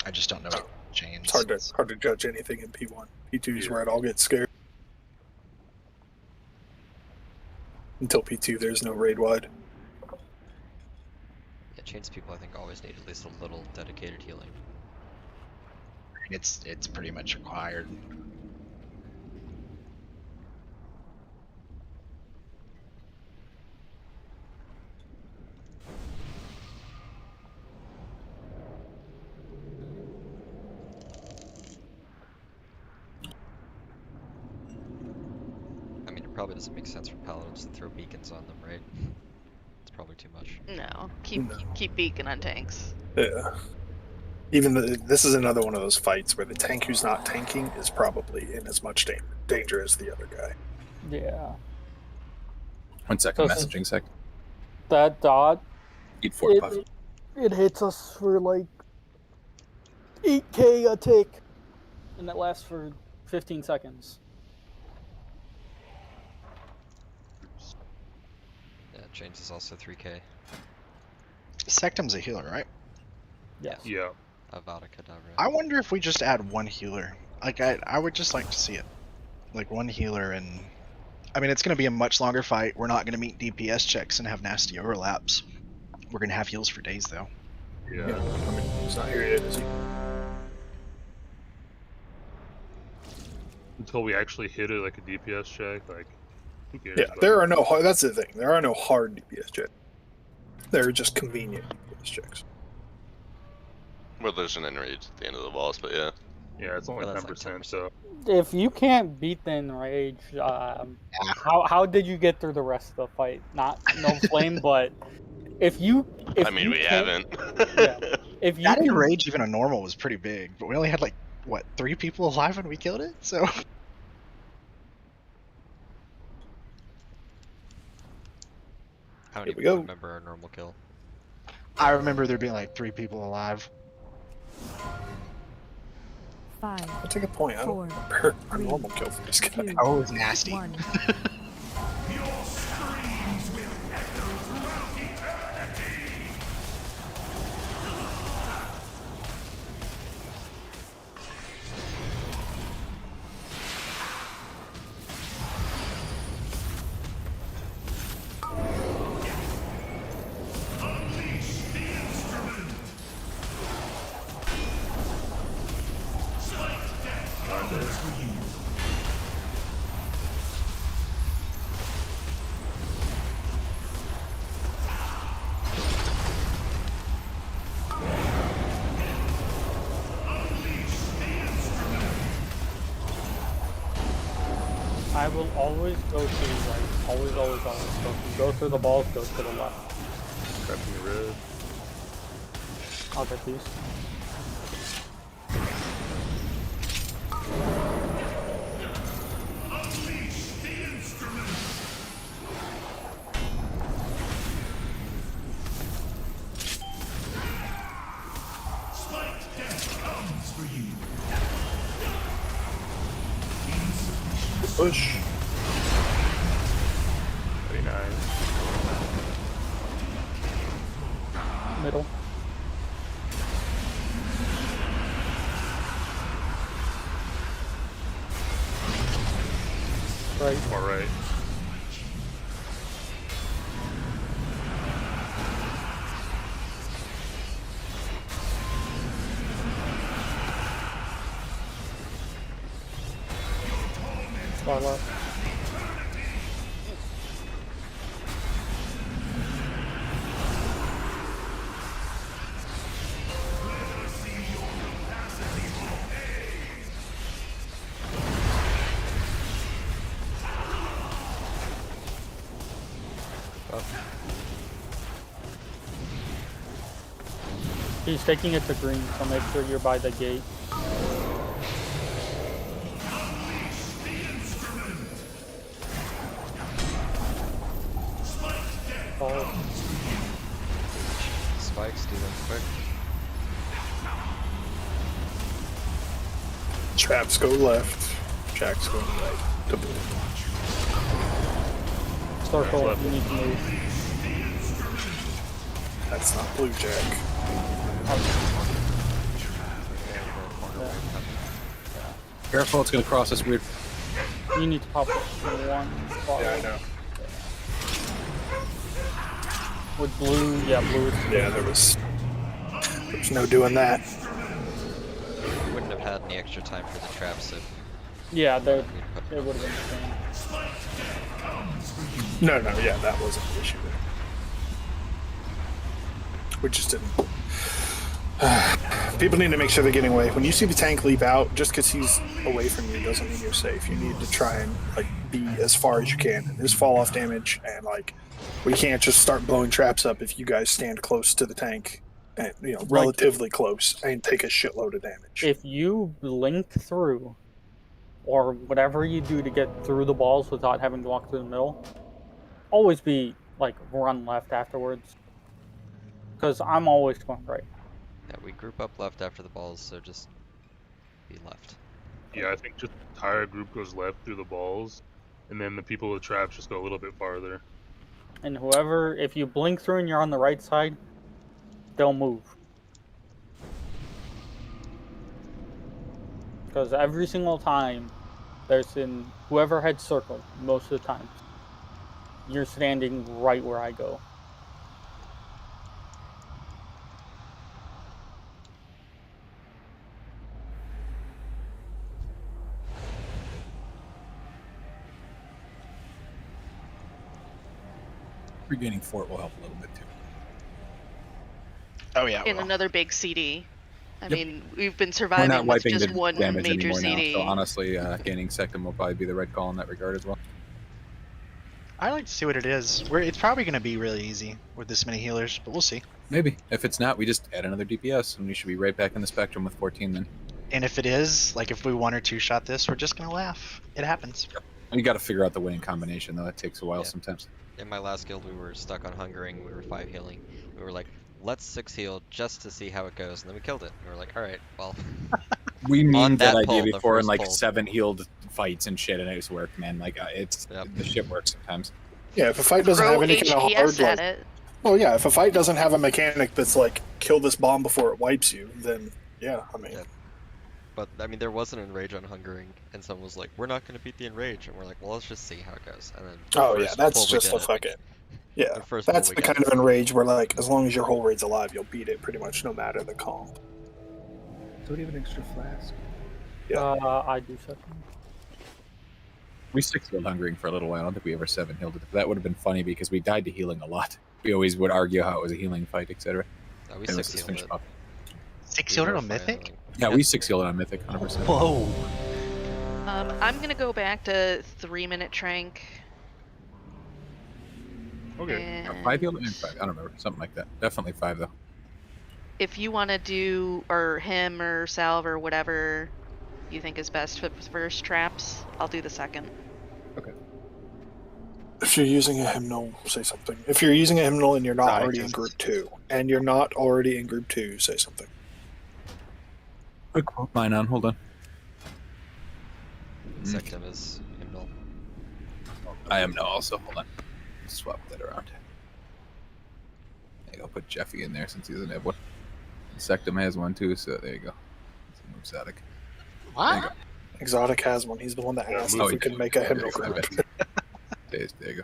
I just don't know what chains. It's hard to judge anything in P1. P2 is where it all gets scared. Until P2, there's no raid wide. Yeah, chains people I think always need at least a little dedicated healing. It's pretty much required. I mean, it probably doesn't make sense for paladins to throw beacons on them, right? It's probably too much. No, keep beacon on tanks. Yeah. Even this is another one of those fights where the tank who's not tanking is probably in as much danger as the other guy. Yeah. 1 second, messaging sec. That dot. Eat 4 puff. It hits us for like 8k a tick, and that lasts for 15 seconds. Yeah, chains is also 3k. Sectum's a healer, right? Yes. Yeah. Avada Kedavra. I wonder if we just add 1 healer. Like, I would just like to see it. Like, 1 healer, and I mean, it's going to be a much longer fight. We're not going to meet DPS checks and have nasty overlaps. We're going to have heals for days, though. Yeah. I mean, he's not here yet, is he? Until we actually hit it like a DPS check, like, who cares? Yeah, there are no. That's the thing. There are no hard DPS checks. They're just convenient DPS checks. Well, there's an enrage at the end of the boss, but yeah. Yeah, it's only Oh, 10%, so If you can't beat the enrage, how did you get through the rest of the fight? No flame, but if you I mean, we can't, haven't. yeah, if you That can, enrage, even a normal, was pretty big, but we only had like what 3 people alive when we killed it. So How many Here we people go. remember our normal kill? I remember there being like 3 people alive. 5, I'll take a point. I don't 4, remember a 3, normal kill for this guy. 2, Oh, it was nasty. 1. I will always go to the right. Always. So if you go through the balls, go to the left. crapping the red. I'll get these. Push. 39. Middle. Right. All right. Far left. He's taking it to green, so make sure you're by the gate. Oh, Spikes, do them quick. Traps go left. Jacks go right. To blue. circle, left. you need to move. That's not blue jack. Careful, it's gonna cross this weird. You need to pop up one spot. Yeah, I know. With blue, yeah, blue is Yeah, there's no doing that. We wouldn't have had any extra time for the traps if yeah, they we'd put it would have been the same. No, yeah, that wasn't the issue there. We just didn't. People need to make sure they're getting away. When you see the tank leap out, just because he's away from you doesn't mean you're safe. You need to try and be as far as you can. There's fall off damage, and we can't just start blowing traps up if you guys stand close to the tank, and relatively close, and take a shitload of damage. If you blink through, or whatever you do to get through the balls without having to walk through the middle, always be run left afterwards. Because I'm always going right. Yeah, we group up left after the balls, so just be left. Yeah, I think just the entire group goes left through the balls, and then the people with traps just go a little bit farther. And if you blink through and you're on the right side, they'll move. Because every single time, whoever had circled, most of the time, you're standing right where I go. Regaining fort will help a little bit too. Oh yeah. And another big CD. I Yep. mean, we've been We're surviving not with wiping just the one damage major anymore CD. now, so honestly, gaining Sectum will probably be the right call in that regard as well. I like to see what it is. It's probably going to be really easy with this many healers, but we'll see. Maybe. If it's not, we just add another DPS, and we should be right back in the spectrum with 14 then. And if it is, like if we 1 or 2 shot this, we're just going to laugh. It happens. You got to figure out the winning combination, though. It takes a while sometimes. In my last guild, we were stuck on hungering. We were 5 healing. We were like, let's 6 heal just to see how it goes, and then we killed it. We were like, all right, well. We memed that idea pull, the before in first like pull. 7 healed fights and shit, and it just worked, man. Like the shit works sometimes. Yeah, if a fight doesn't have any kind of hard, HPS like, at it. well, yeah, if a fight doesn't have a mechanic that's like kill this bomb before it wipes you, then yeah, I mean. Yeah. But I mean, there was an enrage on hungering, and someone was like, "We're not going to beat the enrage," and we're like, "Well, let's just see how it goes." And then Oh yeah, that's just a fucking. Yeah, that's the kind of enrage where like as long as your whole raid's alive, you'll beat it pretty much no matter the comp. Don't have an extra flask. Yeah. I do something. We 6 healed hungering for a little while. I don't think we ever 7 healed it. That would have been funny because we died to healing a lot. We always would argue how it was a healing fight, etc. No, we 6 healed it. 6 healed on Mythic? Yeah, we 6 healed on Mythic, 100%. Whoa. I'm gonna go back to 3-minute trank. Okay. And 5 healed and 5. I don't remember. Something like that. Definitely 5 though. if you want to do, or him or Salve or whatever you think is best for first traps, I'll do the second. If you're using a hymnal, say something. If you're using a hymnal and you're not already in group 2, say something. Quick quote mine on. Hold on. Sectum is hymnal. I am now also. Hold on. Swap that around. Maybe I'll put Jeffy in there since he doesn't have one. Sectum has one too, so there you go. It's an exotic. What? Exotic has one. He's the one that asked Oh, if we he could did. make a Okay, hymnal my group. bad. There you go.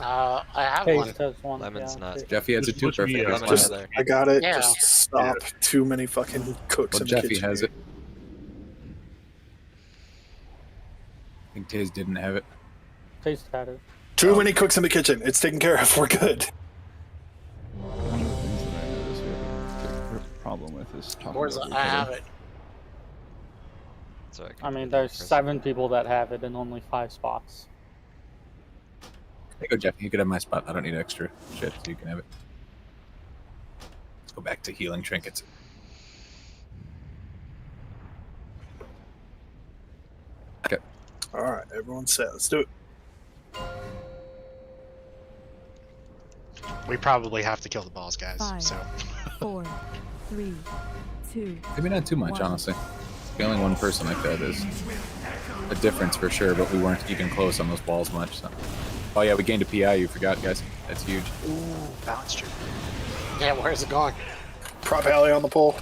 I have Taste one. has one. Lemon's yeah, not. Taste. Jeffy has it too. Just push me, Perfect. Lemon Just, has it. I got it. Yeah. Just stop. Too many fucking cooks Well, in the Jeffy kitchen. has it. I think Tiz didn't have it. Taste had it. Too many cooks in the kitchen. It's taken care of. We're good. One of the things that I noticed we have a big problem with is talking Where's over I each have other. it. So I mean, there's 7 people that have it and only 5 spots. There you go, Jeffy. You could have my spot. I don't need extra shit, so you can have it. Let's go back to healing trinkets. Okay. All right, everyone set. Let's do it. We probably have to kill the balls, guys. 5, So 4, 3, 2. Maybe not too much, 1. honestly. Killing one person like that is a difference for sure, but we weren't even close on those balls much. So. Oh yeah, we gained a PI. You forgot, guys. That's huge. ooh, balance true. Yeah, where's it going? Prop alley on the pole.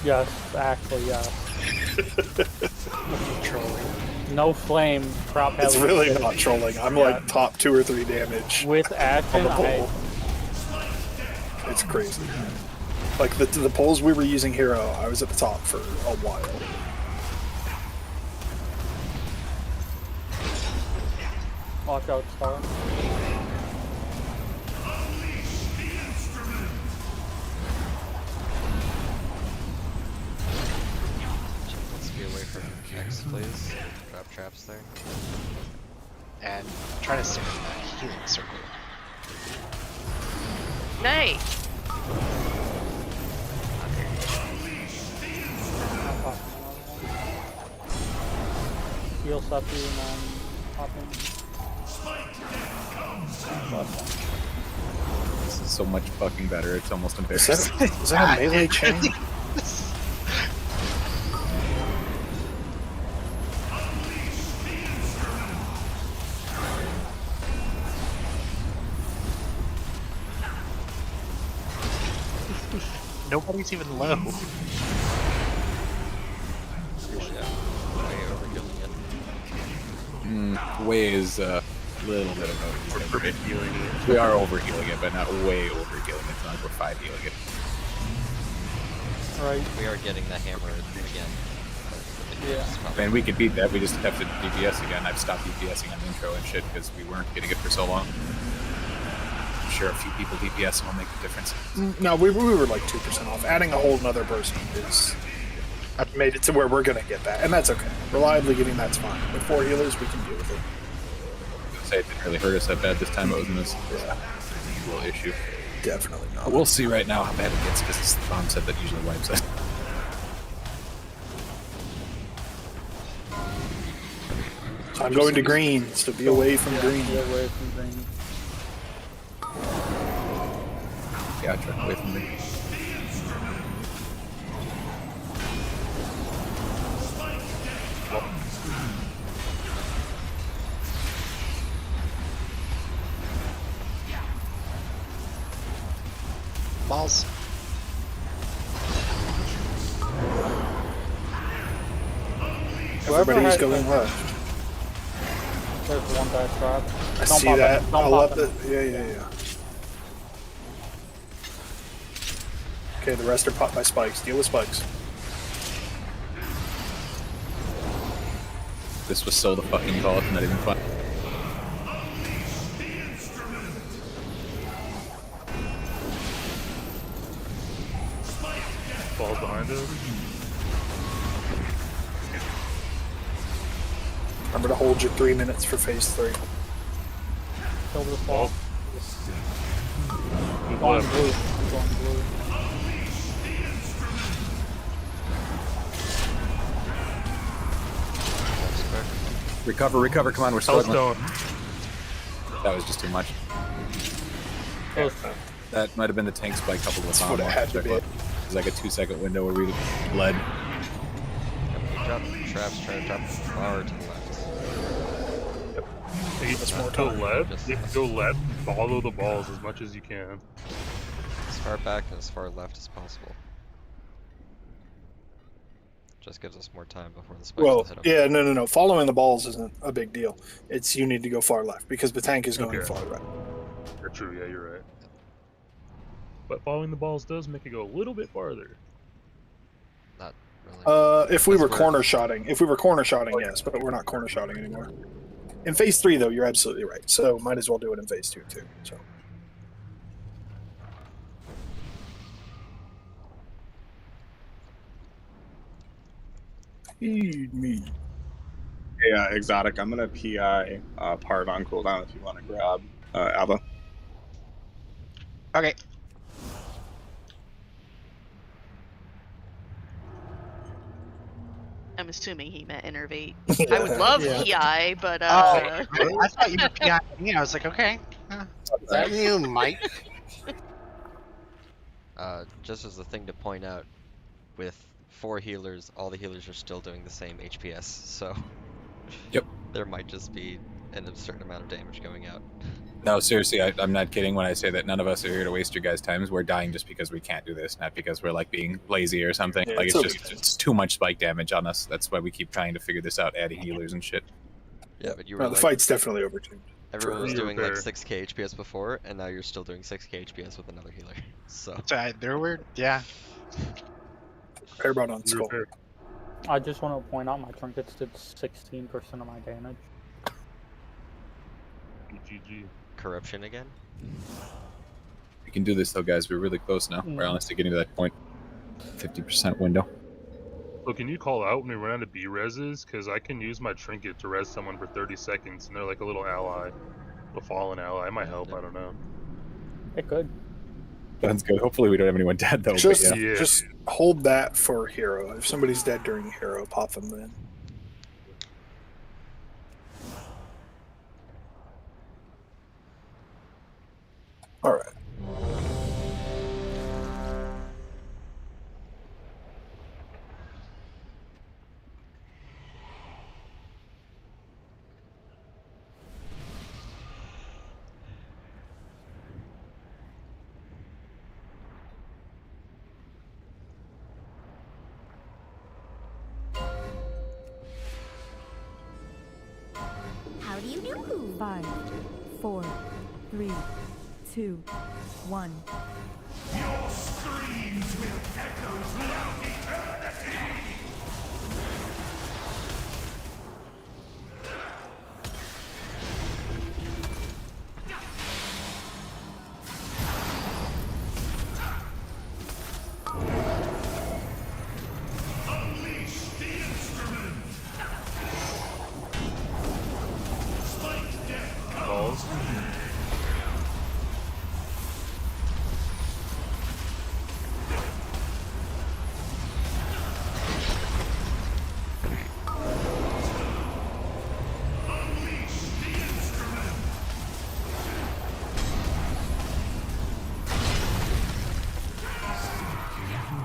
Yes, actually, yes. Trolling. No flame, prop It's heli. really not trolling. I'm like top 2 or 3 damage With on action, the pole. It's crazy. Like the poles we were using Hero, I was at the top for a while. Watch out, Star. Let's be away from X, please. Drop traps there. And try to stick in that healing circle. Nice. Heal Suppy and then pop in. This is so much fucking better. It's almost embarrassing. Is that a melee chain? Nobody's even low. Way is a little bit of overhealing. We are overhealing it, but not way overhealing it. It's not like we're 5 healing it. Right. We are getting the hammer again. Yeah. Man, we could beat that. We just have to DPS again. I've stopped DPSing on intro and shit because we weren't getting it for so long. sure a few people DPS will make a difference. No, we were like 2% off. Adding a whole nother person is made it to where we're gonna get that, and that's okay. Reliably getting that's fine. With 4 healers, we can deal with it. I'd say it didn't really hurt us that bad this time. It wasn't this real issue. Definitely not. But we'll see right now how bad it gets because it's the bomb set that usually wipes us. So I'm going to green, so be away from green. Be away from green. Yeah, I tried away from me. Balls. Everybody's going left. There's one guy trapped. I Don't see pop that. him. Don't I'll pop up him. it. Yeah. Okay, the rest are popped by spikes. Deal with spikes. This was so the fucking call, it's not even fun. Falls behind us. Remember to hold your 3 minutes for phase 3. Kill this ball. Move Going left. blue. Going blue. Recover, come on, we're struggling. Hellstone. That was just too much. Close. That might have been the tank spike coupled with That's bomb. what it had to be. It was like a 2-second window where we led. You drop traps, try to drop far to the left. You go left. You go left. Follow the balls as much as you can. As far back and as far left as possible. Just gives us more time before the spikes will Well, hit them. yeah, no. Following the balls isn't a big deal. It's you need to go far left because the tank is going far right. You're true, yeah, you're right. But following the balls does make it go a little bit farther. Not really. If we were corner shotting, yes, but we're not corner shotting anymore. In phase 3, though, you're absolutely right. So might as well do it in phase 2 too. So. Feed me. Yeah, exotic. I'm gonna PI part on cooldown if you want to grab Alba. Okay. I'm assuming he meant innervate. I would love PI, but I thought you were PI me. I was like, okay. Is that you, Mike? Just as a thing to point out, with 4 healers, all the healers are still doing the same HPS, so Yep. there might just be an absurd amount of damage going out. No, seriously, I'm not kidding when I say that none of us are here to waste your guys' times. We're dying just because we can't do this, not because we're like being lazy or something. Yeah, like it's it's okay. just it's too much spike damage on us. That's why we keep trying to figure this out, adding healers and shit. Yeah, but you were No, the like, fight's definitely overtuned. everyone was You're doing like fair. 6k HPS before, and now you're still doing 6k HPS with another healer. So There were, yeah. Airbot on You're skull. fair. I just want to point out my trinkets did 16% of my damage. GG. corruption again. We can do this though, guys. We're really close now. We're honestly getting to that point. 50% window. So can you call out when we run out of B reses? Because I can use my trinket to res someone for 30 seconds, and they're like a little ally, a fallen ally. It might help. I don't know. It could. Sounds good. Hopefully we don't have anyone dead though. Just, but yeah. just hold that for hero. If somebody's dead during hero, pop them then. All right. How do you do? 5, 4, 3, 2, 1. Your screams will echo throughout eternity!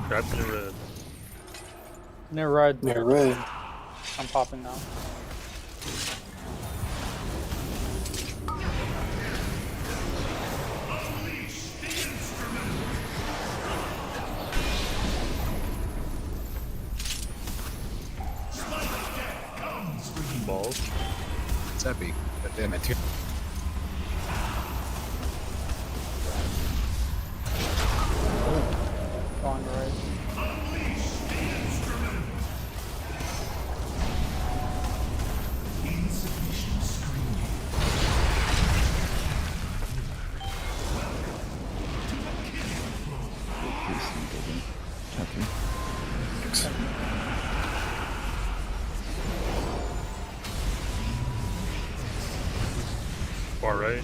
Traps in red. Near red. Near red. I'm popping now. Balls. What's that be? God damn it. Gone right. Far right.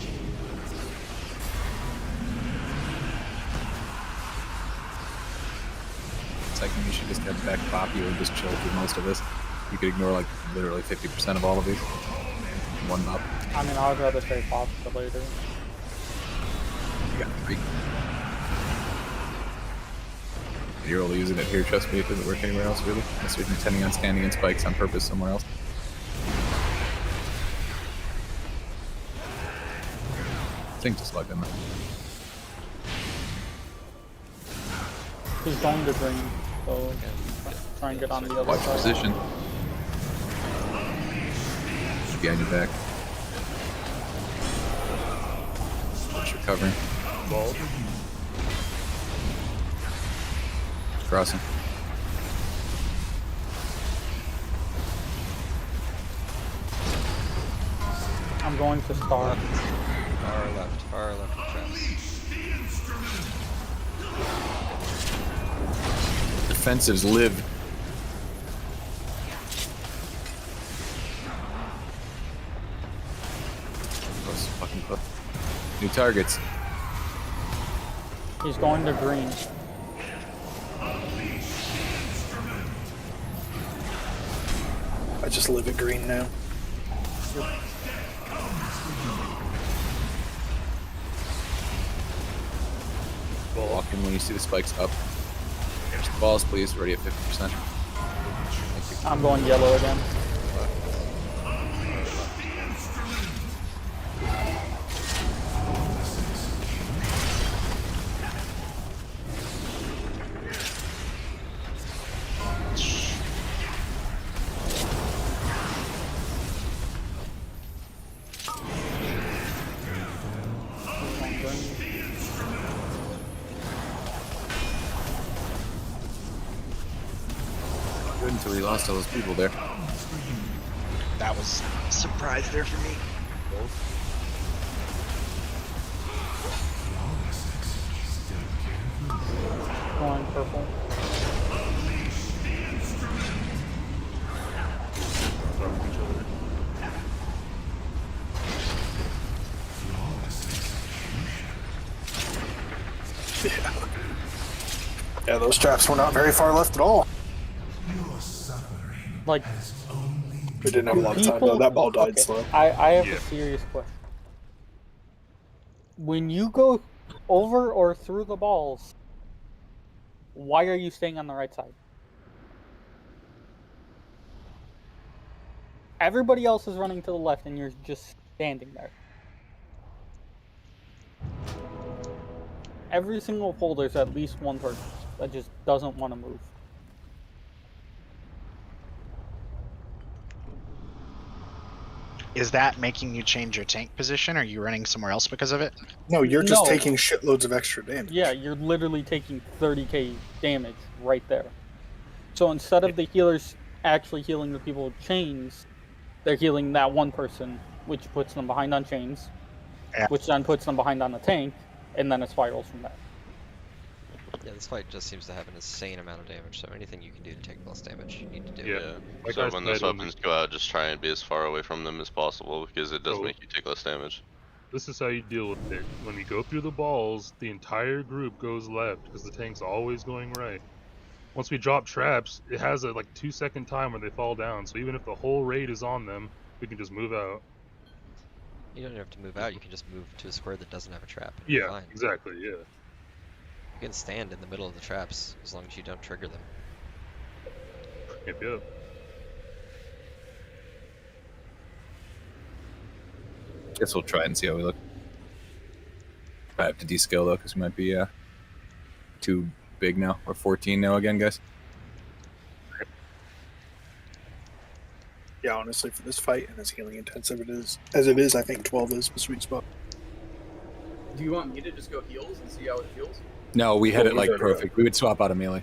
Second, you should just have back pop you and just chill through most of this. You could ignore like literally 50% of all of these. One pop. I mean, I'd rather say pop for later. You got 3. You're only using it here, trust me, it doesn't work anywhere else really. Unless you're intending on standing in spikes on purpose somewhere else. I think just like them. He's going to green, so try and get on the other Watch side. position. Behind your back. Watch your covering. Balls. Crossing. I'm going to star. Far left traps. Defensives live. Close, fucking close. New targets. He's going to green. I just live at green now. Walk in when you see the spikes up. Finish the balls, please. Ready at 50%. I'm going yellow again. Good until we lost all those people there. That was a surprise there for me. Going purple. Yeah, those traps were not very far left at all. Like, We didn't have a lot of time though. That ball died okay, slow. I have a serious question. When you go over or through the balls, why are you staying on the right side? Everybody else is running to the left and you're just standing there. Every single pole there's at least one person that just doesn't want to move. Is that making you change your tank position? Are you running somewhere else because of it? No, you're just No. taking shitloads of extra damage. Yeah, you're literally taking 30k damage right there. So instead of the healers actually healing the people with chains, they're healing that one person, which puts them behind on chains, which then puts them behind on the tank, and then it spirals from there. Yeah, this fight just seems to have an insane amount of damage, so anything you can do to take less damage, you need to do. Yeah. Like So I when those said, weapons go out, just try and be as far away from them as possible because it does So- make you take less damage. This is how you deal with it. When we go through the balls, the entire group goes left because the tank's always going right. Once we drop traps, it has a like 2-second time where they fall down. So even if the whole raid is on them, we can just move out. You don't have to move out, you can just move to a square that doesn't have a trap. And you're Yeah, fine. exactly. Yeah. You can stand in the middle of the traps as long as you don't trigger them. Yep, yep. Guess we'll try and see how we look. I have to descale though, because we might be too big now. We're 14 now again, guys. Yeah, honestly, for this fight and as healing intensive as it is, I think 12 is the sweet spot. Do you want me to just go heals and see how it feels? No, we had Well, it like we've already perfect. We would swap out a melee.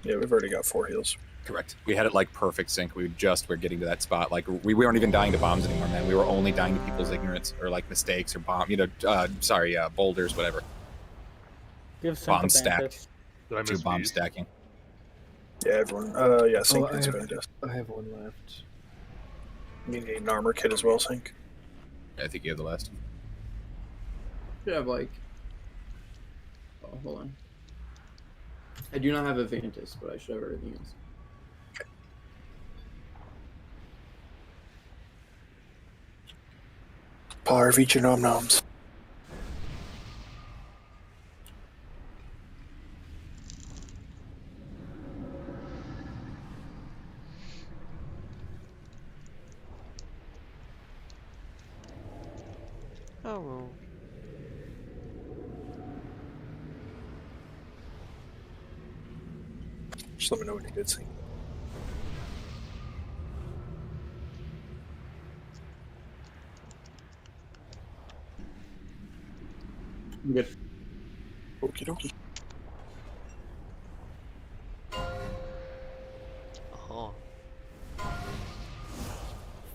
Yeah, we've already got 4 heals. Correct. We had it like perfect sync. We were getting to that spot. Like we weren't even dying to bombs anymore, man. We were only dying to people's ignorance or like mistakes or boulders, whatever. Give sync Bomb stack. advantage. Did I Two miss bomb bees? stacking. Yeah, everyone. Yeah, Sync I is have, fantastic. I have one left. You need an armor kit as well, Sync. I think you have the last. Should have like. Oh, hold on. I do not have a Ventus, but I should have everything else. Power of each nom noms. Oh. Just let me know when you did Sync. I'm good. Okie dokie. Oh.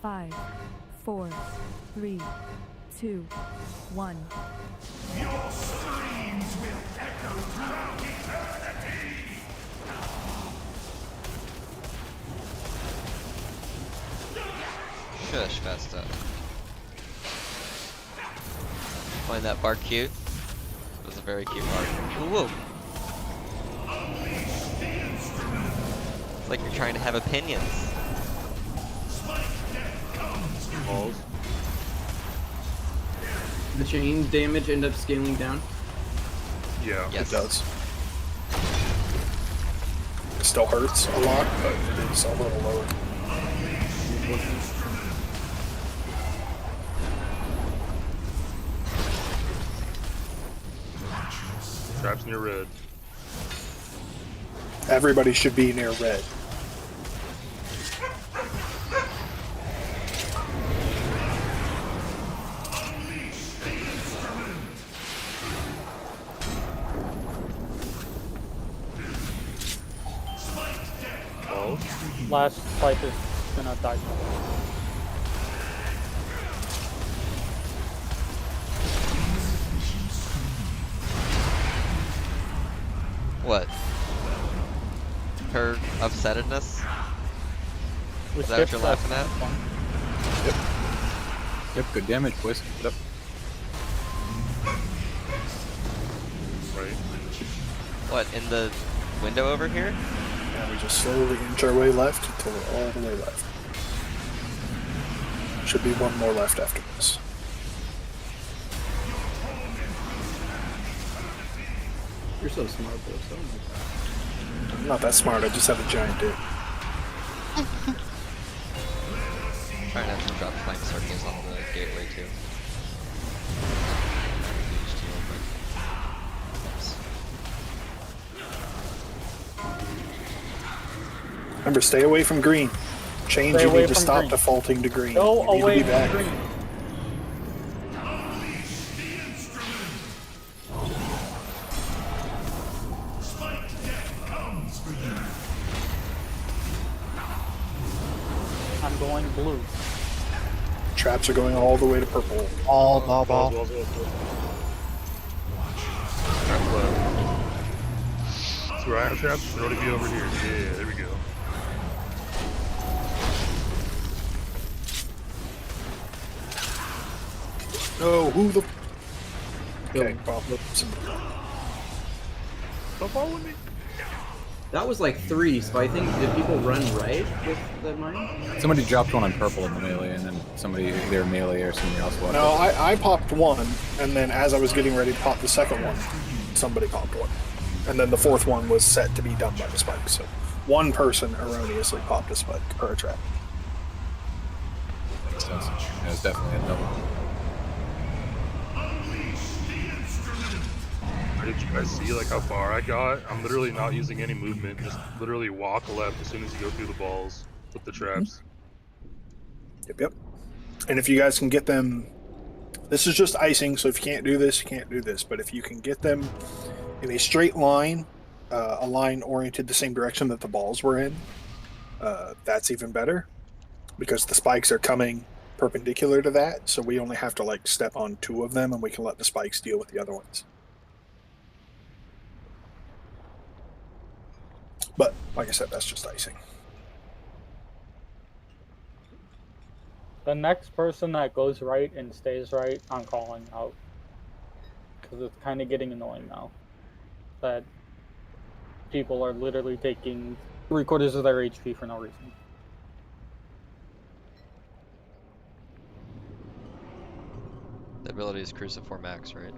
5, 4, 3, 2, 1. Your screams will echo throughout eternity! Shush, Vesta. Find that bark cute? It was a very cute bark. Whoa! It's like you're trying to have opinions. Balls. The chain damage end up scaling down. Yeah. Yes. It does. It still hurts a lot, but it is a little lower. Traps near red. Everybody should be near red. Balls. Last fight is gonna die. What? Her upsettedness? We Is that what skipped you're that laughing at? one. Yep, good damage, boys. Yep. Right. What, in the window over here? And we just slowly inch our way left until we're all the way left. Should be one more left after this. You're so smart, boy. So much. I'm not that smart, I just have a giant dick. Trying not to drop flank circles on the gateway too. Used to, but- Remember, stay away from green. Change, Stay you away need to from stop green. defaulting to green. Go You need to away be from back. green. I'm going blue. Traps are going all the way to purple. All ball. Balls. Trap left. So right traps should already be over here. Yeah, there we go. No, who the... Go. Okay, well, Don't follow me. That was like 3, so I think, did people run right with the mine? Somebody dropped one on purple in the melee, and then somebody, either melee or somebody else walked no, up. I popped one, and then as I was getting ready to pop the second one, somebody popped one. And then the fourth one was set to be done by the spike. So one person erroneously popped a spike or a trap. Makes sense. It was definitely a double. Did you guys see like how far I got? I'm literally not using any movement. Just literally walk left as soon as you go through the balls with the traps. Yep. And if you guys can get them, this is just icing, so if you can't do this, you can't do this. But if you can get them in a straight line, a line oriented the same direction that the balls were in, that's even better, because the spikes are coming perpendicular to that, so we only have to like step on 2 of them and we can let the spikes deal with the other ones. But like I said, that's just icing. The next person that goes right and stays right, I'm calling out. Because it's kind of getting annoying now. That people are literally taking 3/4 of their HP for no reason. The ability is Cruciform Max, right?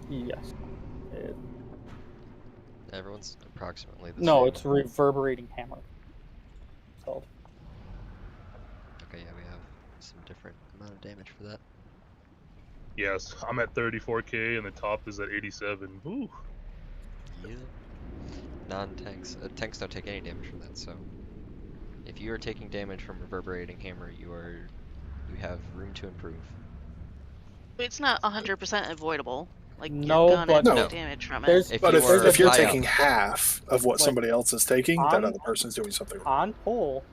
Yes. Everyone's approximately the No, same. it's Reverberating Hammer. So. Okay, yeah, we have some different amount of damage for that. Yes, I'm at 34k and the top is at 87. Ooh. Yeah. Non-tanks. Tanks don't take any damage from that, so if you are taking damage from Reverberating Hammer, you have room to improve. It's not 100% avoidable. Like, No, you're gonna but take damage from it. If you're high taking up, half of what Like, somebody else is taking, that on- other person's doing something wrong. On pull,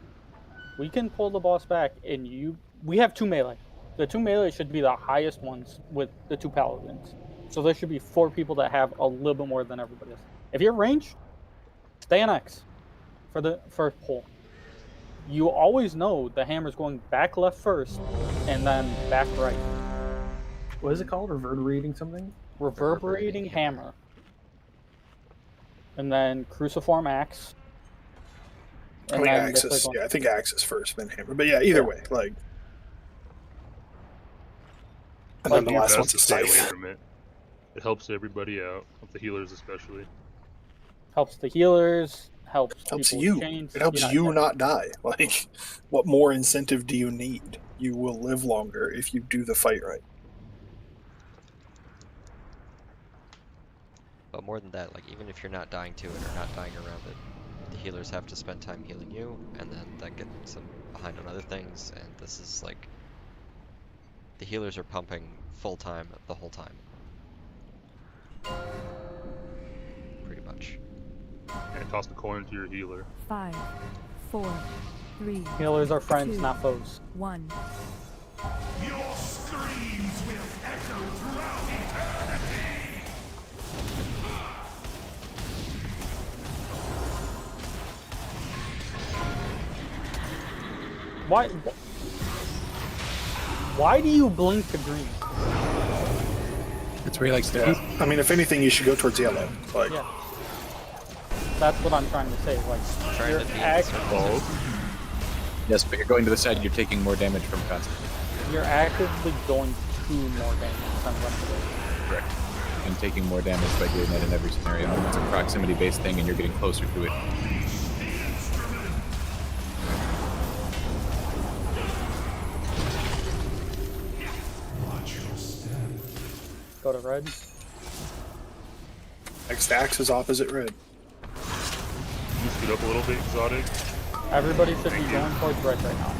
we can pull the boss back, and we have 2 melee. The 2 melee should be the highest ones with the 2 paladins. So there should be 4 people that have a little bit more than everybody else. If you're range, stay on X for the first pull. You always know the hammer's going back left first, and then back right. What is it called? Reverberating something? Reverberating Hammer. And then Cruciform Axe. I And mean, then Axe the is, third one. yeah, I think Axe is first, then Hammer. But yeah, either way, like. And then the last Best one's a to stay away scythe. from it. It helps everybody out, with the healers especially. Helps the healers, helps Helps people you. with chains. It helps you not die. Like, what more incentive do you need? You will live longer if you do the fight right. but more than that, like even if you're not dying to it or not dying around it, the healers have to spend time healing you, and then that gets them behind on other things, and this is like the healers are pumping full time the whole time. Pretty much. And toss the coin to your healer. 5, 4, 3. Healers are friends, 2, not foes. 1. Your screams will echo throughout eternity! Why do you blink to green? It's where he likes to Yeah. I mean, if anything, you should go towards yellow. Like, Yeah. That's what I'm trying to say. Like, Trying you're to be Yes, but you're going to the side, you're taking more damage from fast. you're actively going to more damage than running away. Correct. And taking more damage by doing that in every scenario. It's a proximity-based thing, and you're getting closer to it. Go to red. next Axe is opposite red. Can you scoot up a little bit, Exotic? Everybody should be going towards red right now.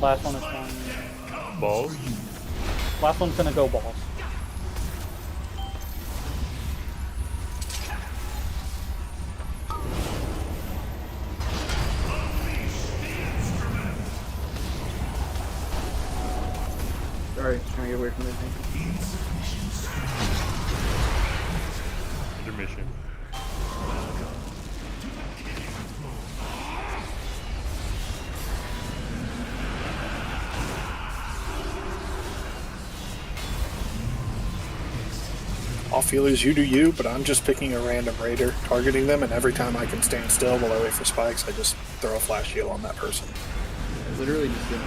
Last one is going. Balls? Last one's gonna go balls. Sorry, trying to get away from the thing. Intermission. Off healers, you do you, but I'm just picking a random raider, targeting them, and every time I can stand still while I wait for spikes, I just throw a flash heal on that person. Literally just heal.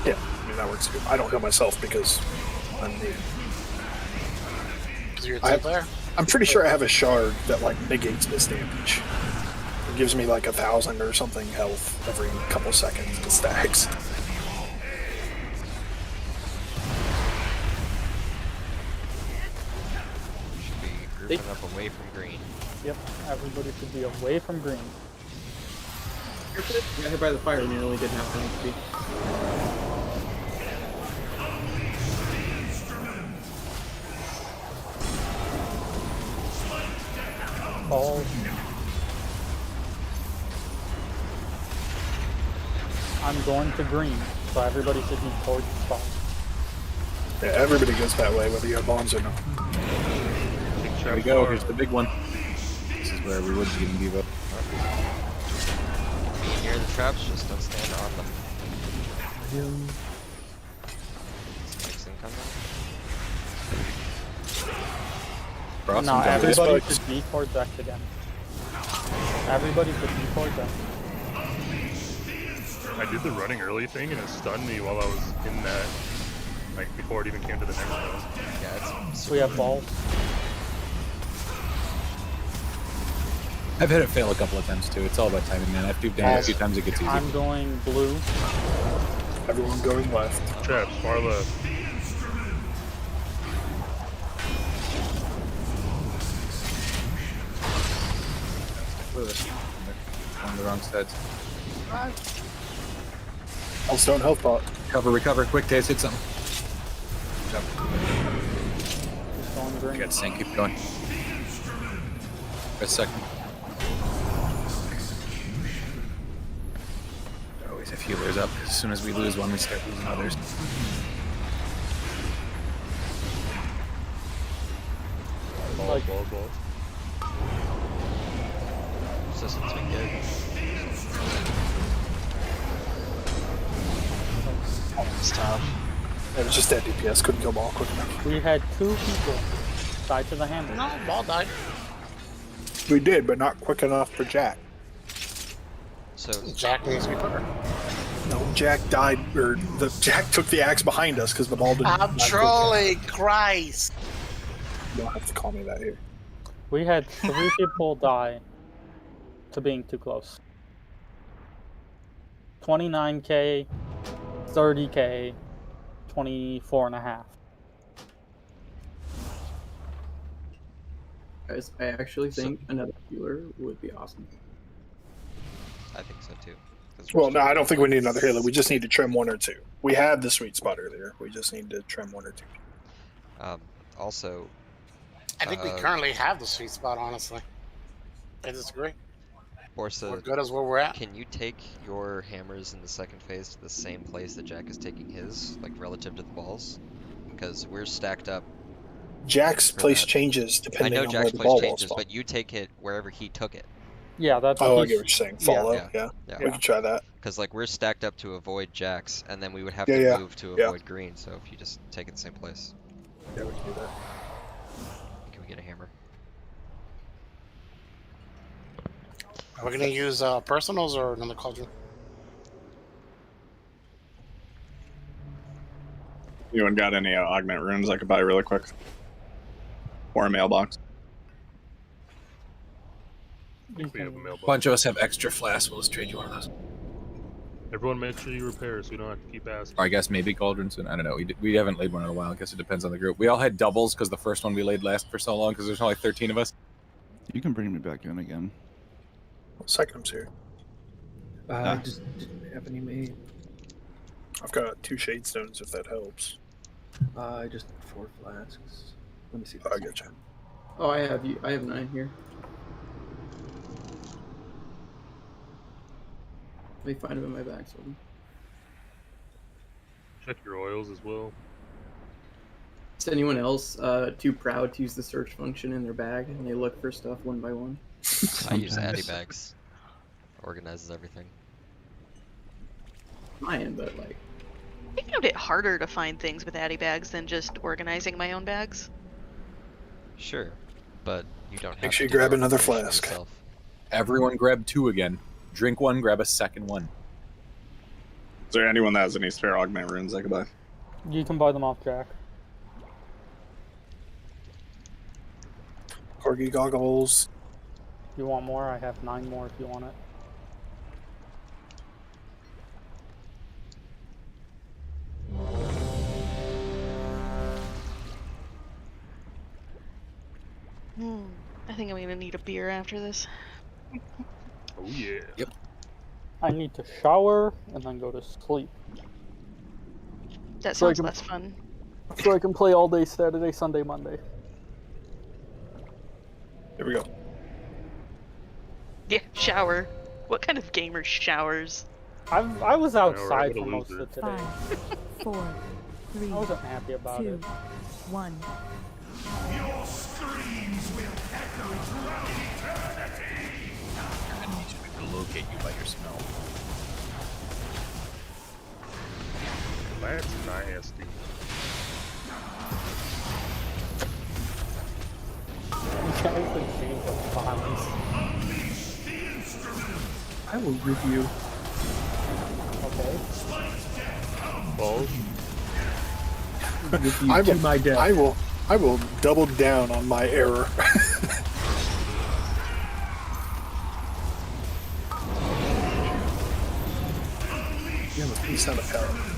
Yeah, I mean that works too. I don't heal myself because I'm new. Because you're a team player? I'm pretty sure I have a shard that like negates this damage. It gives me like 1,000 or something health every couple seconds. It stacks. Should be grouping up away from green. Yep, everybody should be away from green. Got hit by the fire and you only did half an HP. Balls. I'm going to green, so everybody should be towards the spawn. Yeah, everybody goes that way, whether you have bombs or not. There we go. Here's the big one. This is where we would be in Devo. Be near the traps, just don't stand on them. Spikes incoming. Cross No, and everybody spikes. should be towards X again. Everybody should be towards X. I did the running early thing and it stunned me while I was in that, like before it even came to the next one. Yeah, it's We have balls. I've had it fail a couple of times too. It's all about timing, man. I've duped down a few times, it gets easy. I'm going blue. Everyone going left. Traps, far left. On the wrong sides. I'll stone health pot. Recover. Quick taste, hit something. Jump. Just going green. I got sync, keep going. Press second. Always have healers up. As soon as we lose one, we start losing others. Like, Ball. Resistance been good. Almost tough. It was just that DPS couldn't kill ball quick enough. we had 2 people die to the handle. No, ball died. We did, but not quick enough for Jack. So Jack needs to be quicker. No, Jack died, or Jack took the axe behind us because the ball didn't. I'm not quick trolling, Christ. enough. You don't have to call me that here. We had 3 people die to being too close. 29k, 30k, 24.5. Guys, I actually think another healer would be awesome. I think so too. Well, no, I don't think we need another healer. We just need to trim 1 or 2. We had the sweet spot earlier. We just need to trim 1 or 2. Also, I think we currently have the sweet spot, honestly. I disagree. Borsa, We're good as where we're at. Can you take your hammers in the second phase to the same place that Jack is taking his, like relative to the balls? Because we're stacked up. Jack's for place that. changes depending I know on Jack's where the place ball changes, was. but you take it wherever he took it. Yeah, that's Oh, I he's- get what you're saying. Follow, yeah. We can try that. Because like we're stacked up to avoid Jack's, and then we would have Yeah, to yeah, move to yeah. avoid green. So if you just take it the same place, Yeah, we can do that. can we get a hammer? Are we gonna use personals or another cauldron? Anyone got any augment runes I could buy really quick? Or a mailbox? We have a mailbox. A bunch of us have extra flasks. We'll just trade you one of those. Everyone make sure you repair so we don't have to keep asking. Or I guess maybe cauldrons. I don't know. We haven't laid one in a while. I guess it depends on the group. We all had doubles because the first one we laid last for so long because there's only 13 of us. You can bring me back in again. Second's here. I just didn't have any made. I've got 2 shade stones if that helps. I just 4 flasks. Let me see. I get you. Oh, I have you. I have 9 here. Let me find them in my bag. So. Check your oils as well. Is anyone else too proud to use the search function in their bag and they look for stuff one by one? I use Addy bags. Organizes everything. Mine, but like. I think found it harder to find things with Addy bags than just organizing my own bags. Sure, but you don't have Make to sure you do grab the another organization flask. yourself. Everyone grab 2 again. Drink 1, grab a second one. Is there anyone that has any spare augment runes I could buy? You can buy them off Jack. Corgi goggles. You want more? I have 9 more if you want it. I think I'm gonna need a beer after this. Oh yeah. Yep. I need to shower and then go to sleep. That So I sounds can- less fun. So I can play all day Saturday, Sunday, Monday. Here we go. Yeah, shower. What kind of gamer showers? I was outside what a for most loser. of today. 5, 4, 3, I wasn't happy about 2, it. 1. Your screams will echo throughout eternity. Your enemy should be able to locate you by your smell. That's nasty. You guys have changed the violence. I will review. Okay. Balls. Review to my death. I will double down on my error. You have a piece out of power.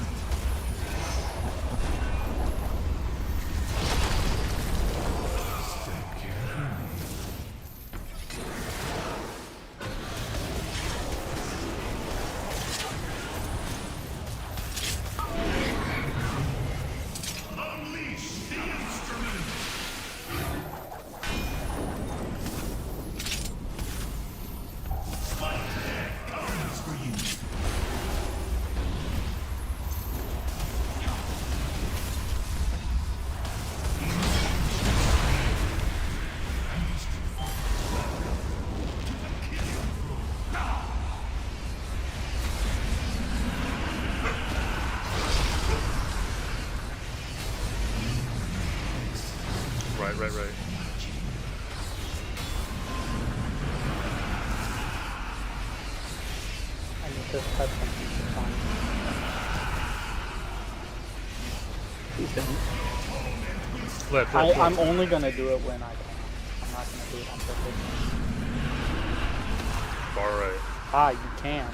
Right. I need to touch something to find. Please don't. Left. I'm only gonna do it when I can. I'm not gonna do it on purpose. Far right. Ah, you can.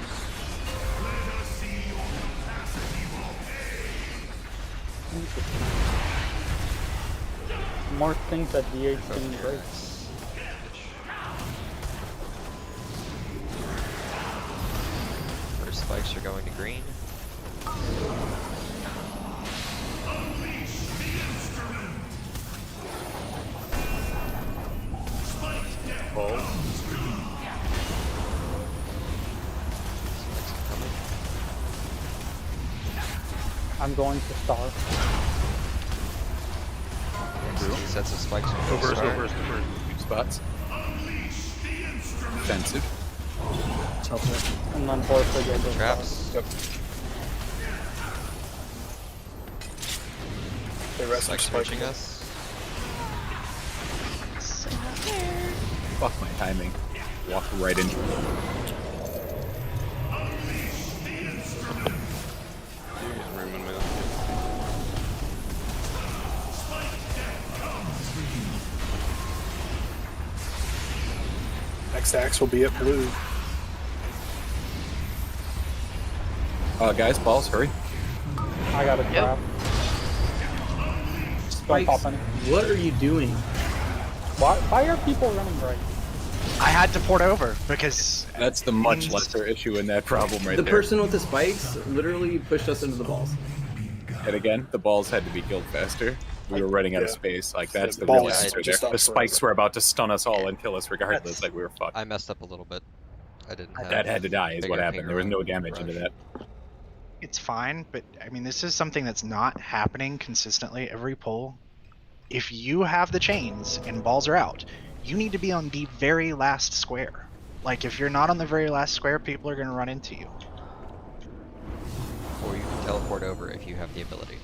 More things that DH can break. First spikes are going to green. Balls. I'm going to star. Next 2 sets of spikes are Go going to first. start. Two spots. Defensive. And then force to go to Traps. Yep. The rest are Spikes spiking switching us. Fuck my timing. Walk right into it. Room in middle. Next axe will be at blue. Guys, balls, hurry. I got a trap. Don't Spikes, pop any. what are you doing? Why are people running right? I had to port over because That's the much lesser issue in that problem right The there. person with the spikes literally pushed us into the balls. And again, the balls had to be killed faster. We were running out of Yeah. space. Like, that's The the balls real Yeah, answer just there. stopped The spikes forever. were about to stun us all and kill us regardless. That's- Like, we were fucked. I messed up a little bit. I didn't have That had to die is what bigger happened. There was no finger damage into rush. that. it's fine. But I mean, this is something that's not happening consistently every pull. If you have the chains and balls are out, you need to be on the very last square. Like, if you're not on the very last square, people are going to run into you. Or you can teleport over if you have the ability.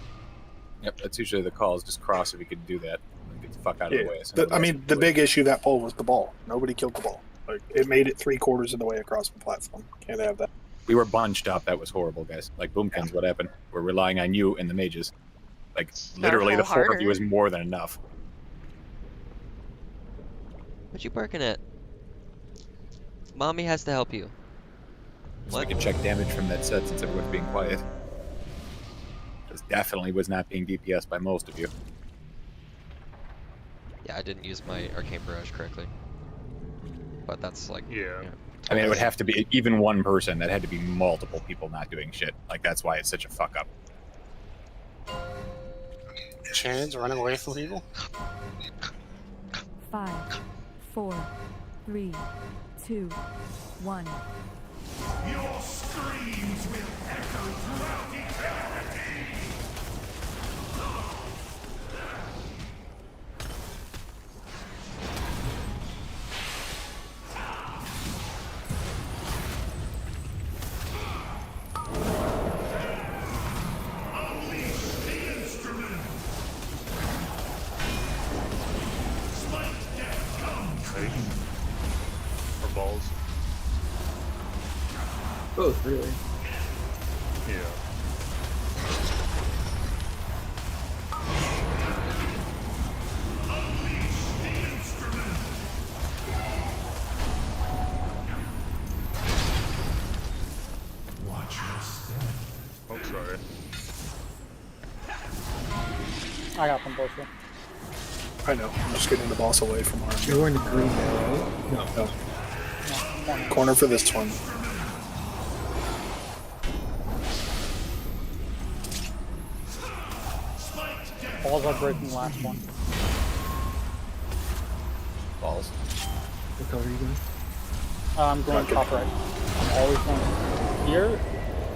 Yep, that's usually the call, is just cross if you could do that. Get the fuck out of Yeah. the way. So The- nobody I else mean, can the do it. big issue that poll was the ball. Nobody killed the ball. Like, it made it 3/4 of the way across the platform. Can't have that. We were bunched up. That was horrible, guys. Like, Boomkins, what happened? We're relying on you and the mages. Like, literally, the 4 of you is more than enough. What you barking at? Mommy has to help you. So we can check damage from that set since everyone's being quiet. This definitely was not being DPS by most of you. Yeah, I didn't use my Arcane Barrage correctly. But that's like... Yeah. I mean, it would have to be even one person. That had to be multiple people not doing shit. Like, that's why it's such a fuck up. Chains running away from people? 5, 4, 3, 2, 1. Your screams will echo throughout eternity! Or balls. Both, really. Yeah. Watch your step. Oh, sorry. I got them both here. I know. I'm just getting the boss away from our. You're going to green there, right? No. Corner for this one. Balls are breaking last one. Balls. What color are you going? I'm going top right. I'm always going here.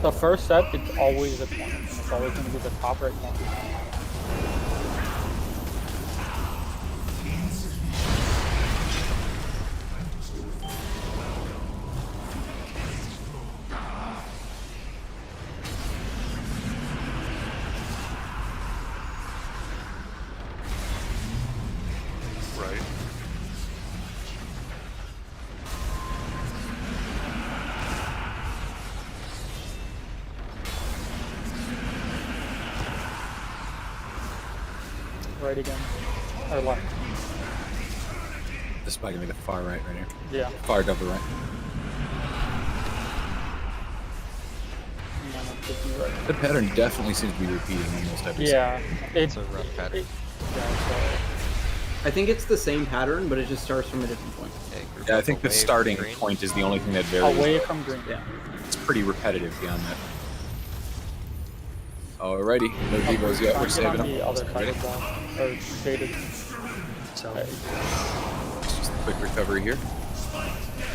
The first set, it's always a 20, and it's always going to be the top right corner. Right. Right again. Or left. This is probably gonna be the far right here. Yeah. Far double right. And then I'm taking right. The pattern definitely seems to be repeating almost every Yeah. It's a rough pattern. I think it's the same pattern, but it just starts from a different point. Yeah, I think the starting point is the only thing that varies. Away from green. Yeah. It's pretty repetitive beyond that. Alrighty, no Devos yet. We're saving them. The other side of the ball. Or shaded. It's just a quick recovery here.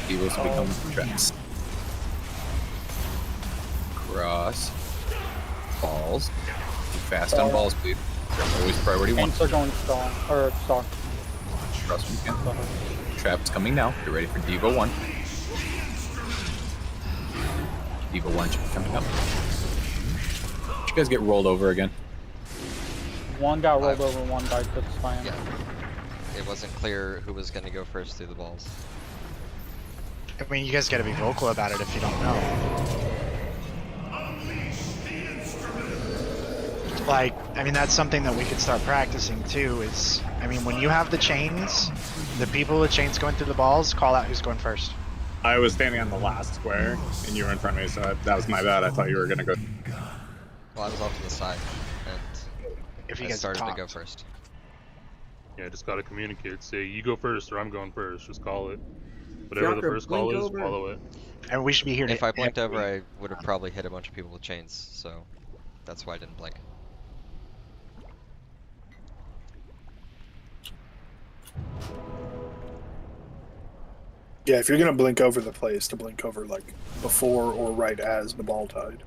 Devos become traps. Cross. Balls. Be fast on balls, please. Always priority 1. Tanks are going strong. Or stock. Cross when you can. Trap's coming now. Get ready for Devo 1. Devo 1 should be coming up. Did you guys get rolled over again? One got rolled over, one guy took slam. Yeah. It wasn't clear who was going to go first through the balls. I mean, you guys gotta be vocal about it if you don't know. Like, I mean, that's something that we could start practicing too, is, I mean, when you have the chains, the people with chains going through the balls, call out who's going first. I was standing on the last square, and you were in front of me, so that was my bad. I thought you were gonna go. Well, I was off to the side, and If you I guys started to talked. go first. Yeah, just gotta communicate. Say, you go first or I'm going first. Just call it. Whatever the Fiacre, first call blink is, over. follow it. And we should be here to If I blinked over, I would have probably hit a bunch of people with chains, so that's why I didn't blink. Yeah, if you're gonna blink over the place, to blink over like before or right as the ball tied.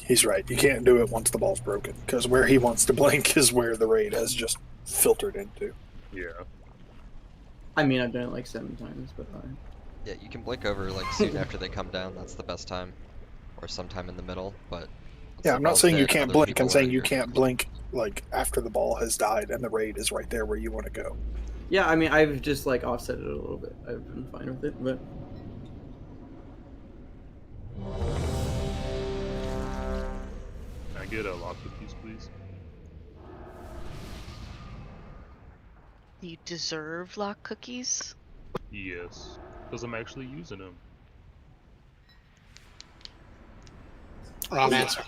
He's right. You can't do it once the ball's broken, because where he wants to blink is where the raid has just filtered into. Yeah. I mean, I've done it like 7 times, but Yeah, you can blink over like soon after they come down. That's the best time, or sometime in the middle. But once Yeah, the I'm not ball's saying you dead, can't other blink. people I'm are saying you your- can't blink like after the ball has died and the raid is right there where you want to go. yeah, I mean, I've just like offset it a little bit. I've been fine with it, but get lock cookies, please? You deserve lock cookies? Yes, because I'm actually using them. Wrong answer.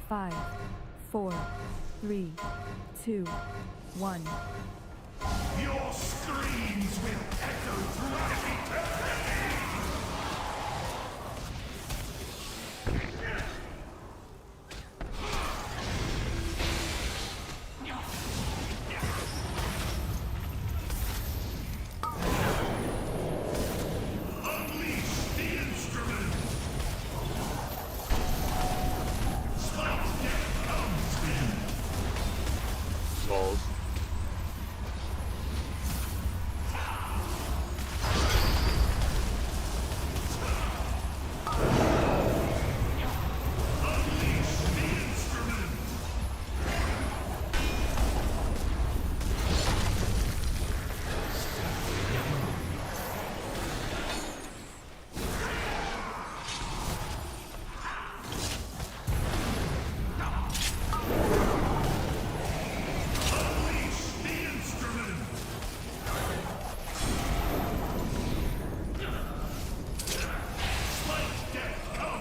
Five, 4, 3, 2, 1. Your screams will echo throughout eternity! Balls.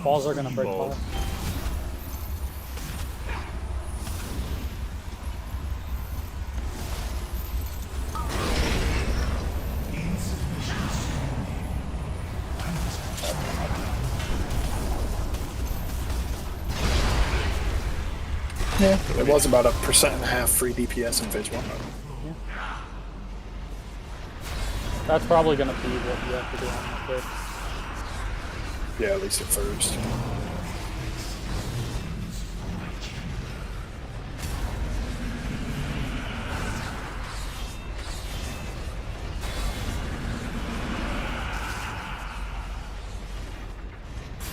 Balls are gonna break Balls. balls. Yeah, it was about 1.5% free DPS in phase 1. That's probably gonna be what you have to do on the kick. Yeah, at least at first.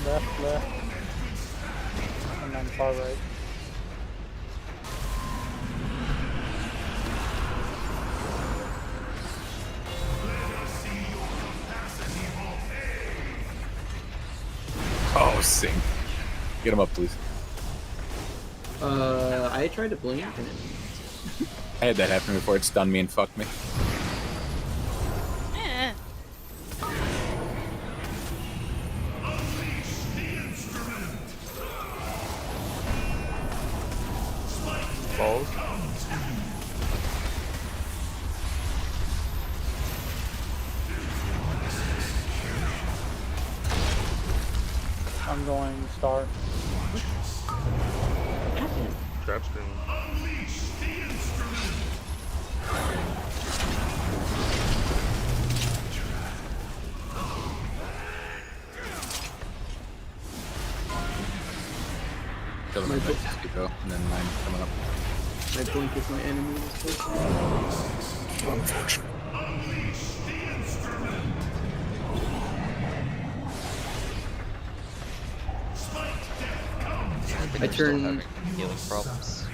Left, and then far right. Oh, sing. Get him up, please. I tried to blink and it... I had that happen before. It stunned me and fucked me. Eh. Balls. I'm going star. Trap screen. Kill him with Mosquito, and then mine coming up. My blink is my enemy. Unfortunate. I turn. Healing problems.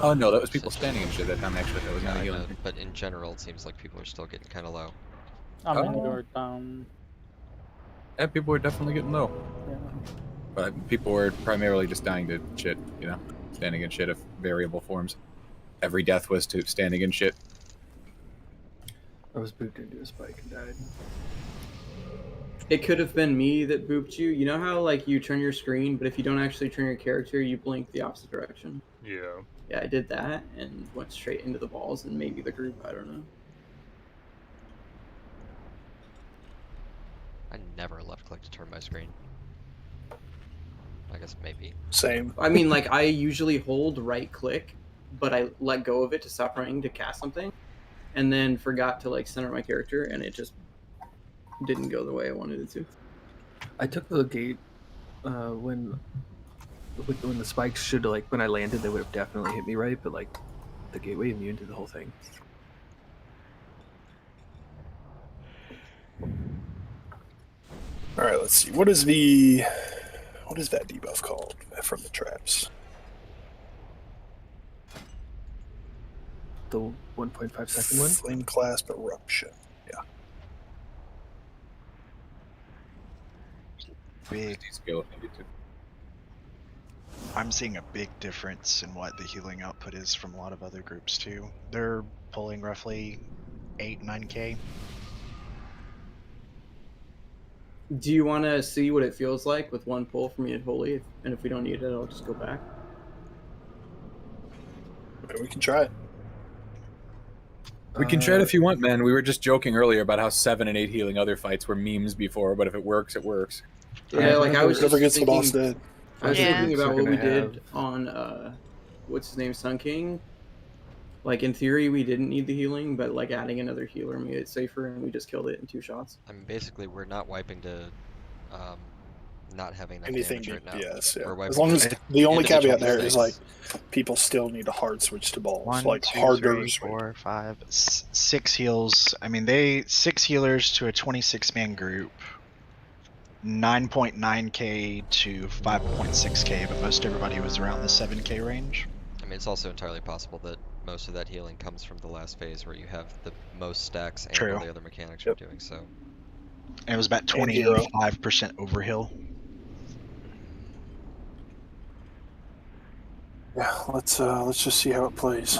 Oh no, that was people standing and shit that time actually. That was Yeah, not I healing. know, but in general, it seems like people are still getting kind of low. I'm gonna Oh. go down. Yeah, people were definitely getting low. Yeah. But people were primarily just dying to shit, you know? Standing in shit of variable forms. Every death was to standing in shit. I was booped into a spike and died. It could have been me that booped you. You know how like you turn your screen, but if you don't actually turn your character, you blink the opposite direction? Yeah. Yeah, I did that and went straight into the balls and maybe the group, I don't know. I never left click to turn my screen. I guess maybe. Same. I mean, like, I usually hold right click, but I let go of it to stop running to cast something, and then forgot to, like, center my character, and it just didn't go the way I wanted it to. I took the gate when the spikes should, like, when I landed, they would have definitely hit me right, but, like, the gateway immune to the whole thing. All right, let's see. What is that debuff called from the traps? The 1.5 second one? Flame Clasp Eruption. Yeah. big. Skill if needed to. I'm seeing a big difference in what the healing output is from a lot of other groups too. They're pulling roughly 8-9k. Do you want to see what it feels like with one pull from me at Holy? And if we don't need it, I'll just go back. We can try it. We can try it if you want, man. We were just joking earlier about how 7 and 8 healing other fights were memes before, but if it works, it works. Yeah, like I was just Whoever gets the thinking, boss dead. I was Yeah. thinking about what They're we gonna did on what's his name, Sun King. Like in theory, we didn't need the healing, but like adding another healer made it safer, and we just killed it in 2 shots. I mean, basically, we're not wiping to not having that Anything damage right now. DPS, yeah. We're wiping As long as to the only individual caveat there is like mistakes. people still need to hard switch to balls. 1, like 2, hard 3, switch. 4, 5, 6 heals. I mean, 6 healers to a 26-man group. 9.9k to 5.6k, but most everybody was around the 7k range. I mean, it's also entirely possible that most of that healing comes from the last phase where you have the most stacks and True. all the other mechanics you're doing, so... And it was about And hero. 25% overhill. Yeah, let's just see how it plays.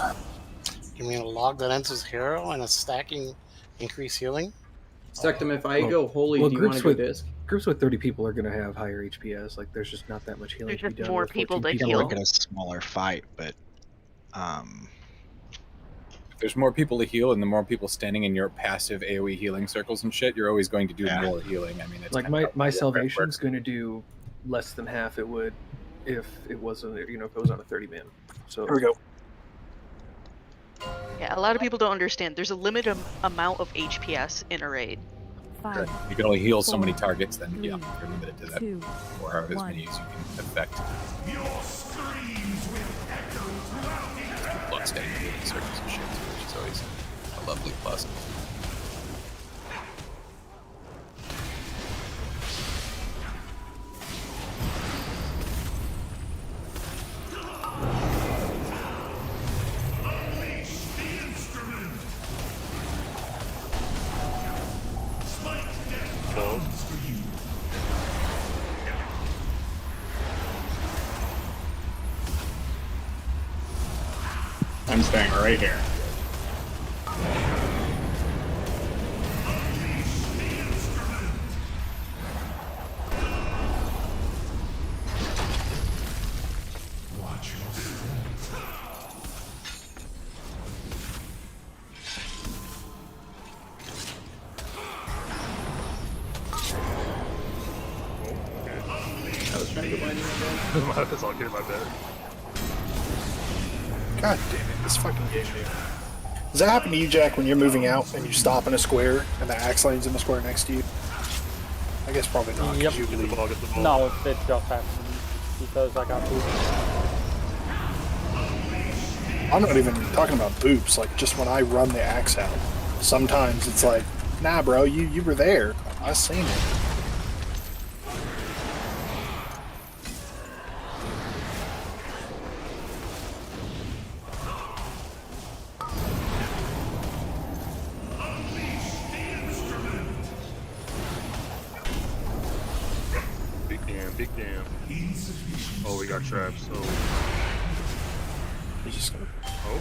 You mean a log that enters hero and a stacking increase healing? Sectum, if I go Holy, do you want to go disc? Groups with 30 people are going to have higher HPS. Like, there's just not that much healing There's to be just done. more with people 14 to You heal. look at a smaller fight, but If there's more people to heal and the more people standing in your passive AoE healing circles and shit, you're always going to do more healing. I mean, it's like kind of my salvation's going to do less than half it would if it wasn't, if it was on a 30-man. So Here we go. Yeah, a lot of people don't understand. There's a limited amount of HPS in a raid. 5, You can only heal so 4, many targets, then 3, yeah, you're limited to that. 2, Or however as 1. many as you can affect. Blood staying in healing circles and shit, which is always a lovely plus. I'm staying right here. I was trying to go behind you. That's all good, my bad. God damn it, this fucking game, dude. Does that happen to you, Jack, when you're moving out and you stop in a square and the axe lane's in the square next to you? I guess probably not. 'Cause Yep. you Get the ball, get the ball. No, it just happened because I got booted. I'm not even talking about boops. Like, just when I run the axe out, sometimes it's like, nah, bro, you were there. I seen it. Big damn. Oh, we got traps. Oh. He's just gonna. Oh.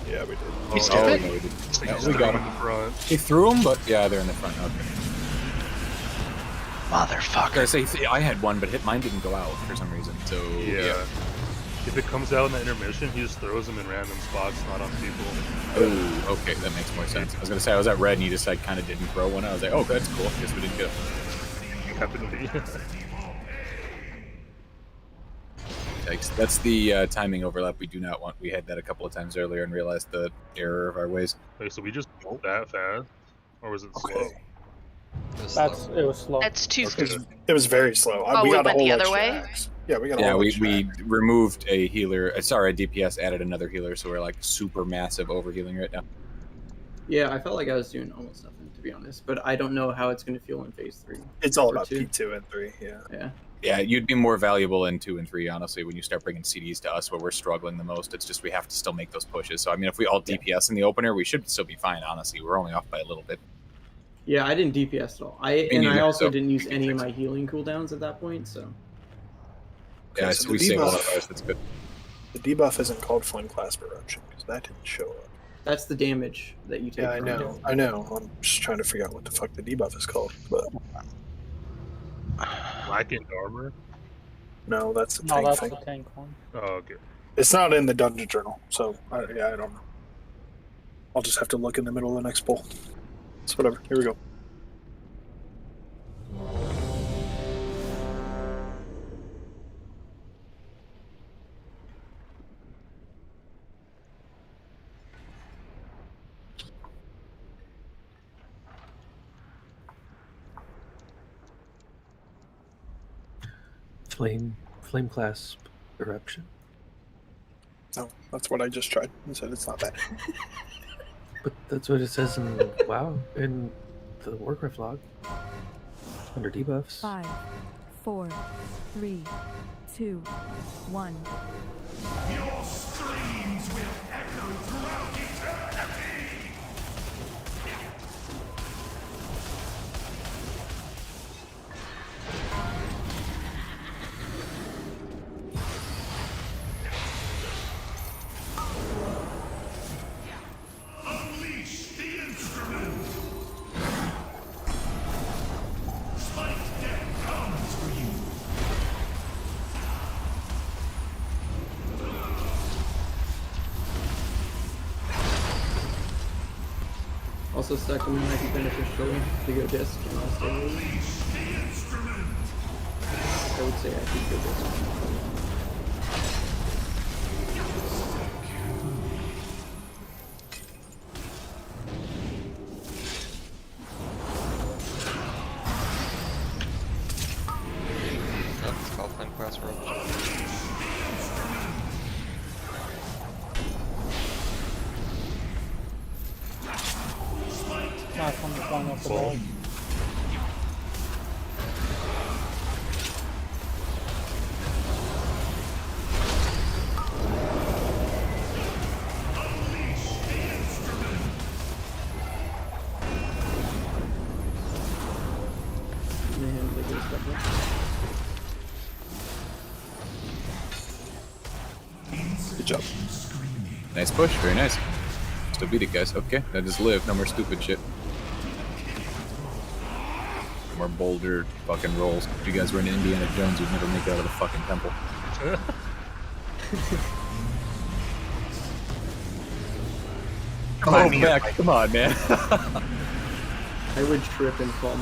Yeah, we did. Oh, Oh, yeah. no, we did. Like, No, he's we stuck got in him. the front. He threw them, but yeah, they're in the front. Okay. Motherfucker. Say, I had one, but mine didn't go out for some reason. So Yeah. If it comes out in the intermission, he just throws them in random spots, not on people. Oh, okay, that makes more sense. I was gonna say I was at red and you just like kind of didn't throw one. I was like, oh, that's cool. Guess we didn't get it. Happened to be. That's the timing overlap we do not want. We had that a couple of times earlier and realized the error of our ways. Wait, so we just built that fast? Or was it slow? It was slow. That's too. It was very slow. Oh, we we got a went whole the other extra way? axe. Yeah, we got a Yeah, whole we extra removed a healer. Sorry, a DPS added another healer, so we're like super massive overhealing right now. Yeah, I felt like I was doing almost nothing, to be honest. But I don't know how it's going to feel in phase 3. It's all or about 2. P2 and 3, yeah. Yeah. Yeah, you'd be more valuable in 2 and 3, honestly, when you start bringing CDs to us where we're struggling the most. It's just we have to still make those pushes. So, I mean, if we all DPS in the opener, we should still be fine, honestly. We're only off by a little bit. Yeah, I didn't DPS at all. I neither, also so didn't use we can any of fix my healing cooldowns at that point, so. Yeah, so we the saved a lot of debuff- ours. That's good. The debuff isn't called Flame Clasp Eruption because that didn't show up. That's the damage that you take Yeah, I from know. it. I know. I'm just trying to figure out what the fuck the debuff is called. But Blackened armor. no, that's the No, tank that's thing. the tank one. Oh, okay. It's not in the dungeon journal, so yeah, I don't know. I'll just have to look in the middle of the next poll. It's whatever. Here we go. Flame clasp eruption. No, that's what I just tried. I said it's not that. But that's what it says in WoW in the Warcraft log under debuffs. 5, 4, 3, 2, 1. Your screams will echo throughout eternity! Unleash the instrument! Spike death comes for you! Also, second might be beneficial to go disc and also. I would say I could go disc. Yep, it's called Flame Clasp Eruption. Nice one, flying off the ball. Man, they go step up. Good job. Nice push. Very nice. Still beat it, guys. Okay, now just live. No more stupid shit. No more boulder fucking rolls. If you guys were in Indiana Jones, you'd never make it out of the fucking temple. Come on, Oh, back. Come on, man. I would trip and fall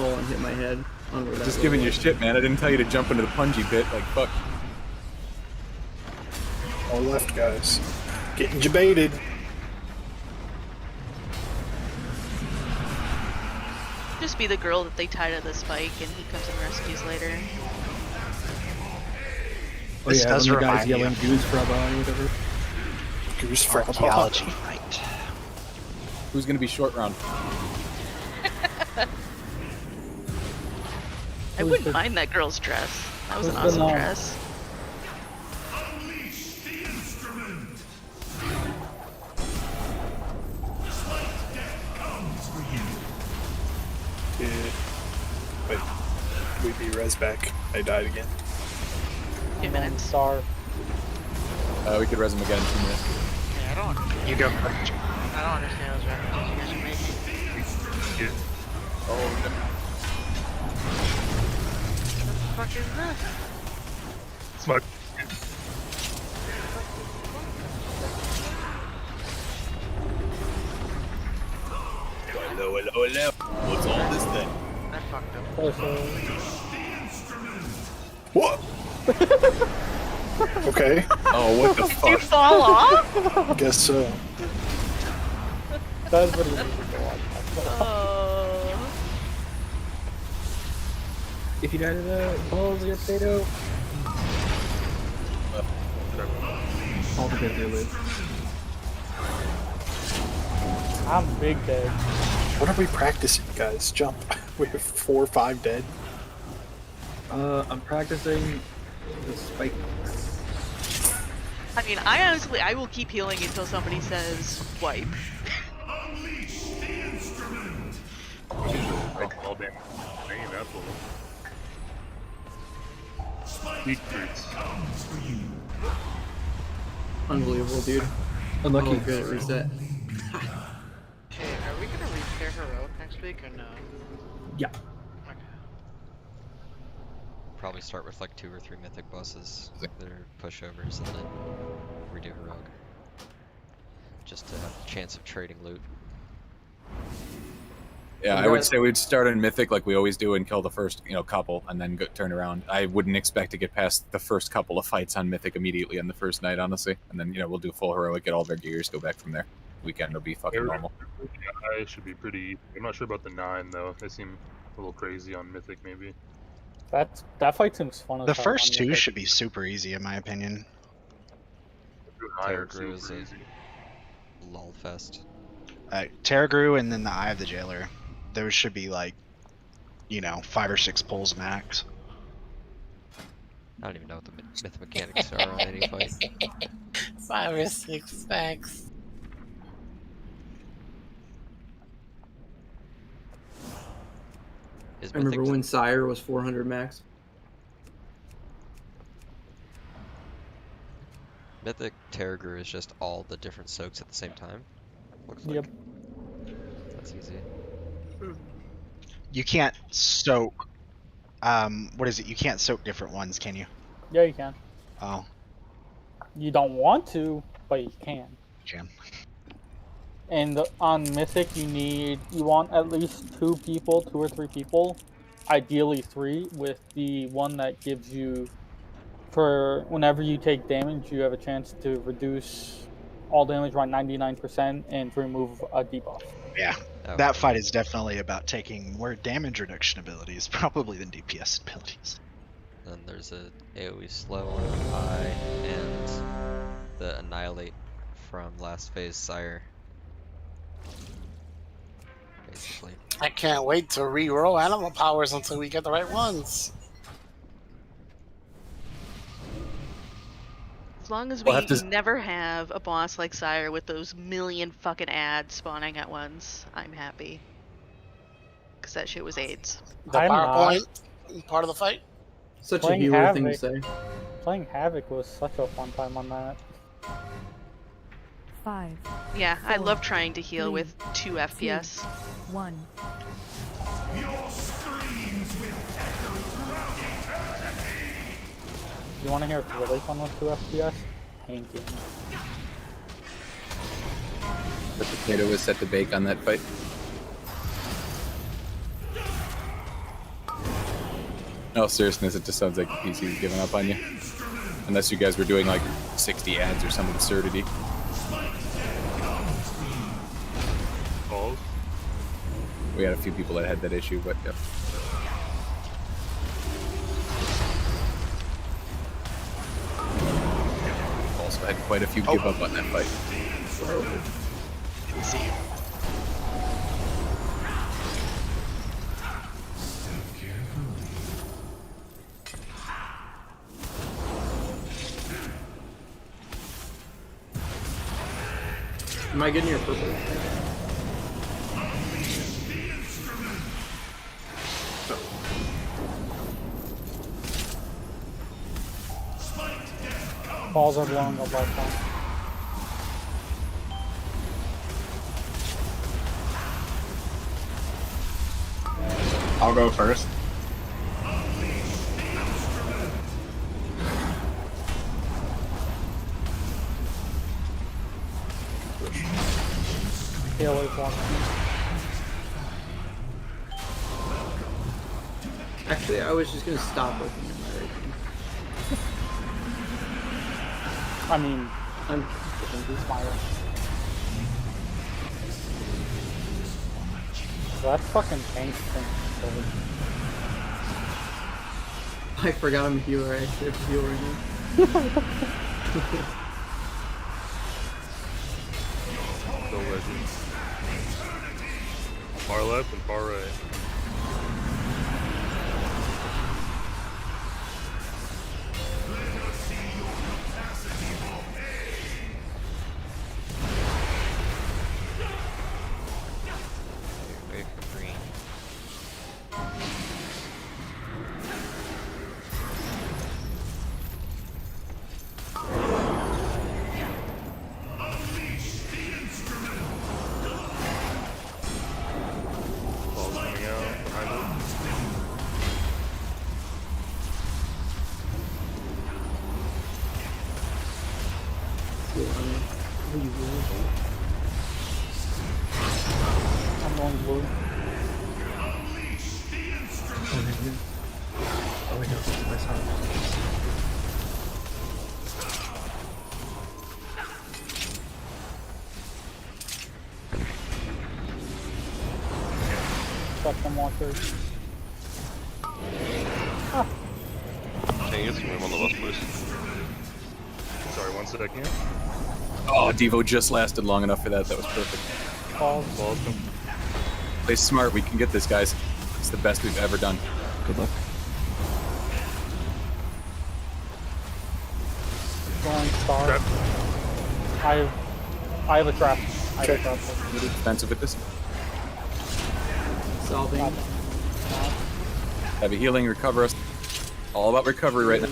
and hit my head on where that Just road giving you was. shit, man. I didn't tell you to jump into the punji pit. Like, fuck. All left, guys. Getting debated. Just be the girl that they tie to the spike and he comes and rescues later. Oh This yeah, does when the remind guy's me yelling of Goose Fraba or whatever. Goose Fraba. Archaeology fight. Who's gonna be short round? I wouldn't mind that girl's dress. That was an Who's the awesome gnome? dress. Unleash the instrument! Spike death comes for you! Wait, we be res back. I died again. 2 minutes. Star. We could res him again in 2 minutes. Yeah, I don't. You go first. I don't understand those references you guys are making. Oh, no. What the fuck is this? Smart. Hello. What's all this then? That fucked up. What? Okay. Oh, what the Did you fuck? fall off? Guess so. That's what it is. Oh. If you die to the balls, you're potato. All together live. I'm big dead. What are we practicing, guys? Jump. We have 4 or 5 dead. I'm practicing the spikes. I mean, I will keep healing until somebody says wipe. Unleash the instrument! Take all damage. Dang, that fool. Weak fruits. Unbelievable, dude. Unlucky. Oh, good, it reset. Okay, are we gonna repair heroic next week or no? Yeah. Okay. Probably start with like 2 or 3 mythic bosses. They're pushovers and then redo heroic. Just to have a chance of trading loot. Yeah, I would say we'd start in Mythic like we always do and kill the first, couple, and then turn around. I wouldn't expect to get past the first couple of fights on Mythic immediately on the first night, honestly. And then, we'll do full heroic, get all of our gears, go back from there. Weekend will be fucking normal. I should be pretty. I'm not sure about the 9 though. They seem a little crazy on Mythic, maybe. That fight seems fun as The hell first on 2 Mythic. should be super easy, in my opinion. Terragru is a lol fest. Terragru and then the Eye of the Jailer. Those should be like, 5 or 6 pulls max. I don't even know what the myth mechanics are on any fight. 5 or 6 packs. I remember when Sire was 400 max. Mythic Terragru is just all the different soaks at the same time? Looks like. Yep. That's easy. You can't soak. What is it? You can't soak different ones, can you? Yeah, you can. Oh. You don't want to, but you can. Can. And on Mythic, you want at least 2 people, 2 or 3 people, ideally 3, with the one that gives you, for whenever you take damage, you have a chance to reduce all damage by 99% and to remove a debuff. Yeah. Oh, That fight is definitely about taking more damage reduction abilities, probably than DPS abilities. Then there's a AoE slow on Eye and the Annihilate from last phase Sire. Basically. I can't wait to re-roll animal powers until we get the right ones. As long as We'll we have to- never have a boss like Sire with those million fucking ads spawning at once, I'm happy. Because that shit was AIDS. The I'm PowerPoint part of the fight. Such Playing a hero thing to Havoc. say. Playing Havoc was such a fun time on that. 5, Yeah, I 4, love trying to heal 3, with 2 FPS. 1. You want to hear what's really fun with 2 FPS? Tanking. The potato was set to bake on that fight. No, seriousness, it just sounds like the PC's giving up on you. Unless you guys were doing like 60 ads or some absurdity. Balls. We had a few people that had that issue, but yeah. Also had quite a few give up on that fight. Didn't see you. Am I getting your purple? Balls are blowing up like that. I'll go first. Stay away from me. Actually, I was just gonna stop looking at my rating. I mean, I'm smile. That fucking tank thing. I forgot I'm a healer. I should heal right now. So legends. Far left and far right. Wait for green. you will. I'm going blue. Oh wait, no, that's not. Custom walkers. Can you get some room on the bus, please? Sorry, 1 second. Oh, Devo just lasted long enough for that. That was perfect. Balls. Play smart. We can get this, guys. It's the best we've ever done. Good luck. Going star. I have a trap. I have a trap. Defensive with this. Solving. Heavy healing, recover us. All about recovery right now.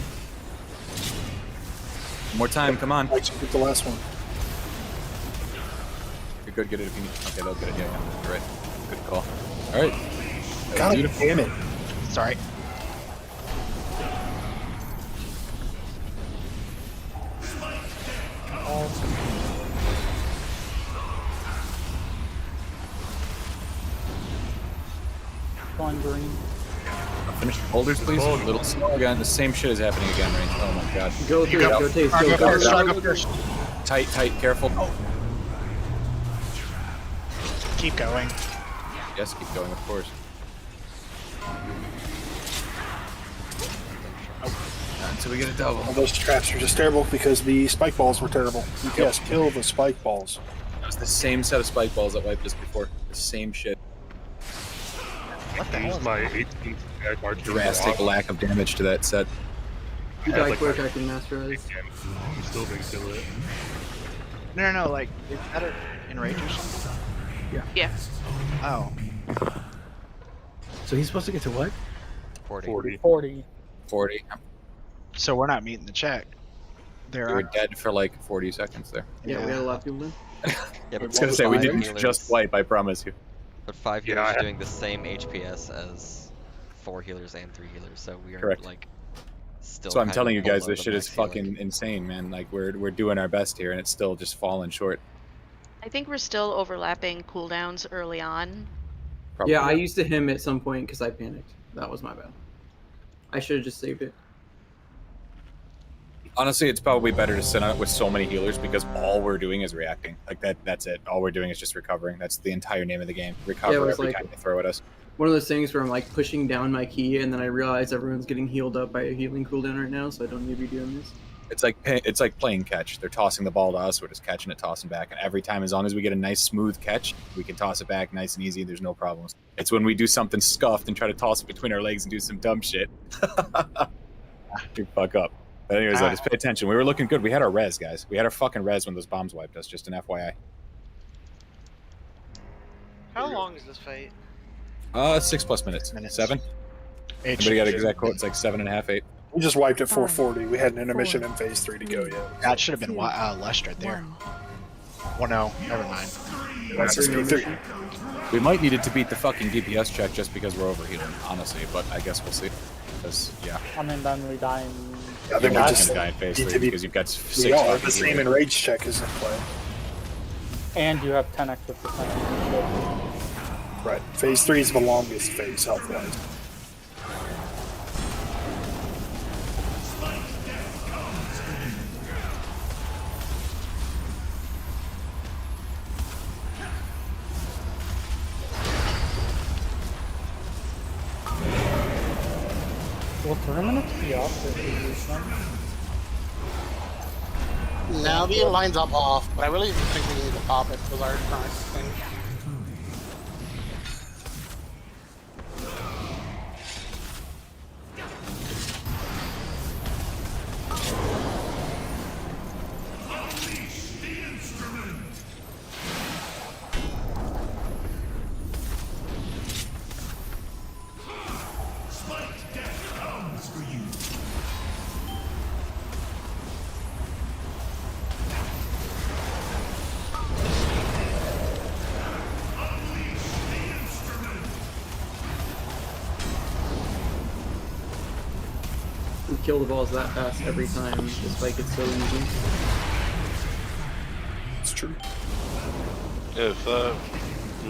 One more time, come on. Get the last one. You're good, get it if you need. Okay, they'll get it. Yeah, you're right. Good call. Alright. God damn it. Sorry. Going green. Finish the boulders, please. A little slow again. The same shit is happening again, Range. Oh my god. Go through it, go taste, go. Tight, tight, careful. Keep going. Yes, keep going, of course. Until we get a double. All those traps are just terrible because the spike balls were terrible. Yes, kill the spike balls. It was the same set of spike balls that wiped us before. The same shit. What the hell? My 18th march. Drastic lack of damage to that set. You die quick, I can master res. You still didn't kill it. No, like, is that an enrage or something? Yeah. Oh. So he's supposed to get to what? 40. 40. So we're not meeting the check. We were dead for like 40 seconds there. Yeah, we had a lot of people in. Yeah, I was gonna say, we didn't just wipe, I promise you. But 5 healers are doing the same HPS as 4 healers and 3 healers, so we are Correct. like still. So I'm kind telling of you guys, below this the shit is max healing. fucking insane, man. Like we're doing our best here, and it's still just falling short. I think we're still overlapping cooldowns early on. Probably. Yeah, I used a him at some point because I panicked. That was my bad. I should have just saved it. Honestly, it's probably better to sit on it with so many healers because all we're doing is reacting. Like that's it. All we're doing is just recovering. That's the entire name of the game. Recover Yeah, it was every like- time they throw at us. One of those things where I'm like pushing down my key and then I realize everyone's getting healed up by a healing cooldown right now, so I don't need to be doing this. It's like playing catch. They're tossing the ball to us. We're just catching it, tossing back. And every time, as long as we get a nice smooth catch, we can toss it back nice and easy. There's no problems. It's when we do something scuffed and try to toss it between our legs and do some dumb shit. You fuck up. But anyways, just pay attention. We were looking good. We had our res, guys. We had our fucking res when those bombs wiped us. Just an FYI. How long is this fight? 6+ minutes. 7. Anybody got an exact quote? It's like 7.5, 8. We just wiped at 440. We had an intermission in phase 3 to go yet. That should have been Lust right there. Well, no, never mind. That's just P3. We might need it to beat the fucking DPS check just because we're overhealing, honestly. But I guess we'll see. Because I mean, then we die in. I think you're we're not just gonna die in phase 3 because you've got 6. We are. The same enrage check is in play. And you have 10 extra percent. Right. Phase 3 is the longest phase health-wise. Will 3 minutes be up if we use them? Now the line's up off, but I really think we need to pop it with our current thing. We kill the balls that fast every time, despite it's so easy. It's true. If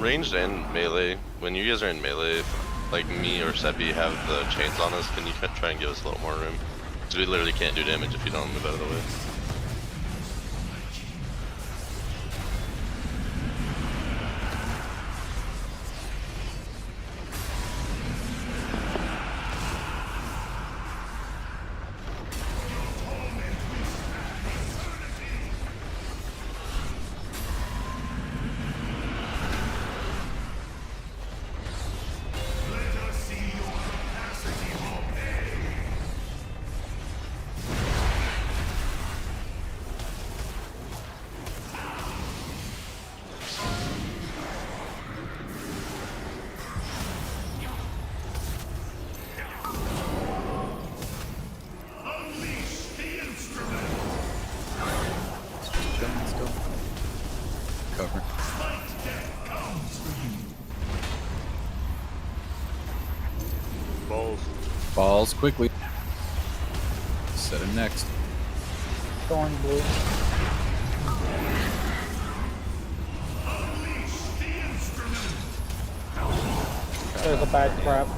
ranged and melee, when you guys are in melee, if, like me or Seppi have the chains on us, can you try and give us a little more room? Because we literally can't do damage if you don't move out of the way. Cover. Balls. Balls quickly. Set him next. Going blue. There's a bad crap.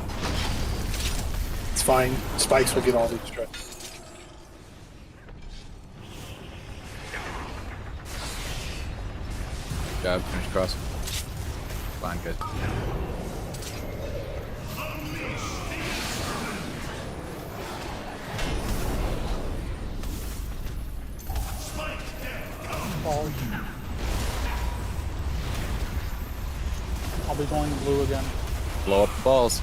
It's fine. Spikes will get all these traps. Good job, finish cross. Fine, good. Balls. I'll be going blue again. Blow up the balls.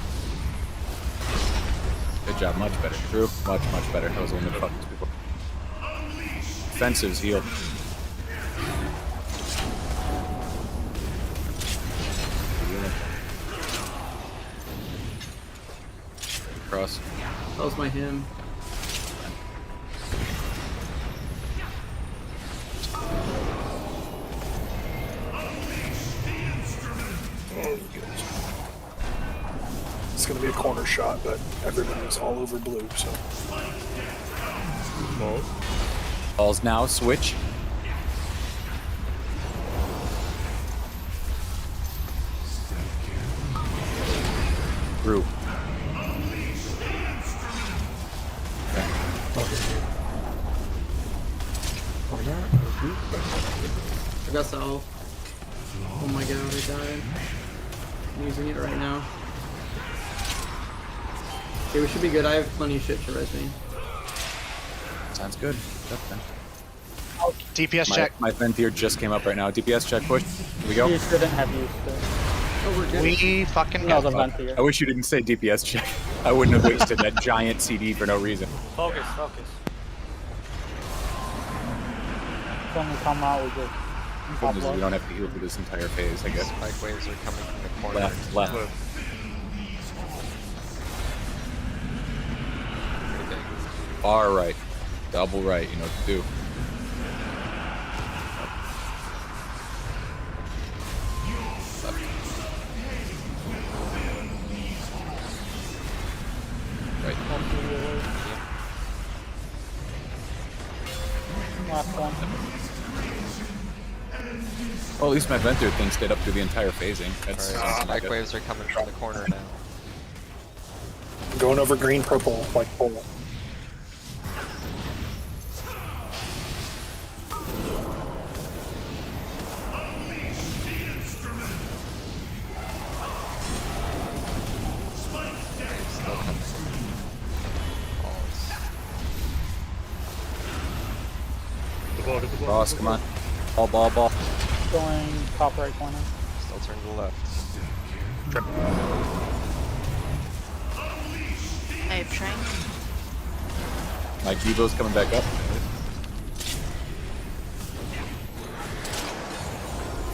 Good job, much better. True, much better. That was the one that fucked us before. Offensives heal. Cross. That was my hymn. It's going to be a corner shot, but everybody's all over blue, so. Balls. Balls now, switch. Group. I got Sal. Oh my god, I died. I'm using it right now. Okay, we should be good. I have plenty of shit to res me. Sounds good. DPS check. My Venthyr just came up right now. DPS check, push. Here we go. You shouldn't have used it. Oh, we're good. We fucking No, go. the Venthyr. I wish you didn't say DPS check. I wouldn't have wasted that giant CD for no reason. Focus, focus. When we come out, we just Problem is we don't have to heal through this entire phase, I guess. Spike waves are coming from the corner. Left. Far right. Double right, you know what to do. Left. Right. Last one. Well, at least my Venthyr thing stayed up through the entire phasing. That's Alright, something spike good. waves are coming from the corner now. I'm going over green, purple, like pole. Still coming. Balls. The ball, get the ball. Cross, come on. Ball. Going top right corner. Still turn to the left. I have Trank. My Evo's coming back up.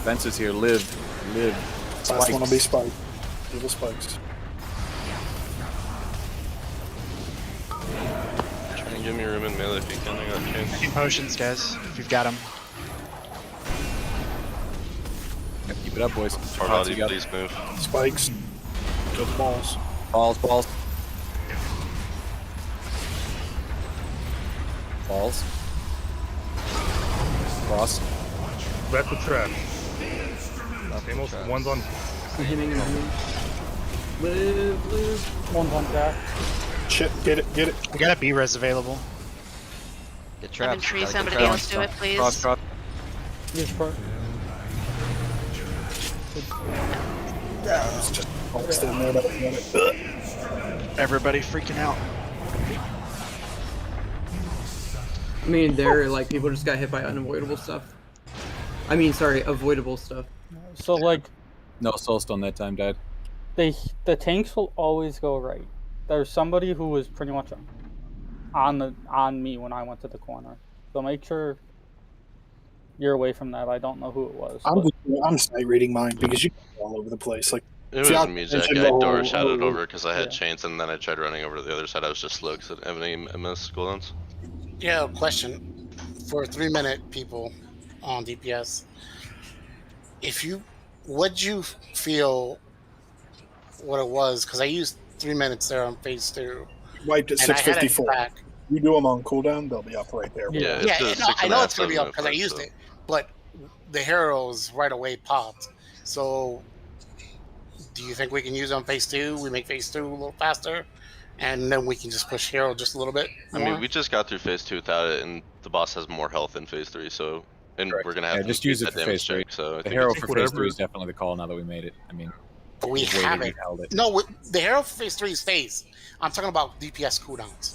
Fences here, live. Last one will be spike. Evil spikes. Try and give me room in melee if you can. I got chains. Any potions, guys, if you've got them. Yep, keep it up, boys. Parvati, please move. Spikes. Go to balls. Balls. Balls. Cross. Left the trap. Left the One's on. I'm hitting. Live. One's on Jack. Shit, get it. We got a B-res available. Get I'm trapped. in tree. Gotta get Somebody trapped. else do it, please. Cross. Use for. It's just boxed in there. Everybody freaking out. I mean, there, like, people just got hit by unavoidable stuff. I mean, sorry, avoidable stuff. So like, No soulstone that time died. the tanks will always go right. There's somebody who was pretty much on me when I went to the corner. So make sure you're away from that. I don't know who it was. I'm sight reading mine because you go all over the place. Like It was me, Jack. I door shouted over because I had chains, and then I tried running over to the other side. I was just slow because I didn't have any MS cooldowns. Yeah, question for 3-minute people on DPS. Would you feel what it was? Because I used 3 minutes there on phase 2. Wiped at 6:54. You do them on cooldown, they'll be up right there. Yeah, I know it's gonna be up because I used it, but the heroes right away popped. So, do you think we can use it on phase 2? We make phase 2 a little faster, and then we can just push hero just a little bit I more? mean, we just got through phase 2 without it, and the boss has more health in phase 3, so we're gonna have to just use it that for damage phase 3. check. So I the think hero it's for phase 3 is definitely the call now that we made it. I mean, But we waited, have we it. held it. No, the hero for phase 3 stays. I'm talking about DPS cooldowns.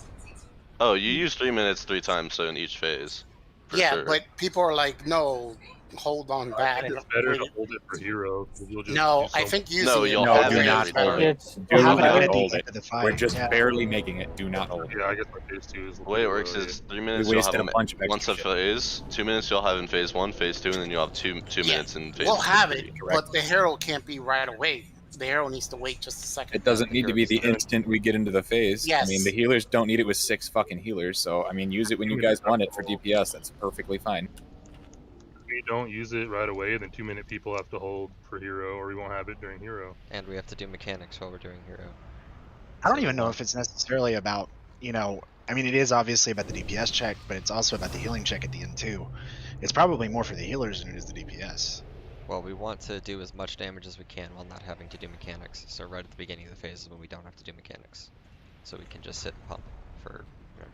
Oh, you use 3 minutes 3 times, so in each phase. For Yeah, sure. but people are like, no, hold on that. It's better to hold it for hero. You'll just No, do I so- think using No, it you'll No, have do it not every hold time. it. Do We'll have it not at the hold end it. of the fight. We're just Yeah. barely making it. Do not hold it. Yeah, I guess my phase 2 is. The way it works is 3 minutes We you'll have wasted a them bunch of extra once a shit. phase, 2 minutes you'll have in phase 1, phase 2, and then you'll have two minutes in phase We'll have 3. it, but the hero can't be right away. The hero needs to wait just a second. It doesn't need to be the instant we get into the phase. Yes. I mean, the healers don't need it with 6 fucking healers. So, I mean, use it when you guys want it for DPS. That's perfectly fine. If we don't use it right away, then 2-minute people have to hold for hero, or we won't have it during hero. And we have to do mechanics while we're doing hero. I don't even know if it's necessarily about, I mean, it is obviously about the DPS check, but it's also about the healing check at the end too. It's probably more for the healers than it is the DPS. Well, we want to do as much damage as we can while not having to do mechanics. So right at the beginning of the phase is when we don't have to do mechanics. So we can just sit and pump for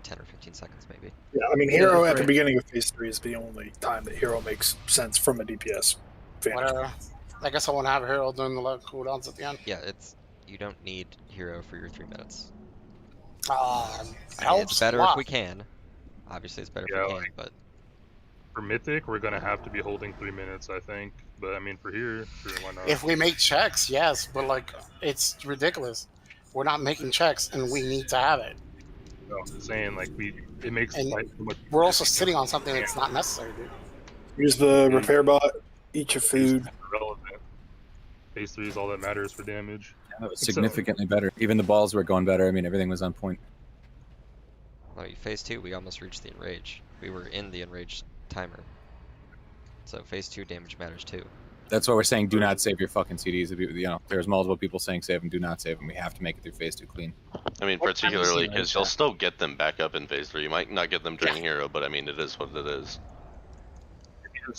10 or 15 seconds maybe. Yeah, I mean, hero at the beginning of phase 3 is the only time that hero makes sense from a DPS vantage. Whatever. I guess I want to have a hero doing the low cooldowns at the end. Yeah, you don't need hero for your 3 minutes. I mean, it's better if we can. Obviously, it's better if we can, but For Mythic, we're gonna have to be holding 3 minutes, I think. But I mean, for here, sure, why not? If we make checks, yes, but like it's ridiculous. We're not making checks, and we need to have it. No, I'm just saying, like it makes And life so much. we're also sitting on something that's not necessary, dude. Use the repair bot, eat your food. Irrelevant. Phase 3 is all that matters for damage. That was significantly better. Even the balls were going better. I mean, everything was on point. well, phase 2 we almost reached the enrage. We were in the enrage timer. So phase 2 damage matters too. That's why we're saying do not save your fucking CDs. There's multiple people saying save them, do not save them. We have to make it through phase 2 clean. I mean, particularly because you'll still get them back up in phase 3. You might not get them during hero, but I mean, it is what it is.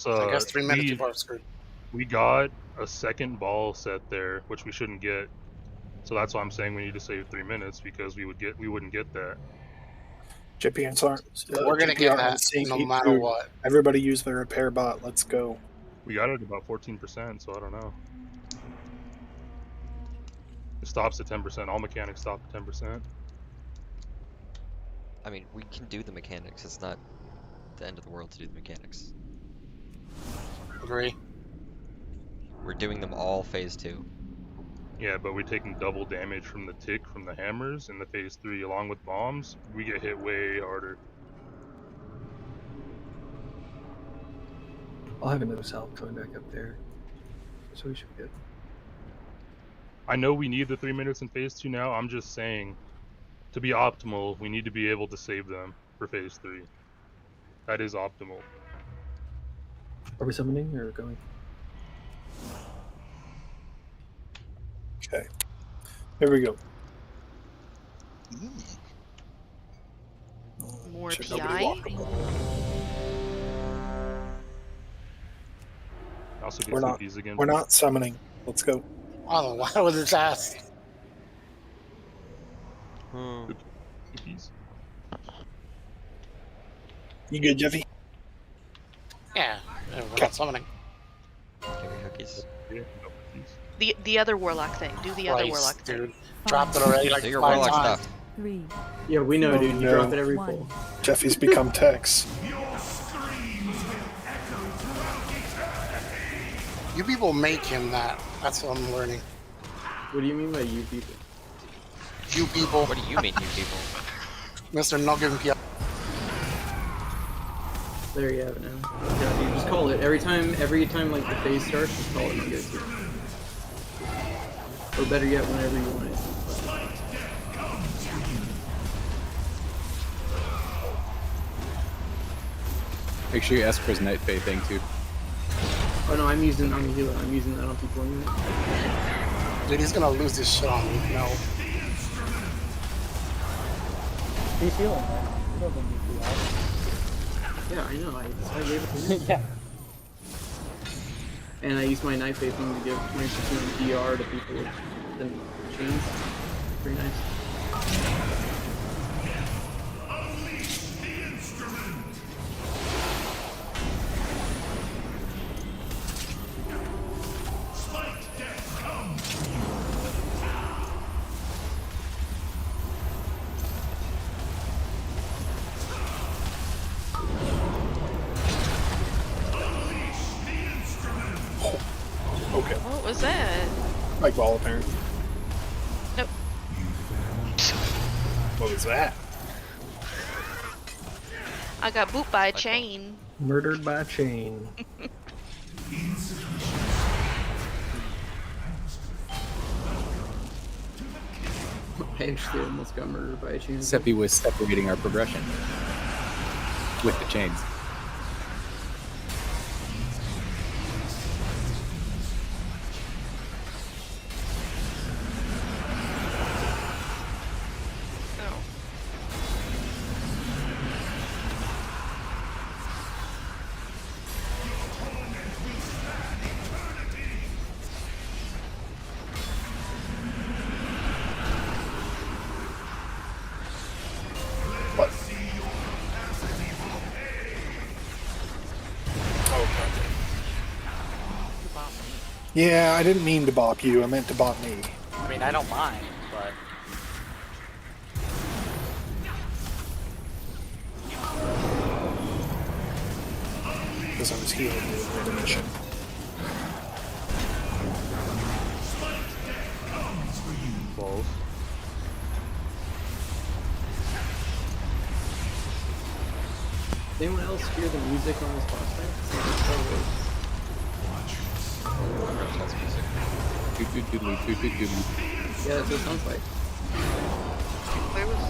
I guess 3 minutes before screwed. We got a second ball set there, which we shouldn't get. So that's why I'm saying we need to save 3 minutes because we wouldn't get that. JPNs aren't. We're gonna get that no matter what. Everybody use their repair bot. Let's go. We got it at about 14%, so I don't know. It stops at 10%. All mechanics stop at 10%. I mean, we can do the mechanics. It's not the end of the world to do the mechanics. Agree. We're doing them all phase 2. Yeah, but we're taking double damage from the tick from the hammers in the phase 3 along with bombs. We get hit way harder. I'll have another salve coming back up there, so we should be good. I know we need the 3 minutes in phase 2 now. I'm just saying, to be optimal, we need to be able to save them for phase 3. That is optimal. Are we summoning or going? Okay. Here we go. More Should nobody PI. walk them. also get We're some not. keys again. We're not summoning. Let's go. Oh, why was it asked? Cookies. You good, Jeffy? Yeah, we're not summoning. Give me cookies. Yeah, no cookies. The other warlock thing. Do the other Christ, warlock thing. dude. Dropped it already like Do your 5 warlock times. stuff. 3, Yeah, we know, Oh, dude. You no. drop it every 1. pull. Jeffy's become Tex. You people make him that. That's what I'm learning. What do you mean by you people? You people. What do you mean, you people? Mr. Not giving PR. There you have it now. Yeah, dude, just call it every time like the phase starts. Just call it no go to. Or better yet, whenever you want it. Make sure you ask for his Night Fae thing too. Oh no, I'm using that on people anyway. Dude, he's gonna lose this shit on me. No. He's healing, man. He doesn't need to help. Yeah, I know. I gave it to him. Yeah. And I used my Night Fae thing to give 20% DR to people with the chains. Pretty nice. Okay. What was that? Like ball apparently. Nope. What was that? I got booped by a chain. Murdered by chain. I actually almost got murdered by a chain. Seppi was separating our progression with the chains. Yeah, I didn't mean to bop you. I meant to bop me. I mean, I don't mind, but Because I was healing you in the mission. Balls. Does anyone else hear the music on this boss fight? It's so weird. Yeah, that's what it sounds like. Where was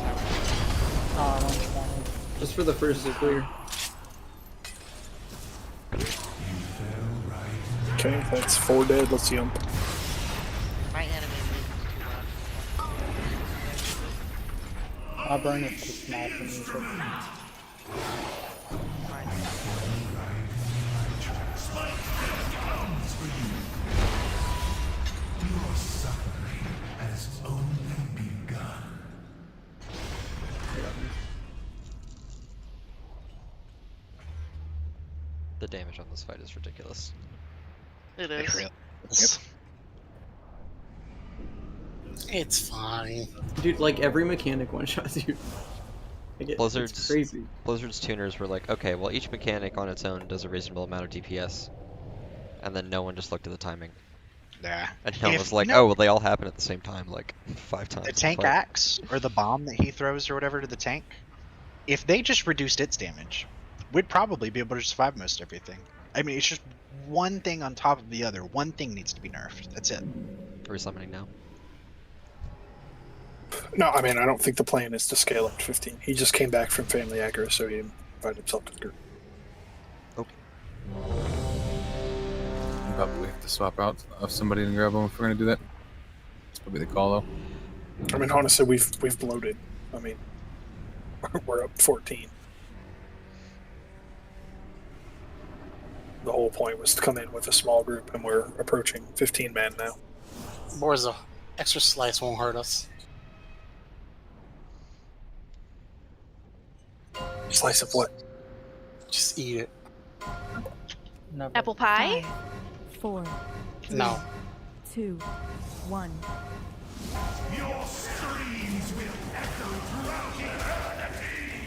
Just for the first clear. Okay, that's 4 dead. Let's jump. my enemy I'll burn it to smash the music. The damage on this fight is ridiculous. It is. It's fine. Dude, like every mechanic one-shots you. Like it's crazy. Blizzard's tuners were like, okay, well each mechanic on its own does a reasonable amount of DPS. And then no one just looked at the timing. Nah. And no one was like, oh, well they all happen at the same time, like 5 times. The tank apart. axe, or the bomb that he throws or whatever to the tank, if they just reduced its damage, we'd probably be able to survive most everything. I mean, it's just one thing on top of the other. One thing needs to be nerfed. That's it. Are we summoning now? No, I mean, I don't think the plan is to scale up to 15. He just came back from family aggro, so he invited himself to the group. Okay. We'll probably have to swap out somebody and grab them if we're gonna do that. That's probably the call though. I mean, honestly, we've bloated. I mean, we're up 14. the whole point was to come in with a small group, and we're approaching 15 men now. Borza, extra slice won't hurt us. Slice of what? Just eat it. Never. Apple pie? 5, 4, 3, No. 2, 1. Your screams will echo throughout eternity.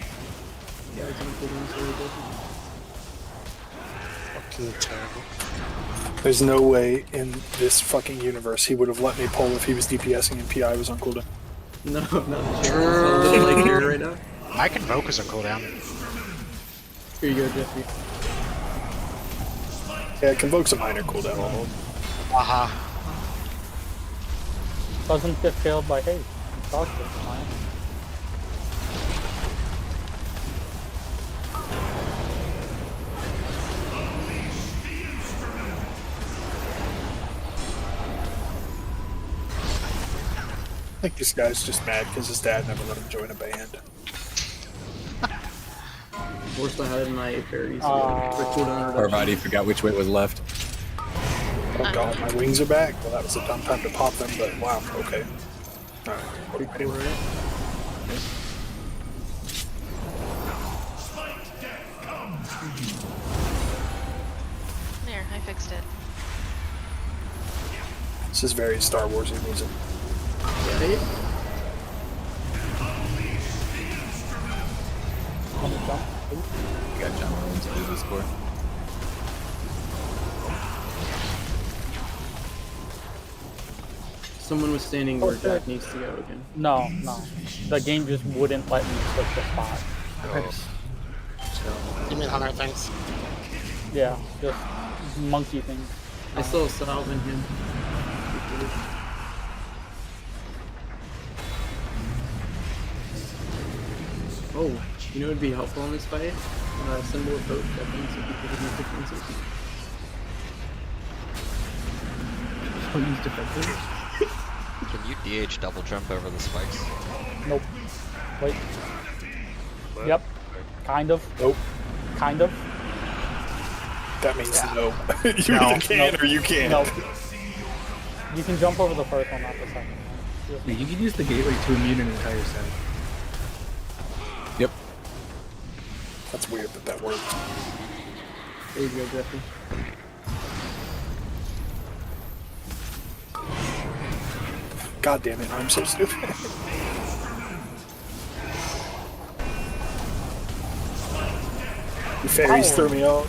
Yeah, it's on cooldown, so we're good. Fucking terrible. There's no way in this fucking universe he would have let me pull if he was DPSing and PI was on cooldown. No, not the chair. It's a little like here right now. I can focus on cooldown. Here you go, Jeffrey. Yeah, Convoke's a minor cooldown. Aha. Doesn't get killed by haste. Does it, fine. I think this guy's just mad because his dad never let him join a band. Worst I had in my fairies. Cooldown reduction. Parvati forgot which way was left. Oh god, my wings are back. Well, that was a dumb time to pop them, but wow, okay. Alright. There, I fixed it. This is very Star Warsy music. Yeah. You got John Williams to do the score. Someone was standing where Jack needs to go again. No, no. The game just wouldn't let me click the spot. You mean Hunter things? Yeah, just monkey things. I still salve in him. Oh, you know what would be helpful in this fight? Symbol of hope, definitely, so people can make differences. Don't use defensive. Can you DH double jump over the spikes? Nope. Wait. Yep. Kind of. Nope. Kind of. That means no. You either can or you can't. No. You can jump over the first one, not the second one. Yeah, you could use the gateway to immune an entire set. Yep. That's weird that that worked. There you go, Jeffrey. God damn it, I'm so stupid. The fairies threw me off.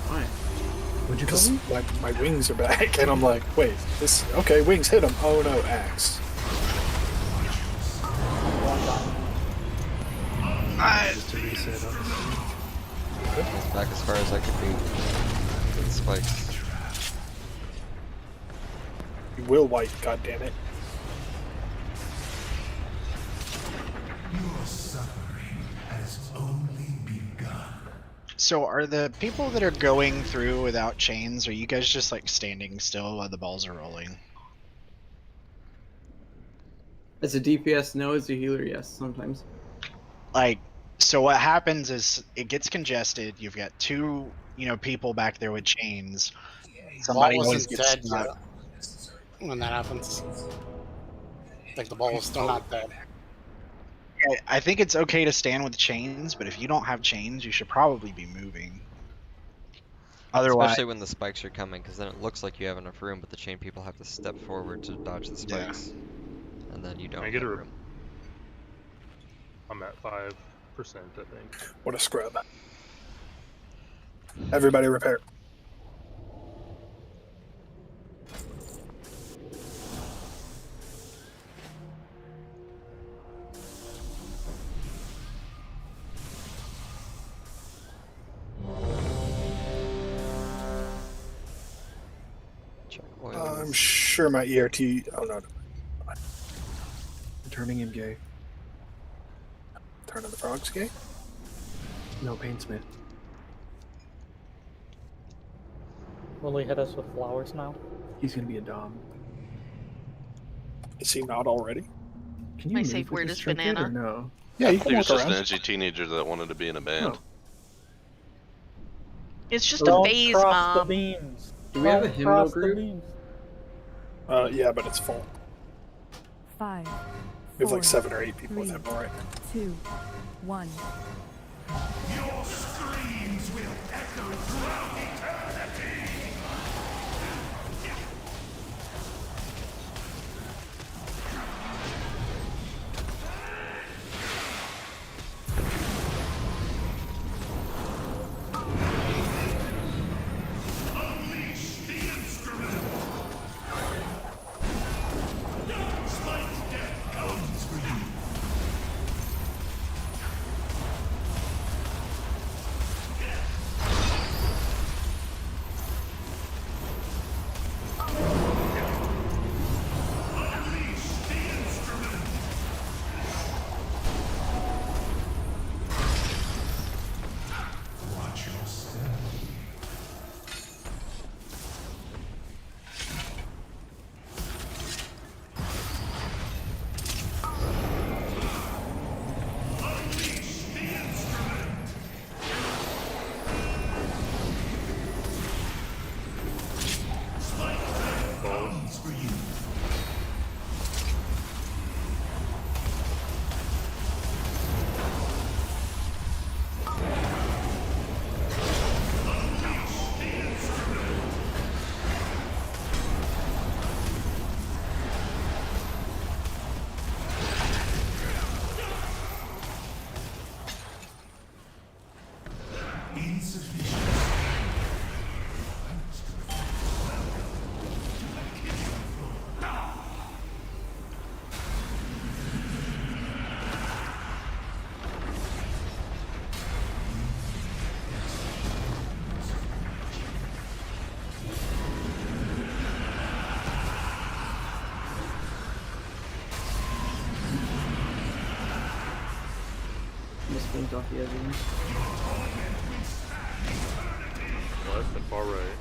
Why? What'd you Because call me? my wings are back, and I'm like, wait, this, okay, wings hit him. Oh no, axe. Just to reset on this. It's back as far as I could be. With the spikes. You will wipe, god damn it. Your suffering has only begun. So are the people that are going through without chains, are you guys just like standing still while the balls are rolling? As a DPS, no. As a healer, yes, sometimes. Like, so what happens is it gets congested. You've got two, people back there with chains. Somebody Ball always isn't gets dead stuck. yet when that happens. Like the ball is still not dead. Yeah, I think it's okay to stand with chains, but if you don't have chains, you should probably be moving. Otherwise, Especially when the spikes are coming, because then it looks like you have enough room, but the chain people have to step forward to dodge the spikes. And then you don't I get have a room. I'm at 5%, I think. What a scrub. Everybody repair. Check I'm oils. sure my ERT. Oh no. Turning him gay. Turn of the Frogs gate? No, Painsmith. Will he hit us with flowers now? He's gonna be a dom. Is he not already? Can you My move safe with word this is trinket banana. or no? Yeah, you He can was walk just an around. edgy teenager that wanted to be in a band. Oh. It's just a Don't phase cross the bomb. beams. Do we have a Don't hymnal cross the group? beams. Yeah, but it's full. 5. We have like 4, 7 or 8 people with 3, him right. 2, 1. Your screams will echo throughout eternity. Unleash the instrument. Spike's death comes for you. Watch your step. Unleash the instrument. Spike death comes for you. Insufficient. Just blinked off the edge of them. Left and far right.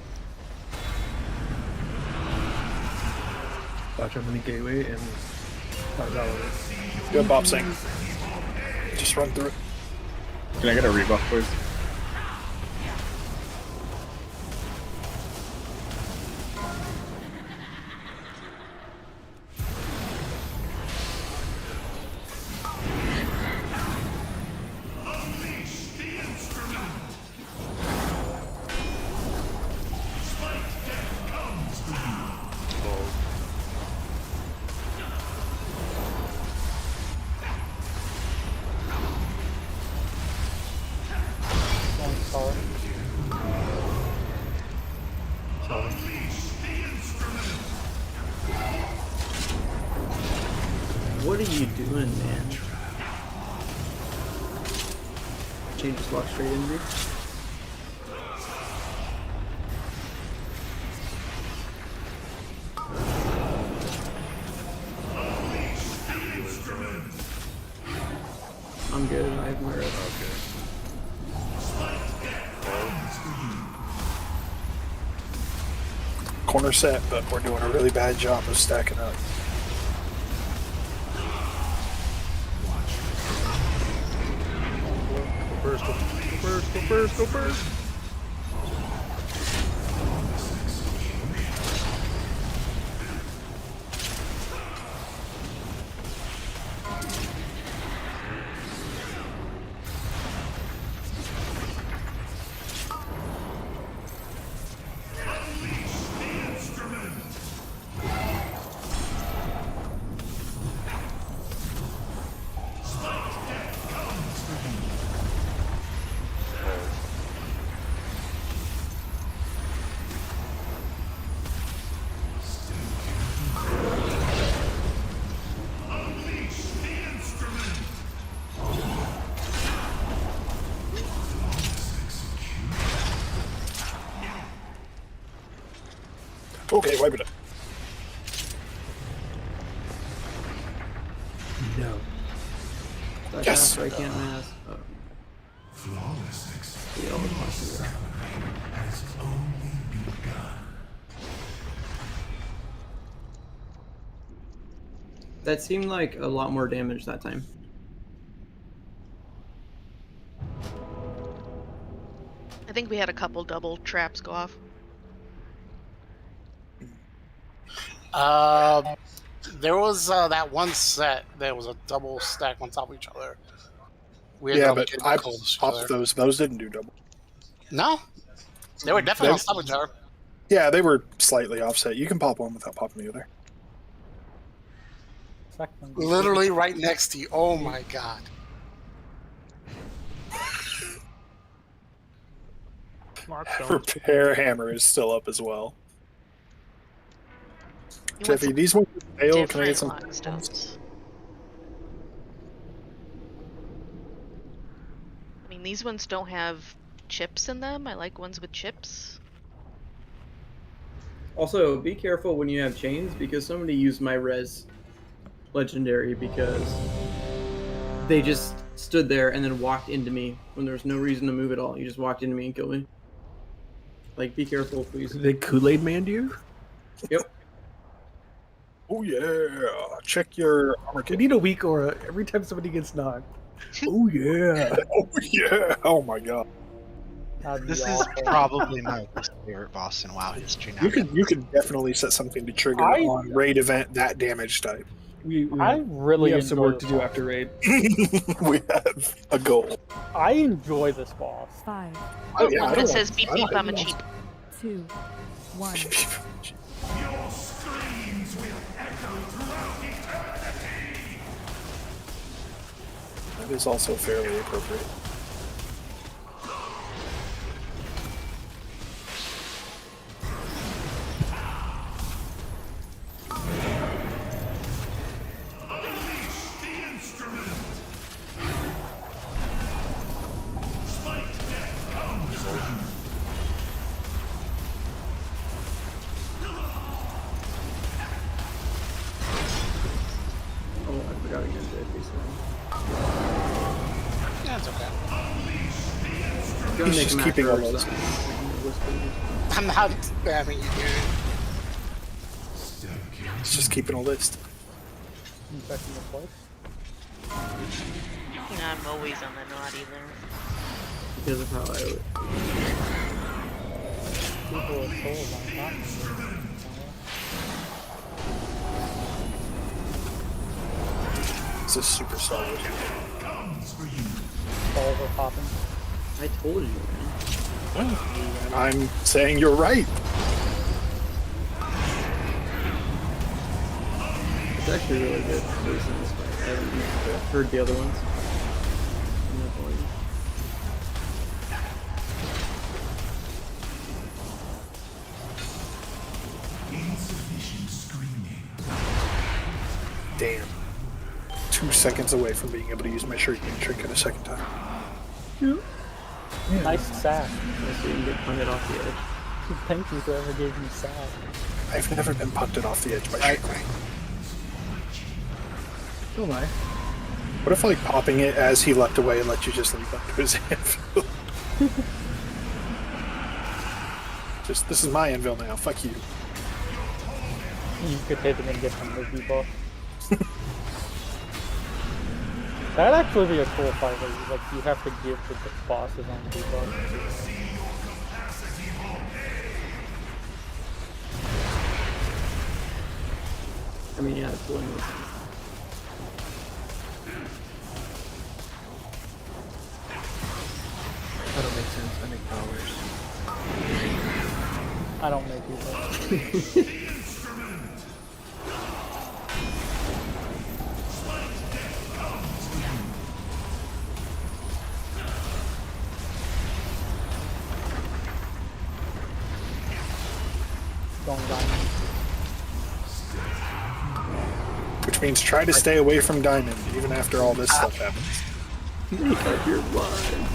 Watch out for the gateway and Good Bob Sing. Just run through it. Can I get a rebuff, please? Unleash the instrument. Spike death comes for you. Unleash the instrument. What are you doing, man? Chain just walked straight into me. I'm good. I have my red. Corner set, but we're doing a really bad job of stacking up. Go first, go first, go first, go first. Okay, wipe it up. No. That Yes! I can't mask. Oh. Flawless Yeah, I'll watch it. has only begun. That seemed like a lot more damage that time. I think we had a couple double traps go off. There was that one set that was a double stack on top of each other. We had Yeah, all but getting I close to each popped other. those. Those didn't do double. No, they were definitely on top of each other. Yeah, they were slightly offset. You can pop one without popping the other. Literally right next to you. Oh my god. Repair hammer is still up as well. You want Jeffy, some these ones fail. Can I get different some? lock stones. I mean, these ones don't have chips in them. I like ones with chips. Also, be careful when you have chains because somebody used my res legendary because they just stood there and then walked into me when there was no reason to move at all. You just walked into me and killed me. Like, be careful, please. They Kool-Aid man you? Yep. Oh yeah! Check your armor I kit. need a weak aura every time somebody gets knocked. Oh yeah! Oh yeah! Oh my god! This is probably my least favorite boss in WoW history now. You could definitely set something to trigger on raid event that damage type. We have some work to do after raid. We have a goal. I enjoy this boss. 5, Oh, yeah, I One don't that says want- beep I don't beep, I'm a hate cheap. 2, 1. Your screams will echo throughout eternity. That is also fairly appropriate. Oh, I forgot again. Yeah, it's okay. He's just keeping a list. I'm not spamming you, dude. He's just keeping a list. Infecting the place. I'm always on the naughty there. Because of how I would. People with souls on top of me. This is super solid. Balls are popping. I told you, man. And I'm saying you're right. It's actually really good. At least in this fight. I haven't heard the other ones. I'm not going. Insufficient screaming. Damn. 2 seconds away from being able to use my shuriken trinket a second time. Nice sack. Unless you can get punted off the edge. Thank you whoever gave me sack. I've never been punted off the edge by shuriken. Oh my. What if like popping it as he leapt away and let you just leap up to his anvil? Just, this is my anvil now, fuck you. You could hit him and get some of the debuff. That'd actually be a cool fight where you have to give the bosses on debuff. I mean, yeah, it's one of those things. That don't make sense. I make powers. I don't make debuff. Going diamond. Which means try to stay away from diamond, even after all this stuff happens. Make up your mind.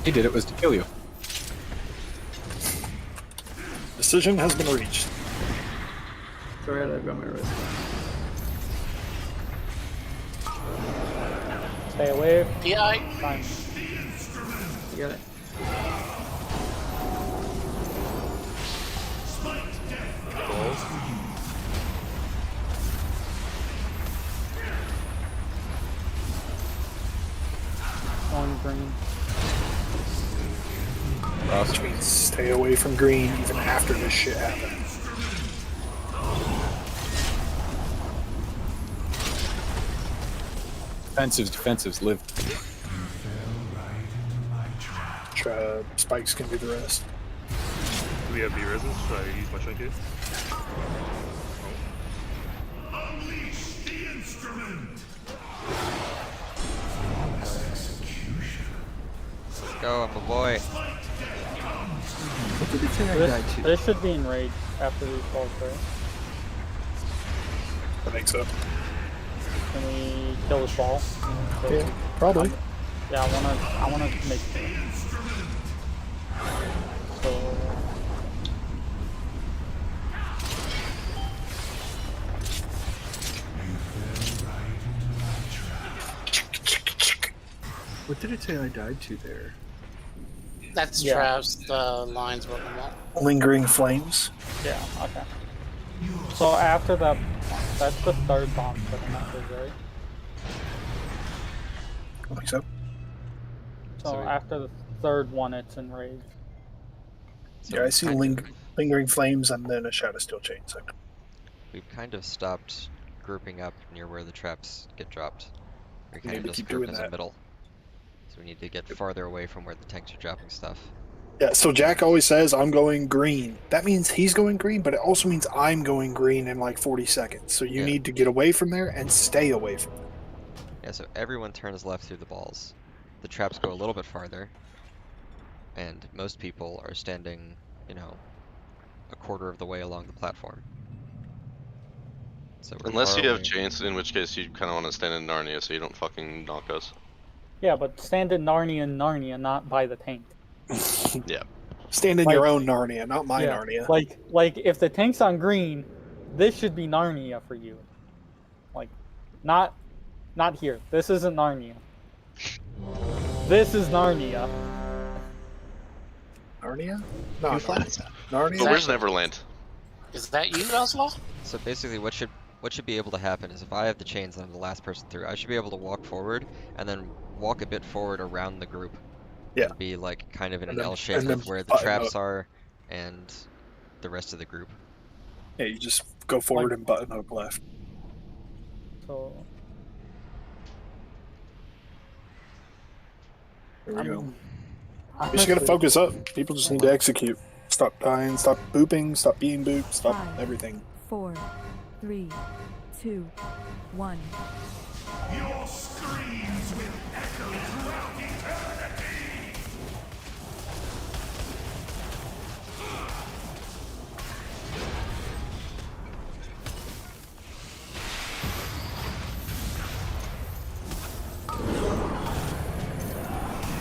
He did it was to kill you. Decision has been reached. Sorry, I've got my wrist. Stay away. PI. Time. You got it. On green. Which means stay away from green even after this shit happens. Defensives, live. Spikes can do the rest. Do we have B-reses? Should I use my shrink it? Unleash the instrument. Let's go, I'm a boy. What did it say I died to? This should be enraged after these balls, right? I think so. Can we kill this ball? Yeah, probably. Yeah, I wanna make sure. So What did it say I died to there? That's Yeah. traps. The lines what we want. Lingering flames. yeah, okay. So after that, that's the third bomb for the message, right? I think so. So Sorry. after the third one, it's enraged. So Yeah, I we've see kind of- lingering flames and then a shadow steel chain. So We've kind of stopped grouping up near where the traps get dropped. We We kind need of to just keep group doing in the that. middle. So we need to get farther away from where the tanks are dropping stuff. yeah, so Jack always says I'm going green. That means he's going green, but it also means I'm going green in like 40 seconds. So you Yeah. need to get away from there and stay away from there. Yeah, so everyone turns left through the balls. The traps go a little bit farther. And most people are standing, you know, a quarter of the way along the platform. So we're Unless far you have away. chains, in which case you kind of want to stand in Narnia so you don't fucking knock us. Yeah, but stand in Narnia, not by the tank. Yeah. Stand in your own Narnia, not my Yeah, Narnia. like if the tank's on green, this should be Narnia for you. Like, not here. This isn't Narnia. This is Narnia. Narnia? Two No, flats. Narnia. But where's Neverland? Is that you, Oslo? So basically what should be able to happen is if I have the chains and I'm the last person through, I should be able to walk forward and then walk a bit forward around the group. Yeah. And be like kind of in And an then- L shape and then of where the button traps up. are and the rest of the group. Yeah, you just go forward and button hook left. So There we go. I'm You just gotta focus up. People just need to execute. Stop dying, stop booping, stop being booped, stop 5, everything. 4, 3, 2, 1. Your screams will echo throughout eternity.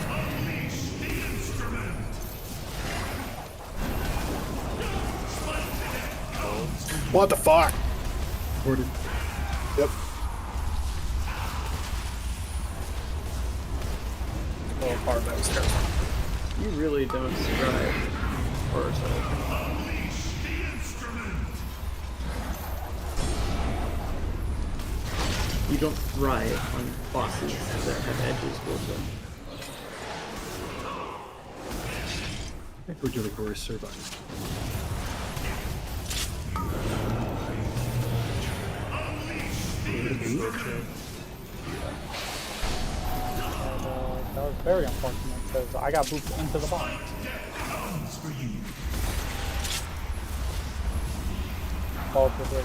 Unleash the instrument. What the fuck? Ported. Yep. Oh, part that was terrible. You really don't strive for yourself. Unleash the instrument. You don't thrive on bosses that have edges towards them. I think we're doing Boris Servine. that was very unfortunate because I got booped into the bomb. Comes for you. Ball to break,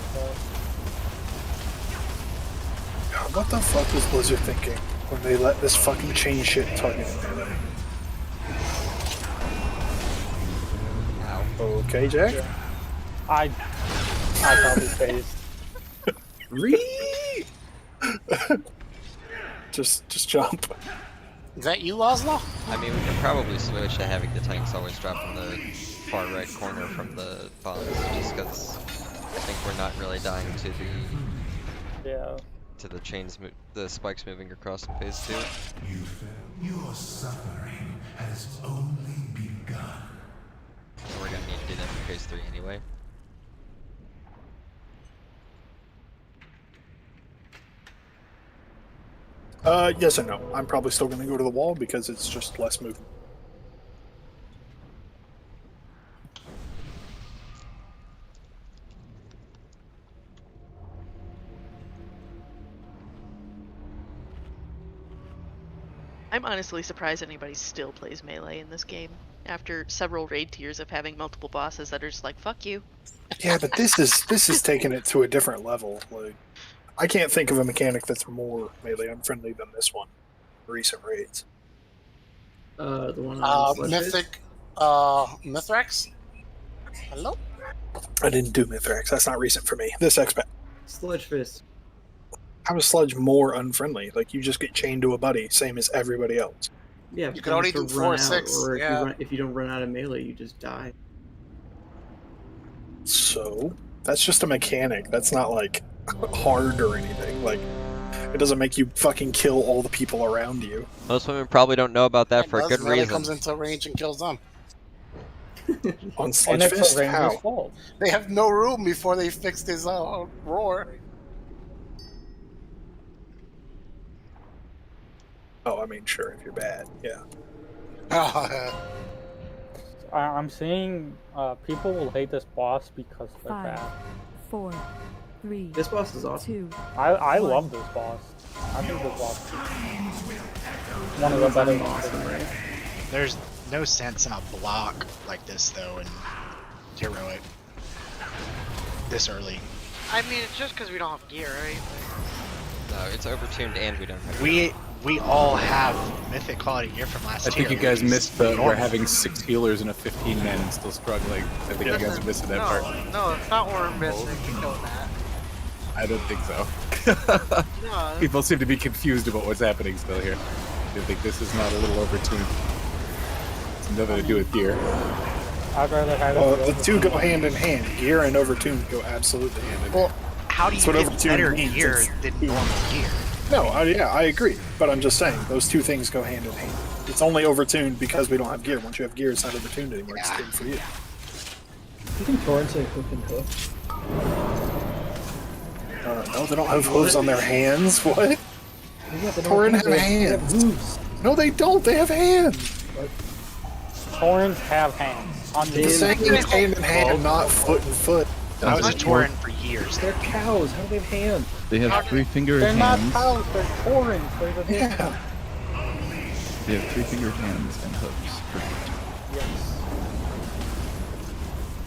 God, what the fuck was Blizzard thinking when they let this fucking chain shit target him? Okay, Jack? Yeah. I probably phased. Just jump. Is that you, Oslo? I mean, we could probably switch to having the tanks always drop in the far right corner from the bombs, just because I think we're not really dying to the chains, the spikes moving across in phase 2. Your suffering has only begun. We're gonna need to do that in phase 3 anyway. Yes and no. I'm probably still gonna go to the wall because it's just less movement. I'm honestly surprised anybody still plays melee in this game after several raid tiers of having multiple bosses that are just like, fuck you. Yeah, but this is taking it to a different level. Like, I can't think of a mechanic that's more melee unfriendly than this one. Recent raids. The one on Mythic, Mithrax. Hello. I didn't do Mithrax. That's not recent for me. This expat. Sludge Fist. How is Sludge more unfriendly? Like, you just get chained to a buddy, same as everybody else. Yeah, You can only do 4 or 6. Or Yeah. if you don't run out of melee, you just die. So that's just a mechanic. That's not like hard or anything. Like, it doesn't make you fucking kill all the people around you. Most women probably don't know about that for a good Melee reason. comes into range and kills them. On Sludge Fist? How? They have no room before they fixed his roar. Oh, I mean, sure, if you're bad, yeah. I'm seeing people will hate this boss because they're 5, bad. 4, 3. This boss is awesome. 2. I love this boss. I think this boss is one of the better ones. Right? There's no sense in a block like this though in heroic this early. I mean, it's just because we don't have gear, right? No, it's overtuned and we don't have We all have mythic quality gear from last I year. think you guys missed the we're having 6 healers and a 15-man and still struggling. I think you guys are missing that part. No, it's not what we're missing. You know that. I don't think so. No. People seem to be confused about what's happening still here. They think this is not a little overtuned. It's nothing to do with gear. I'd rather have The two go hand in hand. Gear and overtuned go absolutely hand in hand. Well, how do you That's what get overtuned better means. gear than normal gear? No, I agree. But I'm just saying, those two things go hand in hand. It's only overtuned because we don't have gear. Once you have gear, it's not overtuned anymore. It's good for you. You think torrents are hoof and hoof? No, they don't have hooves on their hands. What? Yeah, Torrent have hands. No, they don't. They have hands. Torrents have hands. The same is hand in hand, not foot and foot. I was a Tauren for years. They're cows. How do they have hands? They have 3-fingered They're not hands. cows, they're torrents. They're the Yeah. They have 3-fingered hands and hooves. Perfect. Yes.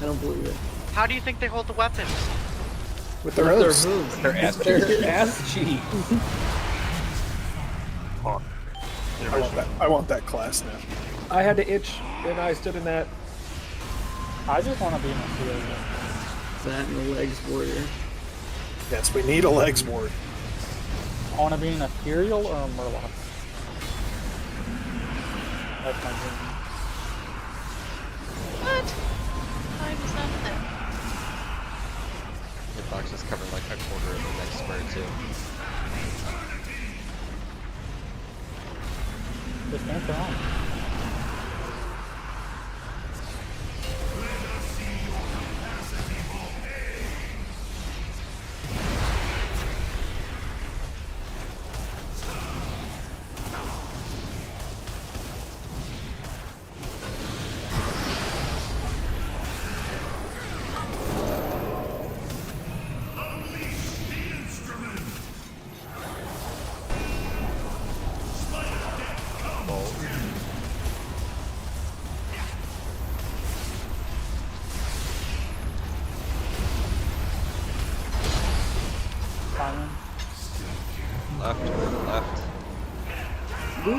I don't believe it. How do you think they hold the weapons? With their hooves. Their ass Their ass cheek. I want that class now. I had to itch, and I stood in that. I just want to be in a field. That and the legs warrior. Yes, we need a legs ward. I want to be an Ethereal or a Murloc. That's my dream. What? I was not in there. Hitbox is covering like a quarter of the next square too. Just can't turn on. Simon. Left. Be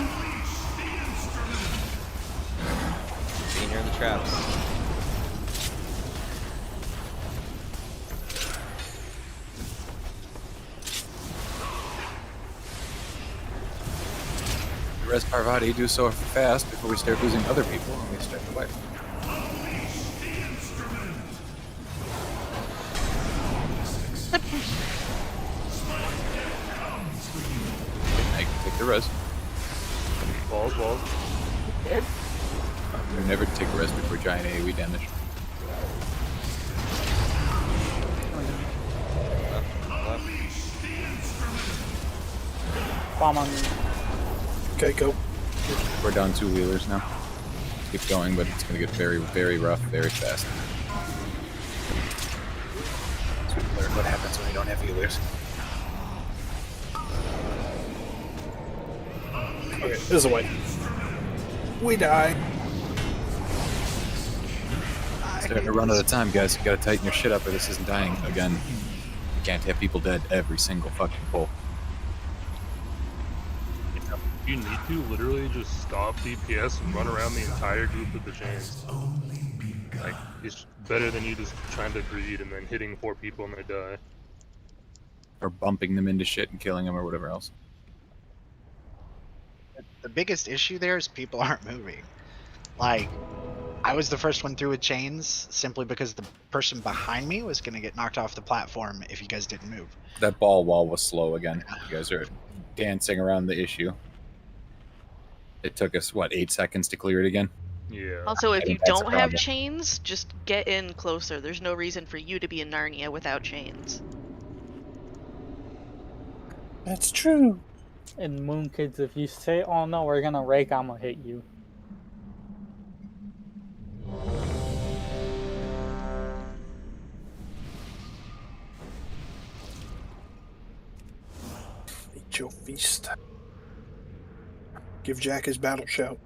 near the traps. Res Parvati do so fast before we start losing other people and we start to wipe. I can take the res. Balls. We never take a res before giant AoE damage. Left. Bomb on me. Okay, go. We're down 2 wheelers now. Keep going, but it's going to get very, very rough, very fast. So we learn what happens when we don't have wheelers. Okay, this is a way. We die. Starting to run out of time, guys. You gotta tighten your shit up or this isn't dying again. You can't have people dead every single fucking pull. If you need to, literally just stop DPS and run around the entire group with the chains. Like, it's better than you just trying to greed and then hitting 4 people and they die. Or bumping them into shit and killing them or whatever else. The biggest issue there is people aren't moving. Like, I was the first one through with chains simply because the person behind me was going to get knocked off the platform if you guys didn't move. That ball wall was slow again. You guys are dancing around the issue. It took us, what, 8 seconds to clear it again? Yeah. Also, if you That's a don't have problem. chains, just get in closer. There's no reason for you to be in Narnia without chains. That's true. And Moon Kids, if you say, "Oh no, we're gonna rake," I'm gonna hit you. Eat your feast. Give Jack his battle shout.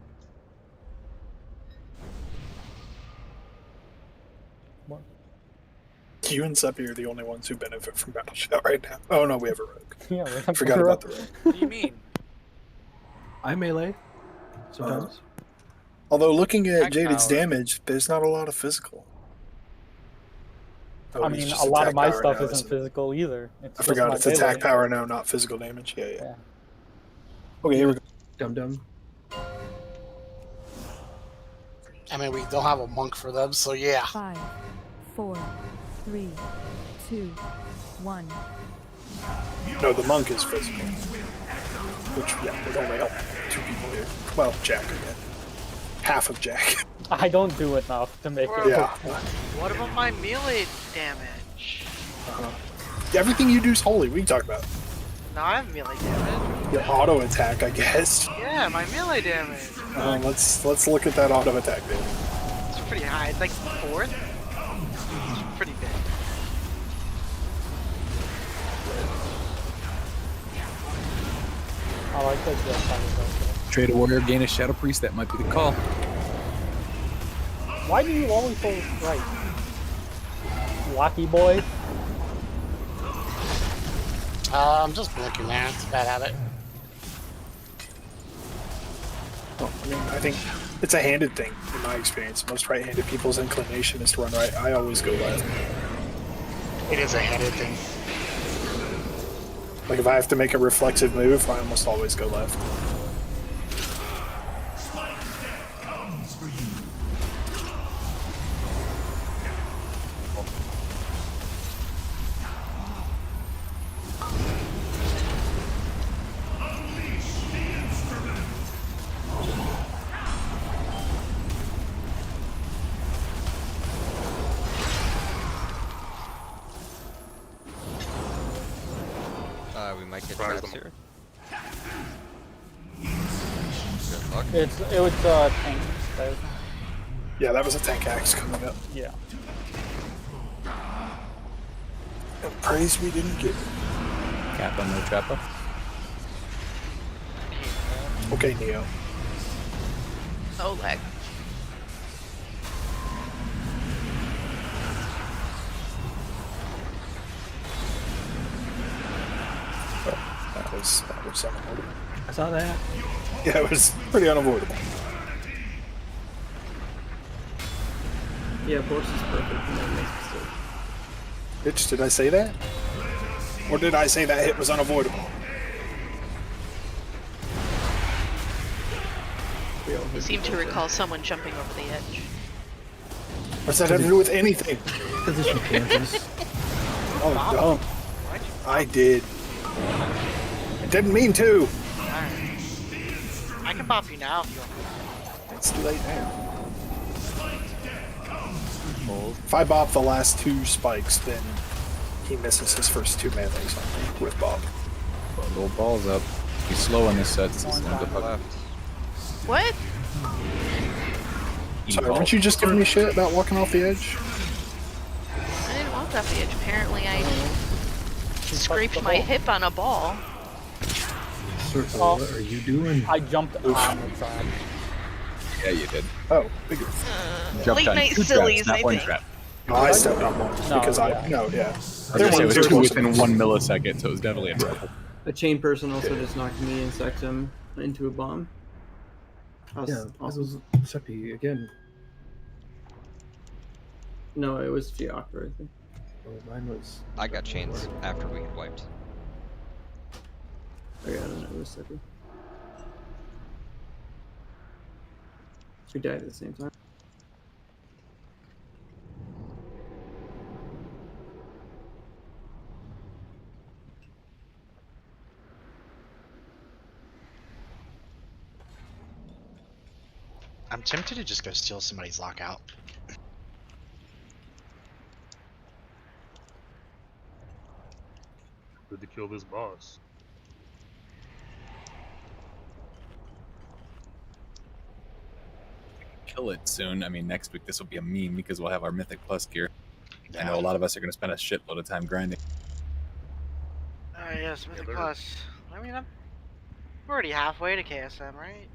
What? You and Seppi are the only ones who benefit from battle shout right now. Oh no, we have a rogue. Yeah, we have Forgot a about rogue. the rogue. What do you mean? I melee sometimes. Although looking at Attack Jaded's power. damage, there's not a lot of physical. Oh, I he's mean, just a lot attack of my power stuff now, isn't isn't it? physical either. It's I just forgot my it's attack melee. power now, not physical damage. Yeah. Yeah. Okay, here we go. Dum dum. I mean, we don't have a monk for them, so yeah. 5, 4, 3, 2, 1. No, the monk is physical. Which, yeah, would only help 2 people here. Well, Jack again. Half of Jack. I don't do enough to make it. Yeah. What about my melee damage? Everything you do is holy. What are you talking about? No, I have melee damage. Your auto attack, I guess. Yeah, my melee damage. Let's look at that auto attack then. It's pretty high. It's like 4th. It's pretty big. I like that Jeff kind of Trade a warrior, gain a shadow priest. That might be the call. Why do you always go right? Lucky boy. I'm just blinking there. It's a bad habit. Well, I mean, I think it's a handed thing in my experience. Most right-handed people's inclination is to run right. I always go left. It is a handed thing. Like if I have to make a reflexive move, I almost always go left. We might get Surprise traps them. here. Good luck. It was tank. So, Yeah, that was a tank axe coming up. yeah. And praise we didn't get. Kappa, no trappa. Okay, Neo. Oh, lag. That was unavoidable. I saw that. Yeah, it was pretty unavoidable. Yeah, Force is perfect. And that makes mistake. Bitch, did I say that? Or did I say that hit was unavoidable? You seem to recall someone jumping over the edge. What's that have to do with anything? Because it's from Kansas. Oh, dumb. I did. I didn't mean to. Alright. I can pop you now if you want. It's too late now. If I bop the last 2 spikes, then he misses his first 2 melees on me with Bob. Little balls up. He's slow in this set. This is the fuck. Left. What? Sorry, weren't you just giving me shit about walking off the edge? I didn't walk off the edge. Apparently I scraped my hip on a ball. Circle, Oh. what are you doing? I jumped on the trap. Yeah, you did. Oh, figure. Jumped Late on night 2 sillies, traps, not I 1 think. trap. No, I stepped on one No, because yeah. I I was There gonna say, it was was 2 close within enough. 1 millisecond, so it was definitely a trap. A chain person also just knocked me and Sectum into a bomb. That was Yeah, this awesome. was Seppi again. No, it was Geocker, I think. Oh, mine was. I got chains after we had wiped. Oh, yeah, I don't know, it was Seppi. We died at the same time. I'm tempted to just go steal somebody's lockout. Good to kill this boss. Kill it soon. I mean, next week this will be a meme because we'll have our Mythic Plus gear. I Yeah. know a lot of us are going to spend a shitload of time grinding. Yes, Mythic they're- Plus. I mean, I'm already halfway to KSM, right?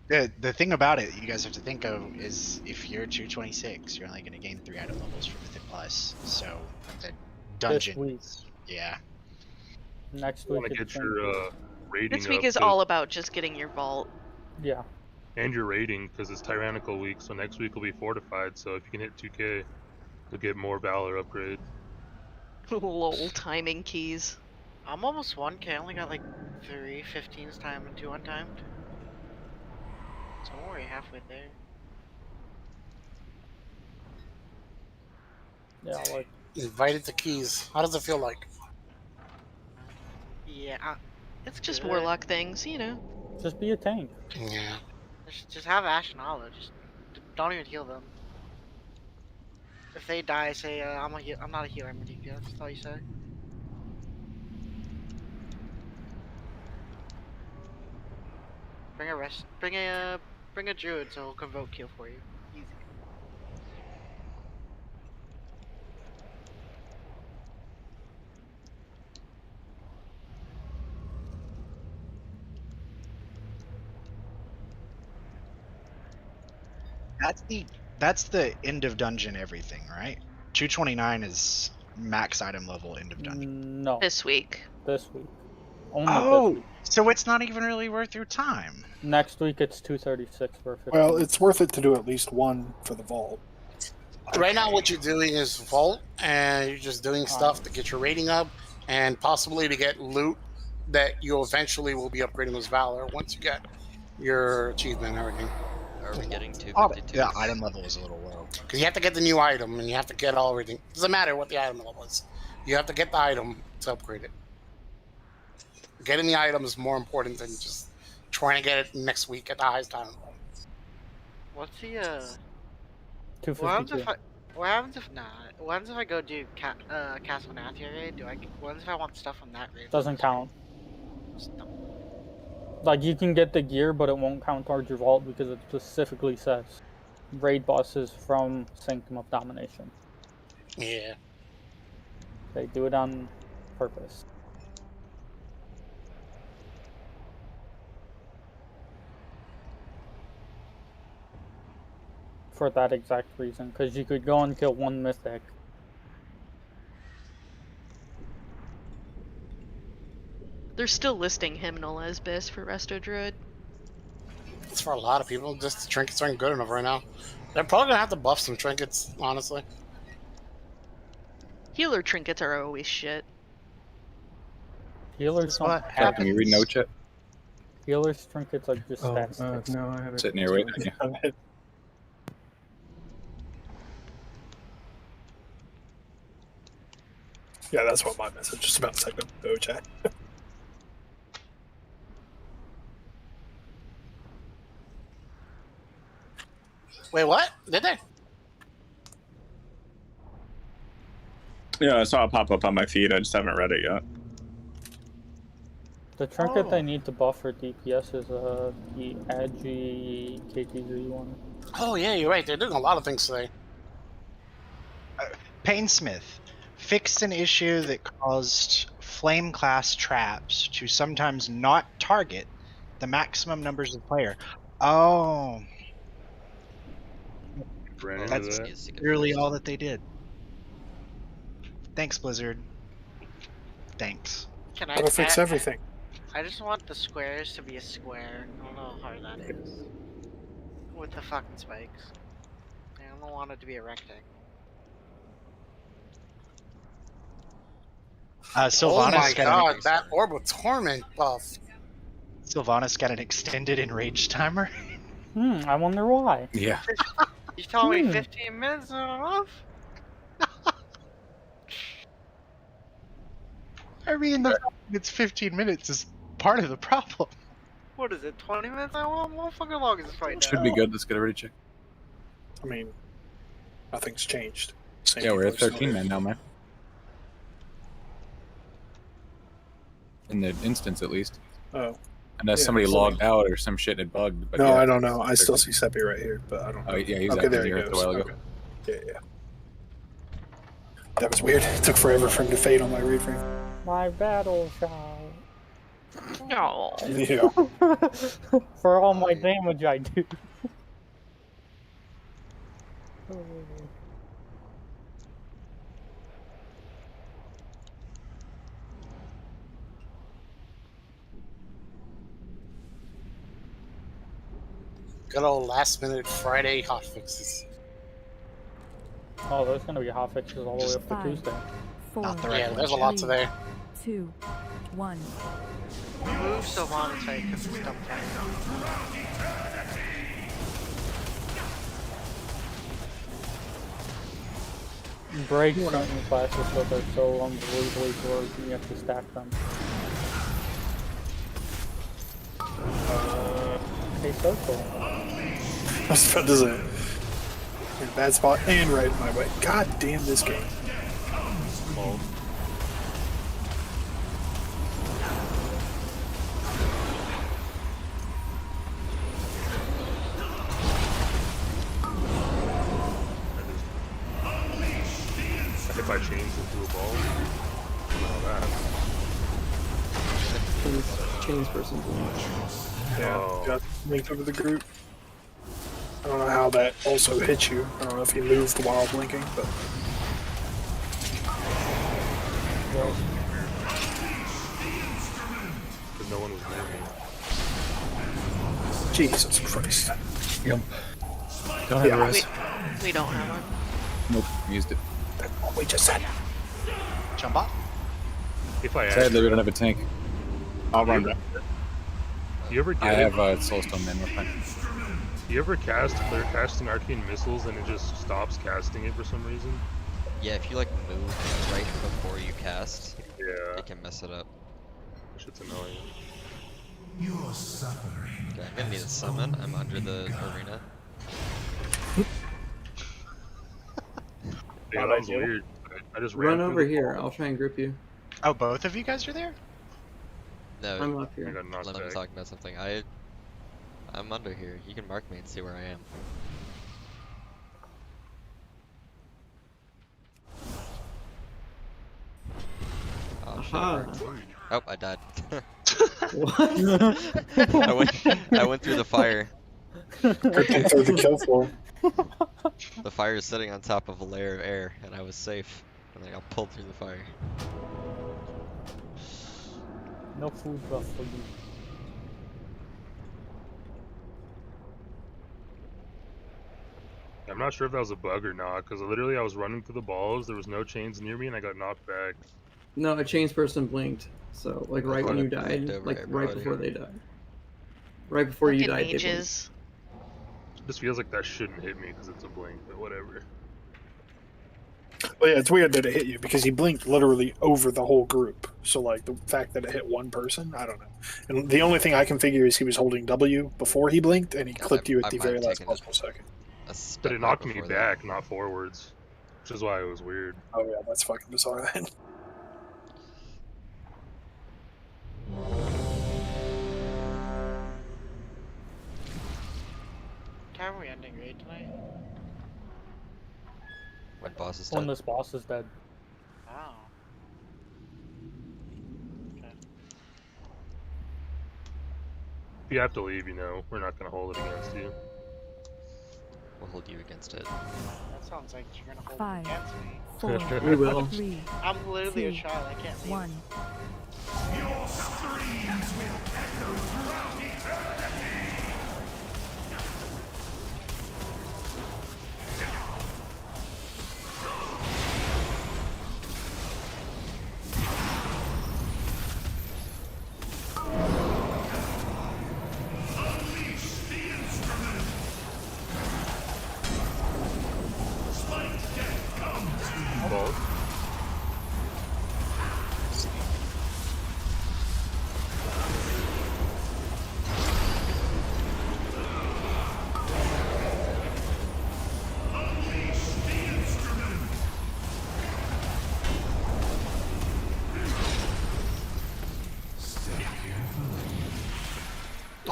The thing about it, you guys have to think of is if you're 226, you're only going to gain 3 item levels for Mythic Plus. So the dungeon, week. yeah. Next You week want to it's get gonna your rating This week up is 'cause- all about just getting your vault. be- yeah. and your rating because it's tyrannical week. So next week will be fortified. So if you can hit 2K, you'll get more valor upgrade. Lol, timing keys. I'm almost 1K. I only got like 3 15s timed and 2 untimed. So I'm already halfway there. Yeah, like Invited to Keys. How does it feel like? Yeah, it's Just good. warlock things, you know. just be a tank. Yeah. Just have Ash and Olive. Just don't even heal them. If they die, say I'm not a healer. I'm a DPS. That's all you say. Bring a druid so he'll convoke kill for you. Easy. That's the end of dungeon everything, right? 229 is max item level end of dungeon. No. This week. This week. Only Oh, this week. so it's not even really worth your time. Next week it's 236 for 15. Well, it's worth it to do at least one for the vault. Right now, what you're doing is Vault, and you're just doing stuff to get your rating up, and possibly to get loot that you eventually will be upgrading with Valor once you get your achievement and everything. Are we getting Oh, 252? the item level is a little low. Because you have to get the new item, and you have to get all everything. Doesn't matter what the item level is. You have to get the item to upgrade it. Getting the item is more important than just trying to get it next week at the highest item level. What's the What 252. happens if I go do Castle Nathia raid? What happens if I want stuff from that raid? Doesn't count. Like you can get the gear, but it won't count towards your vault because it specifically says raid bosses from Sanctum of Domination. Yeah. They do it on purpose. For that exact reason, because you could go and kill one mythic. They're still listing Hymnal as best for Resto Druid. It's for a lot of people. Just the trinkets aren't good enough right now. They're probably gonna have to buff some trinkets, honestly. Healer trinkets are always shit. Healers don't Can you read note chat? Healers trinkets are just stats. No, I haven't. Sitting here waiting on you. Yeah, that's what my message is about. Second, go chat. Wait, what? Did they? Yeah, I saw it pop up on my feed. I just haven't read it yet. The trinket they need to buff for DPS is the Agi KTZ one. Oh yeah, you're right. They're doing a lot of things today. Painsmith fixed an issue that caused flame class traps to sometimes not target the maximum numbers of player. Oh, Ran into that's that. literally all that they did. Thanks, Blizzard. Thanks. Can That'll fix everything. I just want the squares to be a square. I don't know how hard that is. With the fucking spikes. I don't want it to be a rectangle. Oh Sylvanas my got god, that Orb of Torment buff. Sylvanas got an extended enraged timer. I wonder why. Yeah. You telling me 15 minutes is not enough? I mean, the fact that it's 15 minutes is part of the problem. What is it, 20 minutes? How fucking long is this right now? Should be good. Let's get it ready to check. I mean, nothing's changed. Same Yeah, we're at people are 13 men now, man. In the instance, at least. Oh. Unless Yeah, somebody so- logged out or some shit had bugged. But No, yeah, I don't know. I still see Seppi right here, but I don't know. Oh, yeah, he's okay, active there he here goes. a while ago. Okay. Yeah. That was weird. It took forever for him to fade on my read frame. My battle shot. No. Yeah. For all my damage I do. Good old last minute Friday hotfixes. Oh, there's gonna be hot fixes all the way up to 5, Tuesday. 4, Yeah, there's a lot today. 2, 1. Move Sylvanas tight because it's dumb tight. Break certain classes so they're so unbelievably broken you have to stack them. Hey, social. I was about to say. In a bad spot and right in my way. God damn this game. Oh. If I change into a ball, all that. Chains person. Yeah, Oh. got linked over the group. I don't know how that also hit you. I don't know if you moved while blinking, but Because no one was near me. Jesus Christ. Yep. Don't have a res. We don't have one. Nope, used it. That's what we just said. Jump up. If I Sadly, we don't have a tank. I'll run back. You ever get I it? have a Soulstone man. We're fine. You ever clear casting arcane missiles and it just stops casting it for some reason? Yeah, if you like move right before you cast, Yeah. it can mess it up. That shit's annoying. You're suffering. Okay, I'm gonna need a summon. I'm under the arena. Yeah, that was weird. I just ran Run through over the here. ball. I'll try and grip you. Oh, both of you guys are there? No, I'm up I here. got knocked Lem's back. talking about something. I'm under here. You can mark me and see where I am. Oh shit! Aha. it worked. Oh, I died. What? I went through the fire. Good thing through the kill floor. The fire is sitting on top of a layer of air, and I was safe. And then I got pulled through the fire. No food buff for you. I'm not sure if that was a bug or not, because literally I was running through the balls, there was no chains near me, and I got knocked back. No, a chains person blinked. So, like, right when you died, over like, right everybody. before they died. Right before you Fucking died, they blinked. mages. This feels like that shouldn't hit me because it's a blink, but whatever. Well, yeah, it's weird that it hit you because he blinked literally over the whole group. So, like, the fact that it hit one person, I don't know. And the only thing I can figure is he was holding W before he blinked, and he clipped you at the might very have last taken possible second. A step But it right knocked me before that. back, not forwards. Which is why it was weird. Oh, yeah, that's fucking bizarre then. What time are we ending raid tonight? When boss is When dead. this boss is dead. Oh. If you have to leave, you know, we're not going to hold it against you. We'll hold you against it. That sounds like you're gonna hold 5, it against me. 4, We will. 3, I'm literally a 2, child. I can't leave. 1. Your screams will echo throughout eternity! Balls.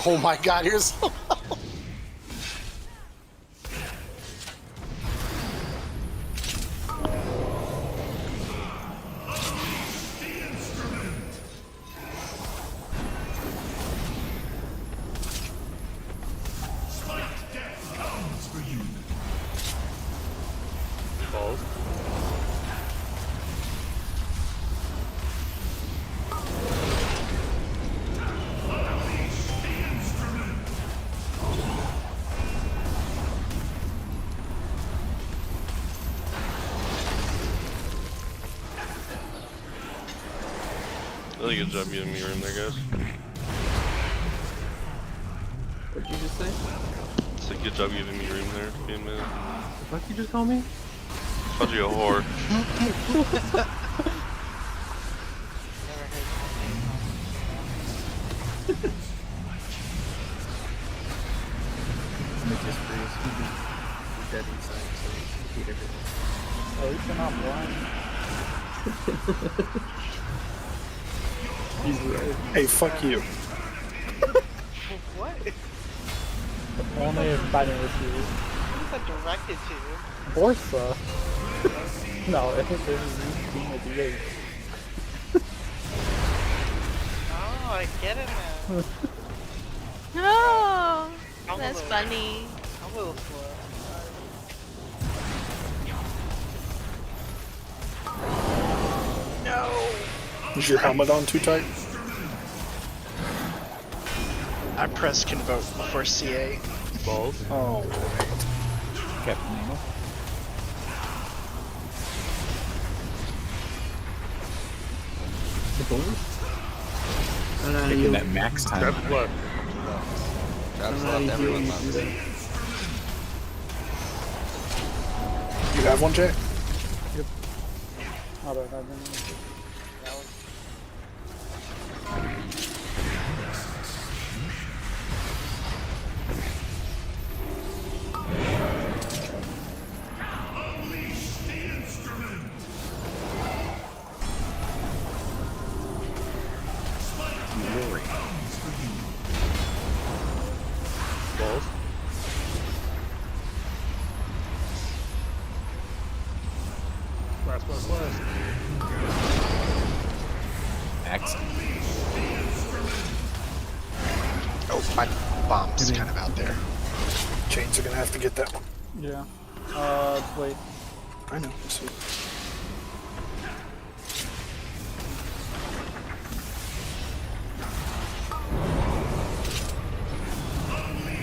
Oh my god, you're so Balls. Really good job giving me room there, guys. What'd you just say? It's a good job giving me room there, being mid. The fuck you just call me? Called you a whore. Make this freeze. You're dead inside, so you repeat everything. At least you're not blind. He's right. Hey, fuck you. What? Only if fighting with you. Who is that directed to? Borsa. No, it is being a DH. Oh, I get it now. No, I'm a that's little- funny. I'm a little slow. No. Is your helmet on too tight? I pressed convoke before CA. Balls. Oh, Captain Nemo. the balls? I don't know how Taking you, that max time. Trap left. I Traps don't know how left, you do everyone you left. do that. You have one, Jay? I don't have any. Balls. Last. Max. Oh, my bomb's kind of out there. Chains are gonna have to get that one. Yeah. Wait. I know. Let's see.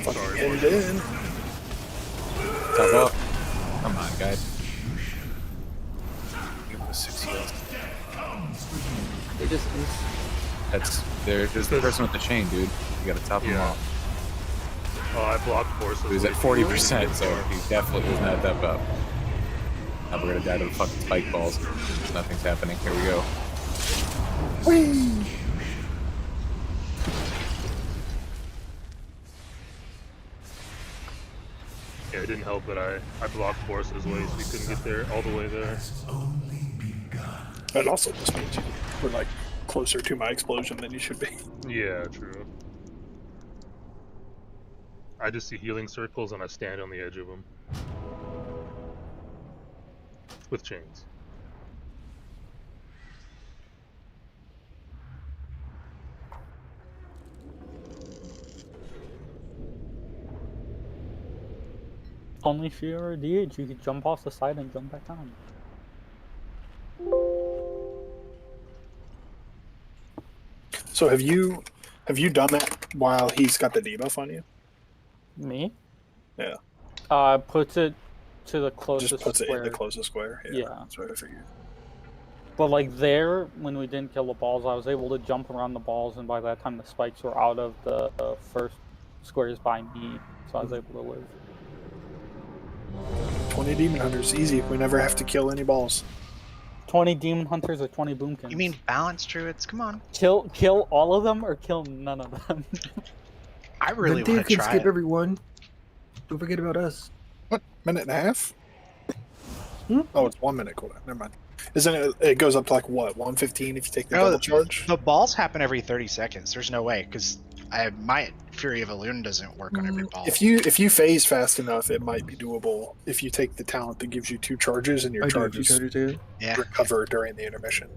Fucking end in. Top up. Come on, guys. Give him the 6 heals. They just There's the person with the chain, dude. You gotta top him Yeah. off. Oh, I blocked forces. He was at 40%, so he definitely was not that up. Now we're gonna die to the fucking spike balls. Nothing's happening. Here we go. Whee! Yeah, it didn't help that I blocked forces way so we couldn't get there all the way there. That also just means you were like closer to my explosion than you should be. Yeah, true. I just see healing circles and I stand on the edge of them. With chains. Only if you're a DH, you could jump off the side and jump back on. So have you done that while he's got the debuff on you? Me? Yeah. Puts it to the closest Just puts square. it in the closest square. Yeah. That's what I figured. But like there, when we didn't kill the balls, I was able to jump around the balls, and by that time the spikes were out of the first squares by me, so I was able to live. 20 demon hunters, easy. We never have to kill any balls. 20 demon hunters or 20 boomkins? You mean balance druids? Come on. Kill all of them or kill none of them? I really Then want Dave to can try skip it. everyone. Don't forget about us. What? Minute and a half? Oh, it's 1 minute cooldown. Never mind. Isn't it? It goes up to like what? 115 if you take the double charge. The balls happen every 30 seconds. There's no way because my Fury of Elune doesn't work on every ball. If you phase fast enough, it might be doable. If you take the talent that gives you 2 charges and your charges recover during the intermission.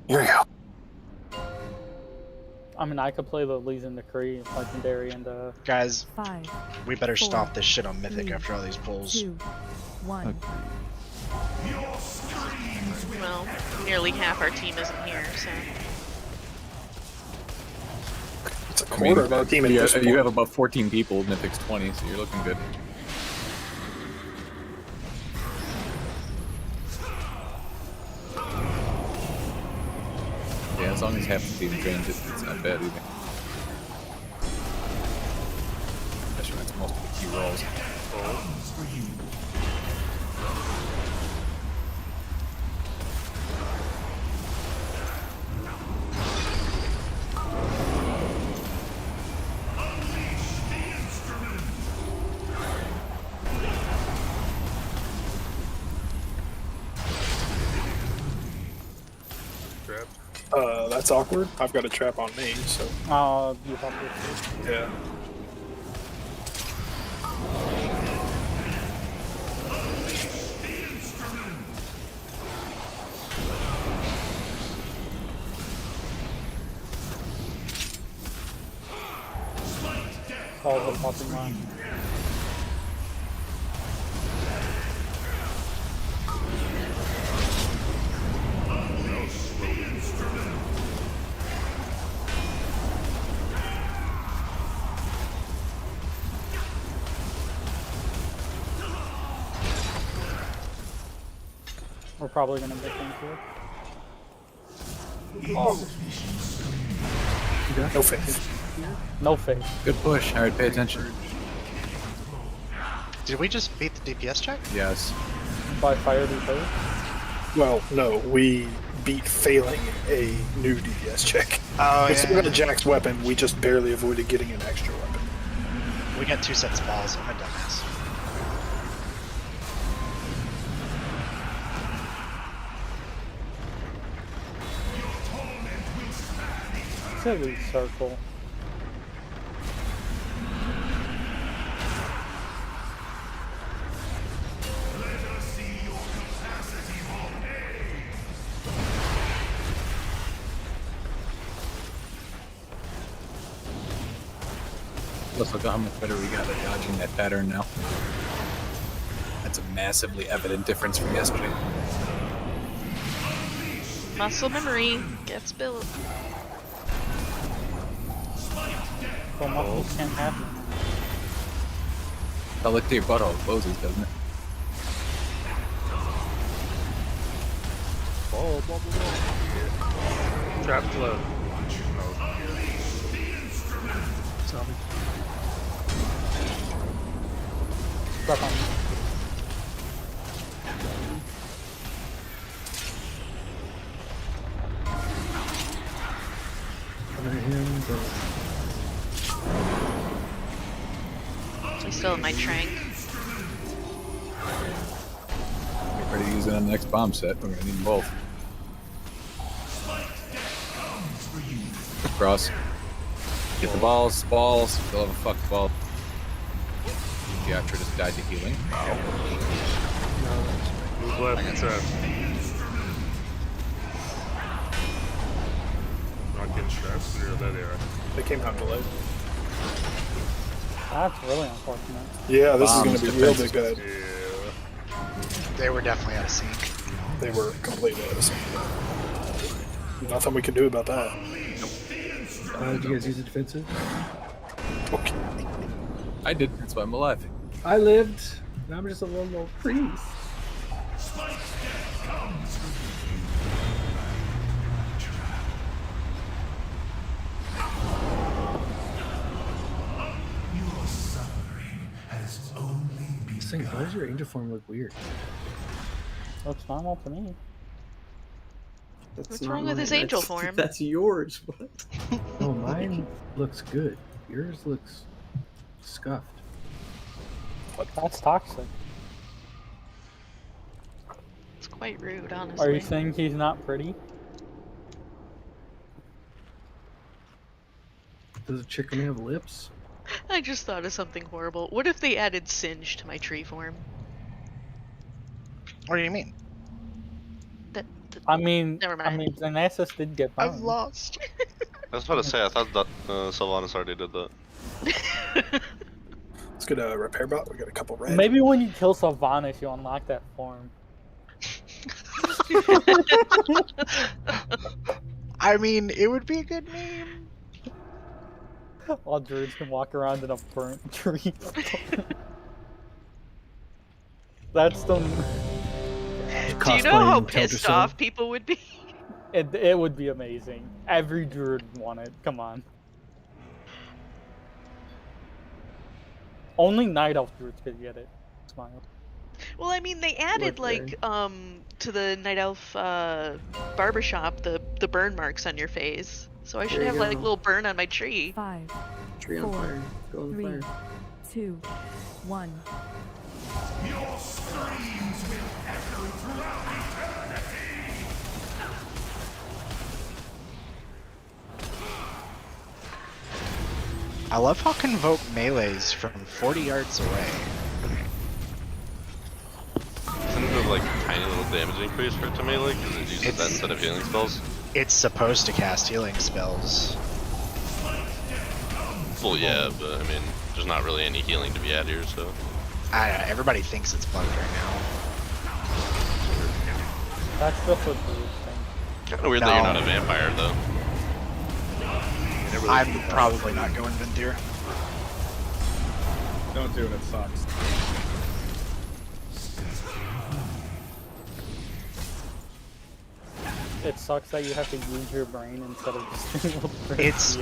Here we go. I mean, I could play the Legion Decree, Legendary, and Guys, 5, we better 4, stop this shit on Mythic 3, after all these pulls. 2, 1. Well, nearly half our team isn't here, so. It's a quarter of our team at this point. You have about 14 people, Mythic's 20, so you're looking good. Yeah, as long as half the team trains it, it's not bad either. Especially when it's most of the key rolls. That's awkward. I've got a trap on me, so. You have to. Yeah. All the popping line. We're probably gonna get into it. Oh. No face. No face. Good push. Alright, pay attention. Did we just beat the DPS check? Yes. By fire DPS? Well, no, we beat failing a new DPS check. Oh, We yeah. still got a Jax weapon, we just barely avoided getting an extra weapon. We got 2 sets of balls. I'm a dumbass. Silly circle. Let's look at how much better we got at dodging that pattern now. That's a massively evident difference from yesterday. Muscle memory gets built. So muscles can't happen. I'll look to your butthole closes, doesn't it? Oh, blah, blah, blah. Trap flow. Zombie. Stuck on me. I'm still in my trank. Get ready to use it on the next bomb set. We're gonna need them both. Cross. Get the balls. Balls. Still have a fucked ball. Diatra just died to healing. Wow. Move left and trap. Not getting trapped near that area. They came out delayed. That's really unfortunate. Yeah, this is Bombs, going to be real defenses. big bad. They were definitely out of sync. They were completely out of sync. Nothing we can do about that. Did you guys use the defensive? Okay. I did. That's why I'm alive. I lived. Now I'm just a little priest. Saying, why does your angel form look weird? Looks normal to me. What's wrong with his angel form? That's yours. What? No, mine looks good. Yours looks scuffed. That's toxic. It's quite rude, honestly. Are you saying he's not pretty? Does a chicken have lips? I just thought of something horrible. What if they added Singe to my tree form? What do you mean? I mean, Never mind. I mean, Xanasis did get burned. I'm lost. I was about to say, I thought that Sylvanas already did that. Let's get a repair bot. We got a couple red. Maybe when you kill Sylvanas, you unlock that form. I mean, it would be a good meme. All druids can walk around in a burnt tree. That's the. Do you know how pissed off people would be? It would be amazing. Every druid would want it. Come on. Only night elf druids could get it. Smile. Well, I mean, they added like to the night elf barbershop the burn marks on your face. So I should There you have like go. little burn on my tree. 5, Tree on 4, fire. Go on 3, fire. 2, 1. Your screams will echo throughout eternity. I love how Convoke melees from 40 yards away. Isn't there like tiny little damage increase for it to melee because it uses that instead of healing spells? It's supposed to cast healing spells. Well, yeah, but I mean, there's not really any healing to be had here, so. I don't know, everybody thinks it's bugged right now. That's just a druid thing. Kind of weird that you're not a vampire, though. I'm probably not going Vendir. Don't do it, it sucks. It sucks that you have to use your brain instead of just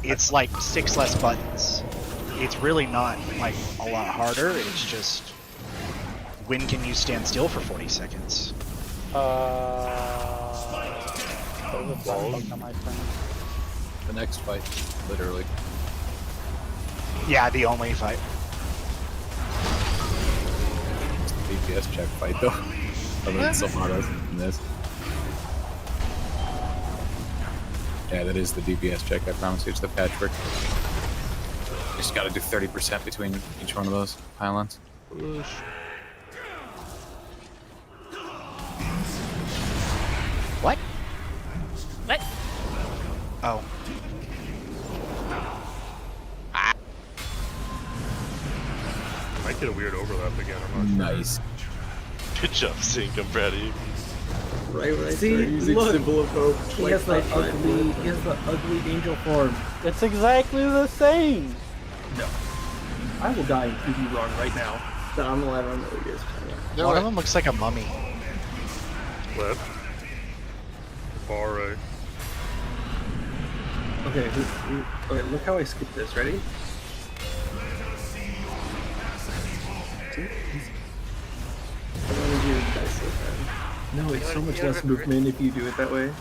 It's like 6 less buttons. It's really not like a lot harder. It's just when can you stand still for 40 seconds? There's a flashlight on my screen. The next fight, literally. Yeah, the only fight. It's the DPS check fight, though. Other than Sylvanas and this. Yeah, that is the DPS check, I promise you. It's the patchwork. Just gotta do 30% between each one of those pylons. What? What? Oh. Might get a weird overlap again, I'm not sure. Nice. Good job, Sync, I'm proud of you. Right when I See, started using look, Symbol of Hope. He like has the 5 times. ugly. He has the ugly angel form. It's exactly the same. No. I will die and prove you wrong right now. No, I'm alive. I don't know what you guys are talking One of them looks like a mummy. Left. Far right. Okay, okay, look how I skipped this. Ready? See? Easy. about. I wanted you to die so bad. No, it's so much less movement if you do it that way. It'd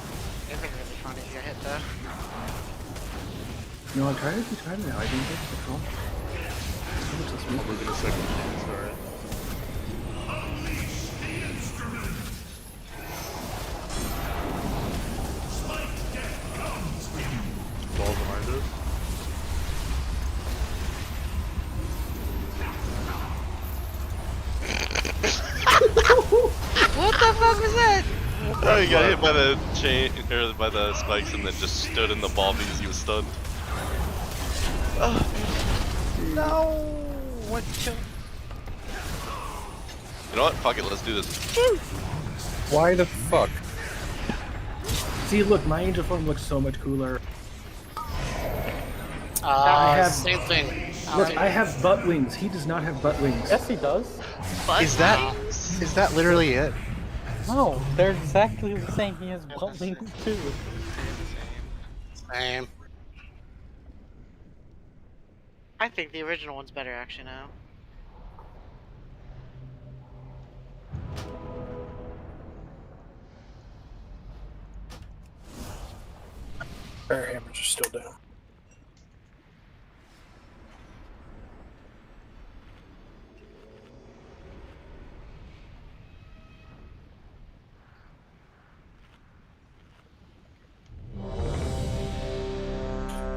be really funny if you got hit though. No, I'm trying to do time now. I didn't get the call. So much less I'll movement. move in a second. Sorry. Balls behind us. What the fuck was that? Oh, he got hit by the chain, or by the spikes and then just stood in the ball because he was stunned. No! What killed? You know what? Fuck it, let's do this. Why the fuck? See, look, my angel form looks so much cooler. I have same thing. Look, I have butt wings. He does not have butt wings. Yes, he does. Is that literally it? No, they're exactly the same. He has butt wings too. Same. I think the original one's better actually now. Our hammers are still down.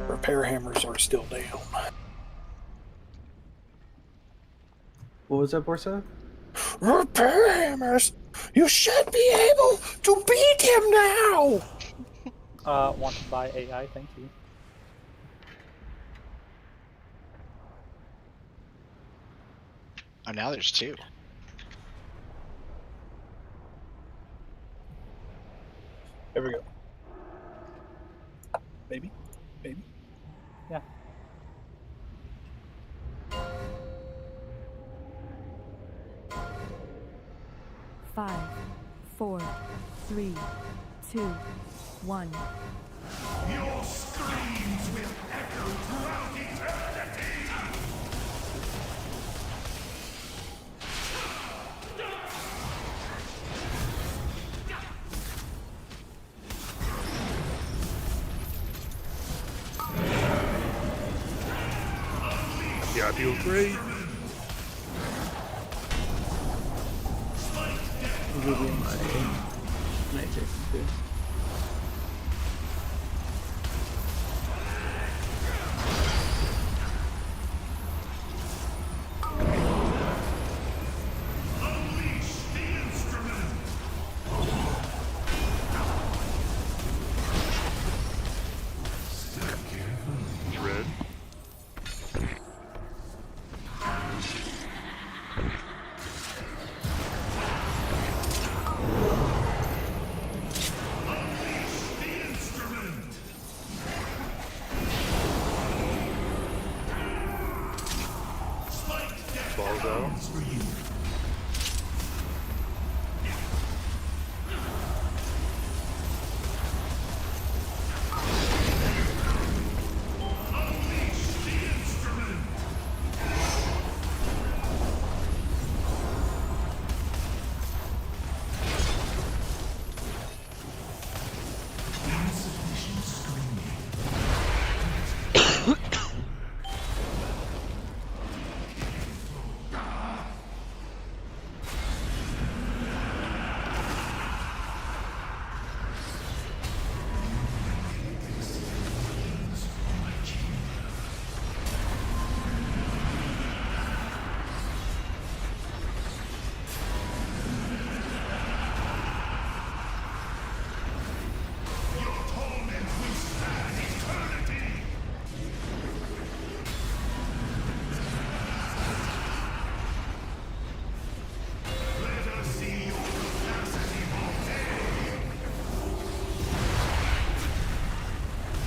Repair hammers are still down. What was that, Borsa? Repair hammers! You should be able to beat him now! Want to buy AI, thank you. Oh, now there's two. There we go. Maybe? Maybe? Yeah. Five, 4, 3, 2, 1. Your screams will echo throughout eternity! Yeah, I feel great. I'll give you my magic too. Red. Balls out.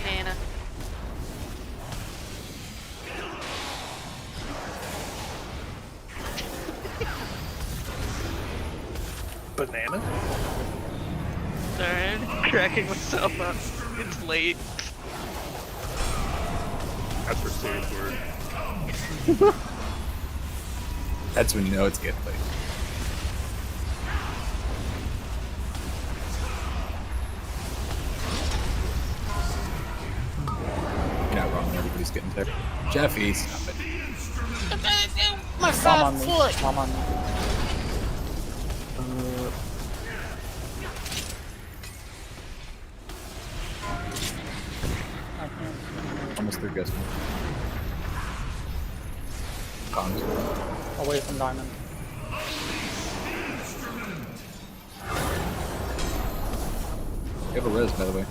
Nana. Banana? Darn, cracking myself up. It's late. That's for safe word. That's when you know it's getting late. You're not wrong, everybody's getting tired. Jeffy, stop it. My Mom fat on me. foot! Mom on me. I can't. Almost through guess. Away from diamond. You have a res, by the way.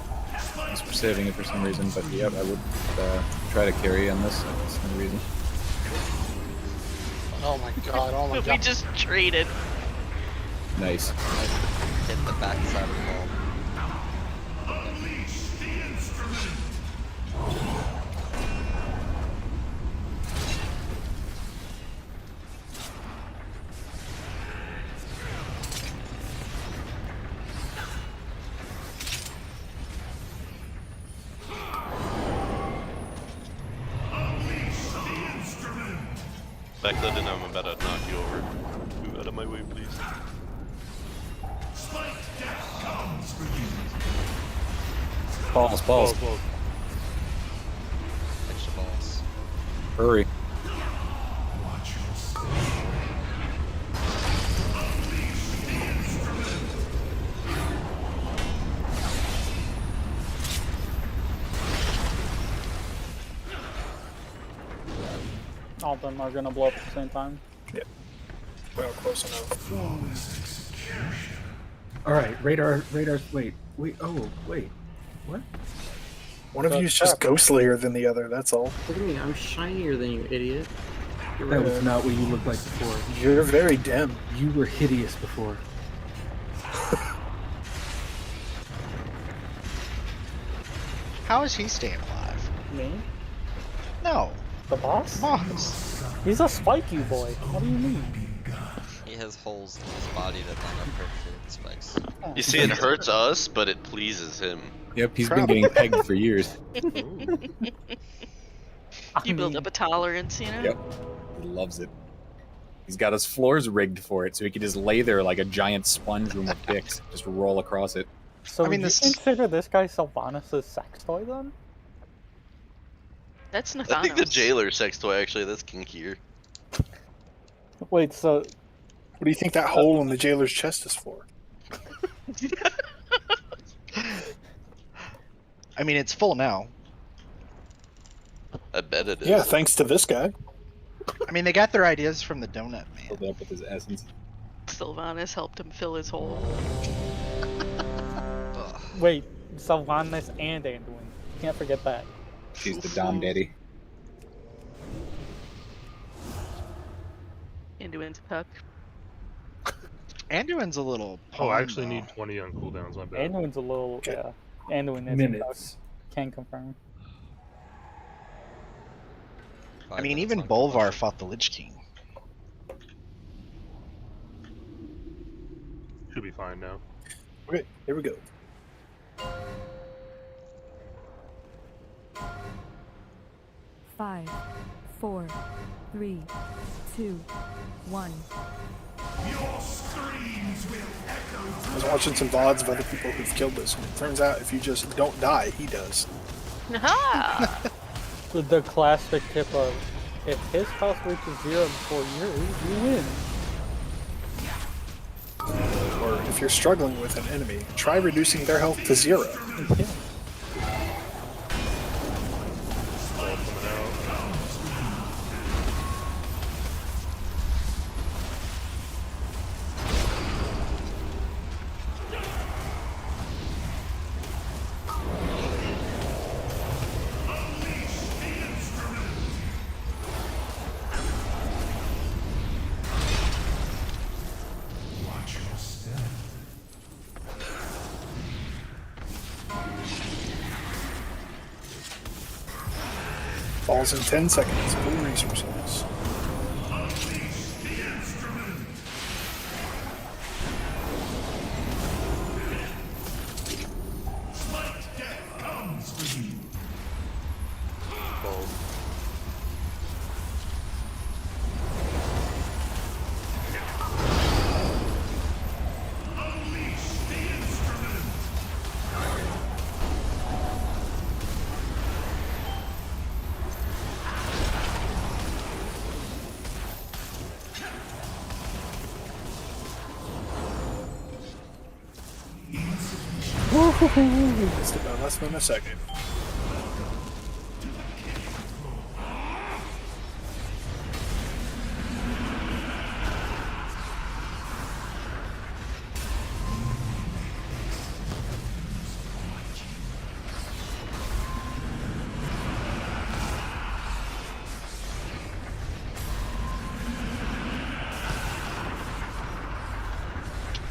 Just for saving it for some reason, but yeah, I would try to carry on this. That's no reason. Oh my god, oh my But god. we just traded. Nice. Hit the back side of the ball. Back then, and I'm about to knock you over. Move out of my way, please. Balls, balls. Extra balls. Hurry. All of them are gonna blow up at the same time. Yeah. Well, close enough. All right, radar. Wait. Oh, wait. What? One of you is just ghostlier than the other. That's all. Look at me, I'm shinier than you, idiot. That was not what you looked like before. You're very dim. You were hideous before. How is he staying alive? Me? No. The boss? Boss. He's a spiky boy. What do you mean? He has holes in his body that line up perfectly with spikes. You see, it hurts us, but it pleases him. Yep, he's been getting pegged for years. You build up a tolerance, you know? Yep. He loves it. He's got his floors rigged for it, so he can just lay there like a giant sponge room of dicks. Just roll across it. So you consider this guy Sylvanas' sex toy then? That's I think the jailer sex toy, actually, that's kinkier. Wait, so... What do you think that hole in the jailer's chest is for? I mean, it's full now. I bet it is. Yeah, thanks to this guy. I mean, they got their ideas from the donut man. Filled up with his essence. Sylvanas helped him fill his hole. Wait, Sylvanas and Anduin. Can't forget that. She's the Dom Daddy. Anduin's a cuck. Anduin's a little. Oh, I pawn, actually though. need 20 on cooldowns. My bad. Anduin's a little, yeah. Anduin is Minutes. a cuck. Can confirm. I mean, even Bolvar fought the Lich King. Should be fine now. Okay, here we go. Five, 4, 3, 2, 1. I was watching some VODs of other people who've killed this, and it turns out if you just don't die, he does. The classic tip of, if his health reaches 0 before yours, you win. Or if you're struggling with an enemy, try reducing their health to 0. Yeah. Falls in 10 seconds. Full resources. Missed it by less than a second.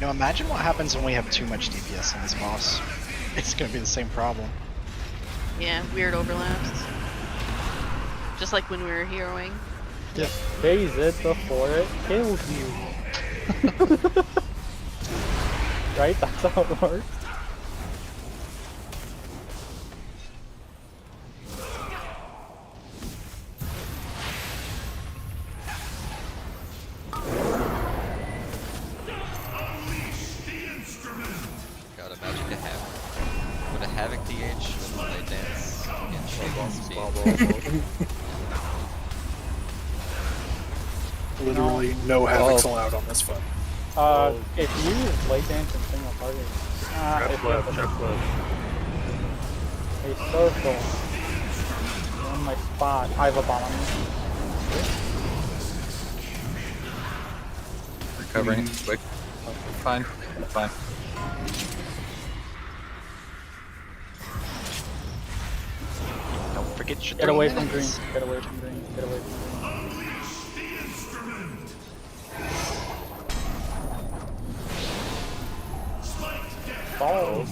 You know, imagine what happens when we have too much DPS on this boss. It's gonna be the same problem. Yeah, weird overlaps. Just like when we were heroing. Just phase it before it kills you. Right? That's how it works. Got a magic to Havoc. Would a Havoc DH when they dance against speed? Literally no Havocs allowed on this fight. If you use late dance and single target, Chef left, chef left. a circle. You're on my spot. I have a bomb on me. Recovering quick. Fine. Fine. Don't forget your Get 3 away from minutes. green. Get away from green. Get away from green. Oh.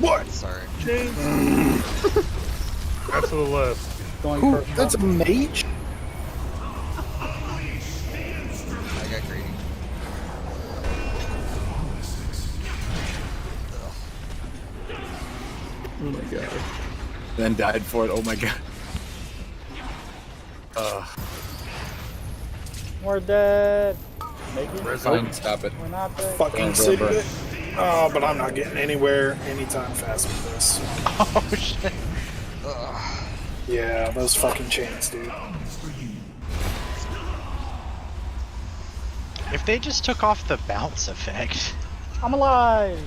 What? Sorry. That's to the left. Going Who? for That's a mage? I got greedy. Oh my god. Then died for it. Oh my god. We're dead. Maybe. Fine, stop it. We're not dead. Fucking city. Oh, but I'm not getting anywhere anytime fast with this. Oh shit. Yeah, those fucking chains, dude. If they just took off the bounce effect. I'm alive.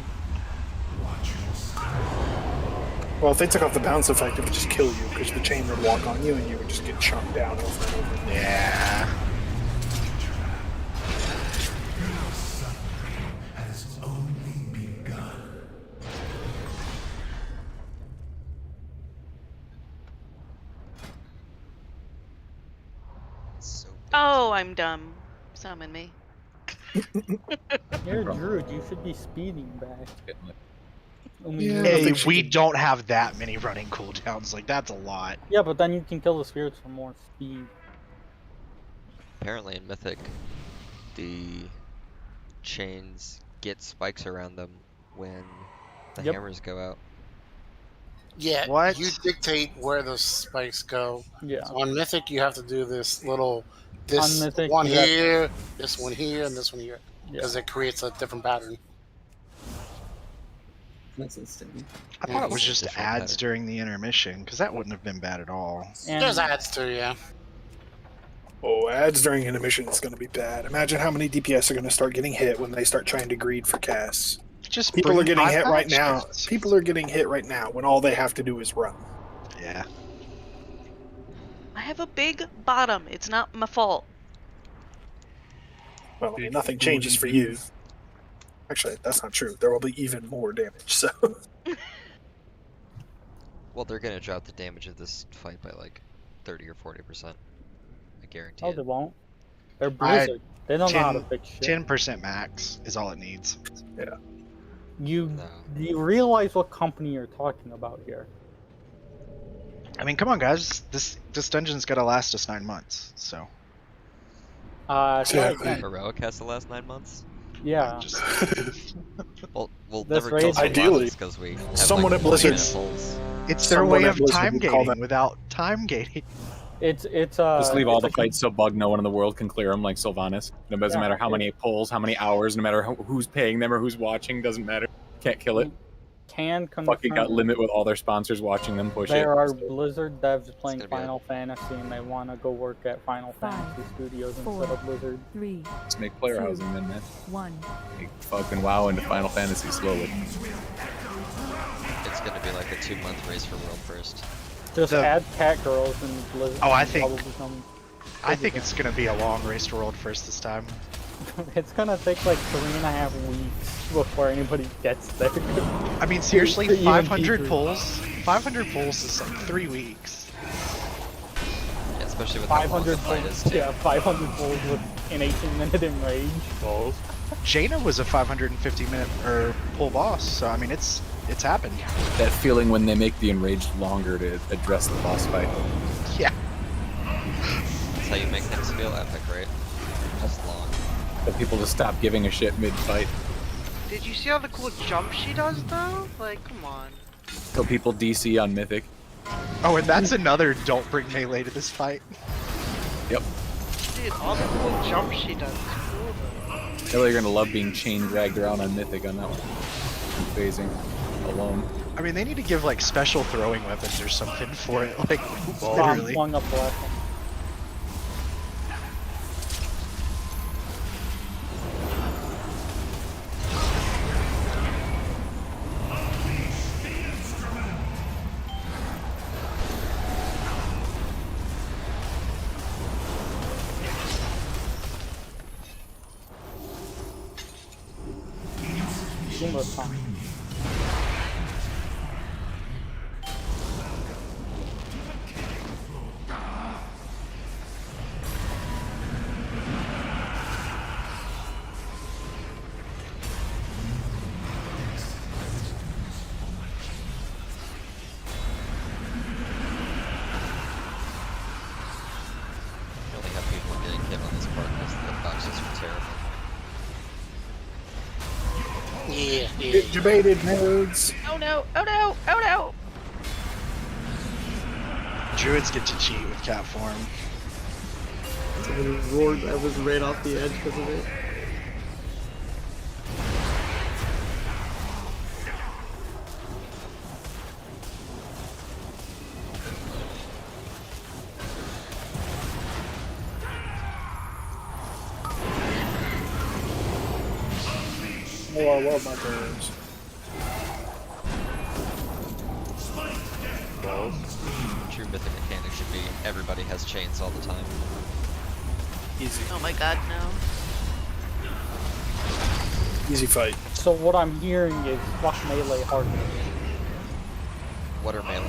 Well, if they took off the bounce effect, it would just kill you, because the chain would walk on you and you would just get chunked down over and over. Yeah. Oh, I'm dumb. Summon me. You're Druid. You should be speeding back. Only Yeah, Druid- hey, we don't have that many running cooldowns. Like, that's a lot. Yeah, but then you can kill the spirits for more speed. Apparently in Mythic, the chains get spikes around them when the Yep. hammers go out. Yeah, What? you dictate where the spikes go. Yeah. So on Mythic, you have to do this little, On this Mythic, one you have- here, this one here, and this one here, Yeah. because it creates a different pattern. That's insane. I thought it was It's a just different ads pattern. during the intermission, because that wouldn't have been bad at all. And There's ads too, yeah. Oh, ads during intermission is going to be bad. Imagine how many DPS are going to start getting hit when they start trying to greed for casts. Just People bring are getting hit right bypass now. shifts. People are getting hit right now when all they have to do is run. Yeah. I have a big bottom. It's not my fault. Well, I mean, nothing changes for you. Actually, that's not true. There will be even more damage. So, Well, they're gonna drop the damage of this fight by like 30 or 40%. I guarantee Oh, it. they won't. They're Blizzard. They don't know how to fix shit. 10% max is all it needs. yeah. You No. you realize what company you're talking about here? I mean, come on, guys. This dungeon's got to last us 9 months. So, Exactly. Heroic has the last 9 months. Yeah. just We'll This never raid- kill Ideally, because we have someone like at Blizzard- 20 pulls. it's their Someone way at of Blizzard time would call gating without time gating. It's Just leave all it's the a- fights so bug no one in the world can clear them, like Sylvanas. It doesn't Yeah, matter how many pulls, how many hours, no matter who's paying them or who's watching, doesn't matter. Can't kill it. Can confirm. Fucking got limit with all their sponsors watching them push it. There are Blizzard devs playing gonna be a- Final Fantasy, and they want to go work at Final Fantasy Studios four, instead of Blizzard. 3, Just make player housing then, man. 1. Make fucking WoW into Final Fantasy slowly. It's gonna be like a 2-month race for world first. Just The- add cat girls and Blizzard. Oh, I and think- probably become- I think it's going to be a long race to world first this time. it's gonna take like 3.5 weeks before anybody gets there. I mean, seriously, To even 500 keep- pulls? 500 pulls is like 3 weeks. Yeah, it's Especially with how long the 500 fight is, too. Yeah, 500 pulls with an 18-minute enrage. Balls. Jaina was a 550-minute pull boss, so I mean it's happened. That feeling when they make the enraged longer to address the boss fight. Yeah. That's how you make things feel epic, right? Just long. For people to stop giving a shit mid-fight. Did you see all the cool jumps she does though? Like, come on. So people DC on Mythic. Oh, and that's another don't bring melee to this fight. Yep. Dude, all the cool jumps she does is cool though. Hell, you're gonna love being chain dragged around on Mythic on that one. And phasing alone. I mean, they need to give like special throwing weapons or something for it. Like, Bomb literally. flung up the left one. Zumba's coming. You only have people getting hit on this part because the boxes are terrible. Yeah, Get debated, nerds. Oh no! Oh no! Oh no! Druids get to cheat with cat form. Someone roared. I was right off the edge because of it. Oh, I love my birds. Balls. True mythic mechanic should be everybody has chains all the time. Easy. Oh my god, no. Easy fight. So what I'm hearing is fuck melee hard. What are melee?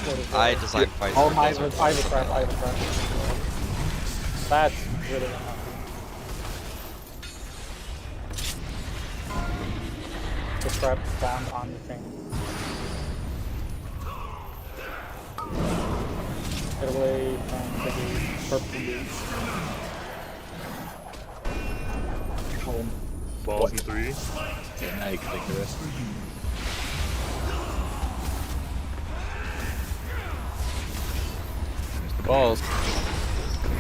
What is I it? design fights Oh, for I Desert have a Force. trap, I have a trap. That's really unlucky. The trap down on the thing. Get away from the purple gate. Home. Balls in 3. Yeah, now you can take the rest. There's the balls.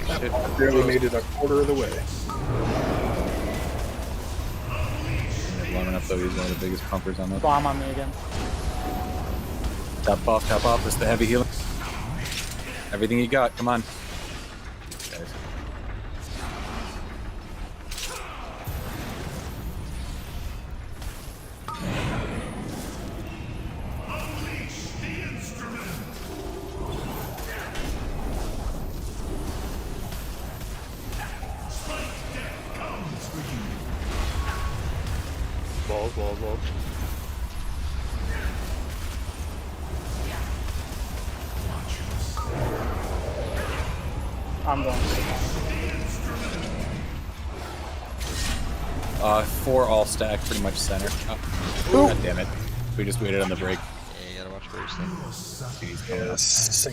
Shit. Barely made it a quarter of the way. Warming up though, he's one of the biggest pumpers on this. Bomb on me again. Top off, that's the heavy healing. Everything you got, come on. Guys. Balls, balls, balls. I'm going to 4 all stacked, pretty much center. Oh, god damn it. We just waited on the break. Yeah, you gotta watch where you're staying. Yes,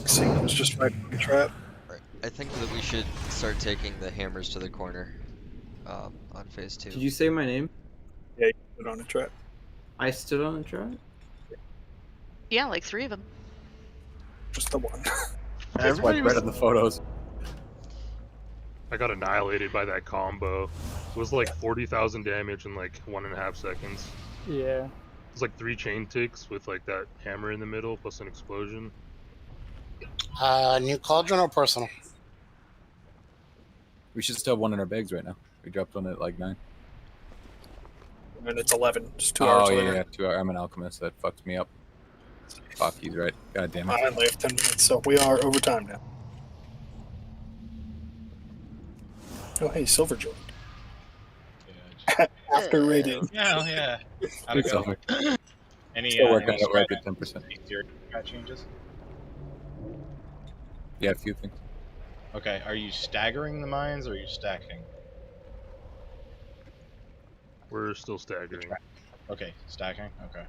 Sing was just right in the trap. Right. I think that we should start taking the hammers to the corner on phase 2. Did you say my name? Yeah, you put on a trap. I stood on a trap? Yeah, like 3 of them. Just the one. Everybody was in the photos. I got annihilated by that combo. It was like 40,000 damage in like 1.5 seconds. Yeah. It was like 3 chain ticks with like that hammer in the middle plus an explosion. New cauldron or personal? We should still have one in our bags right now. We dropped one at like 9. And it's 11. Just 2 hours Oh, later. yeah, 2 hours. I'm an alchemist. That fucked me up. Fuck, he's right. God damn it. I only have 10 minutes, so we are over time now. Oh, hey, Silver joined. After rating. Yeah, yeah. How'd It's it go? over. Any Still working any on it right at 10%. changes? Yeah, a few things. Okay, are you staggering the mines or are you stacking? We're still staggering. Okay, stacking. Okay.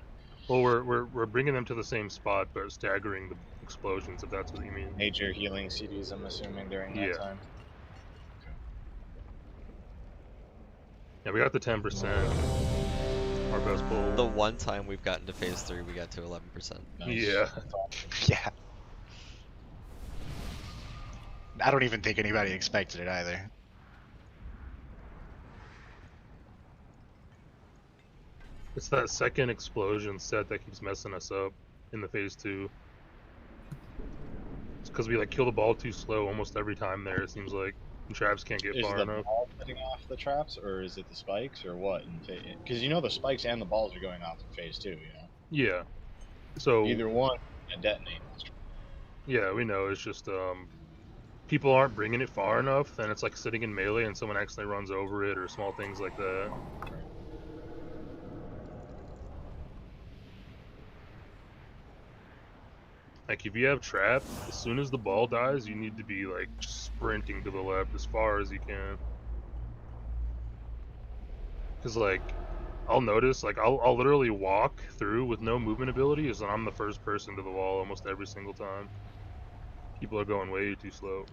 Well, we're bringing them to the same spot, but staggering the explosions, if that's what you mean. Major healing CDs, I'm assuming, during that time. Yeah, we got the 10%. Our best pull. The one time we've gotten to phase 3, we got to 11%. Nice. Yeah. Yeah. I don't even think anybody expected it either. It's that second explosion set that keeps messing us up in the phase 2. It's because we like kill the ball too slow almost every time there, it seems like. And traps can't get Is far the enough. ball setting off the traps, or is it the spikes, or what? Because you know the spikes and the balls are going off in phase 2, you know? Yeah. So either one can detonate. Yeah, we know. It's just people aren't bringing it far enough, then it's like sitting in melee and someone accidentally runs over it or small things like that. Like if you have trap, as soon as the ball dies, you need to be like sprinting to the left as far as you can. Cause like I'll notice, like I'll literally walk through with no movement ability, as I'm the first person to the wall almost every single time. People are going way too slow.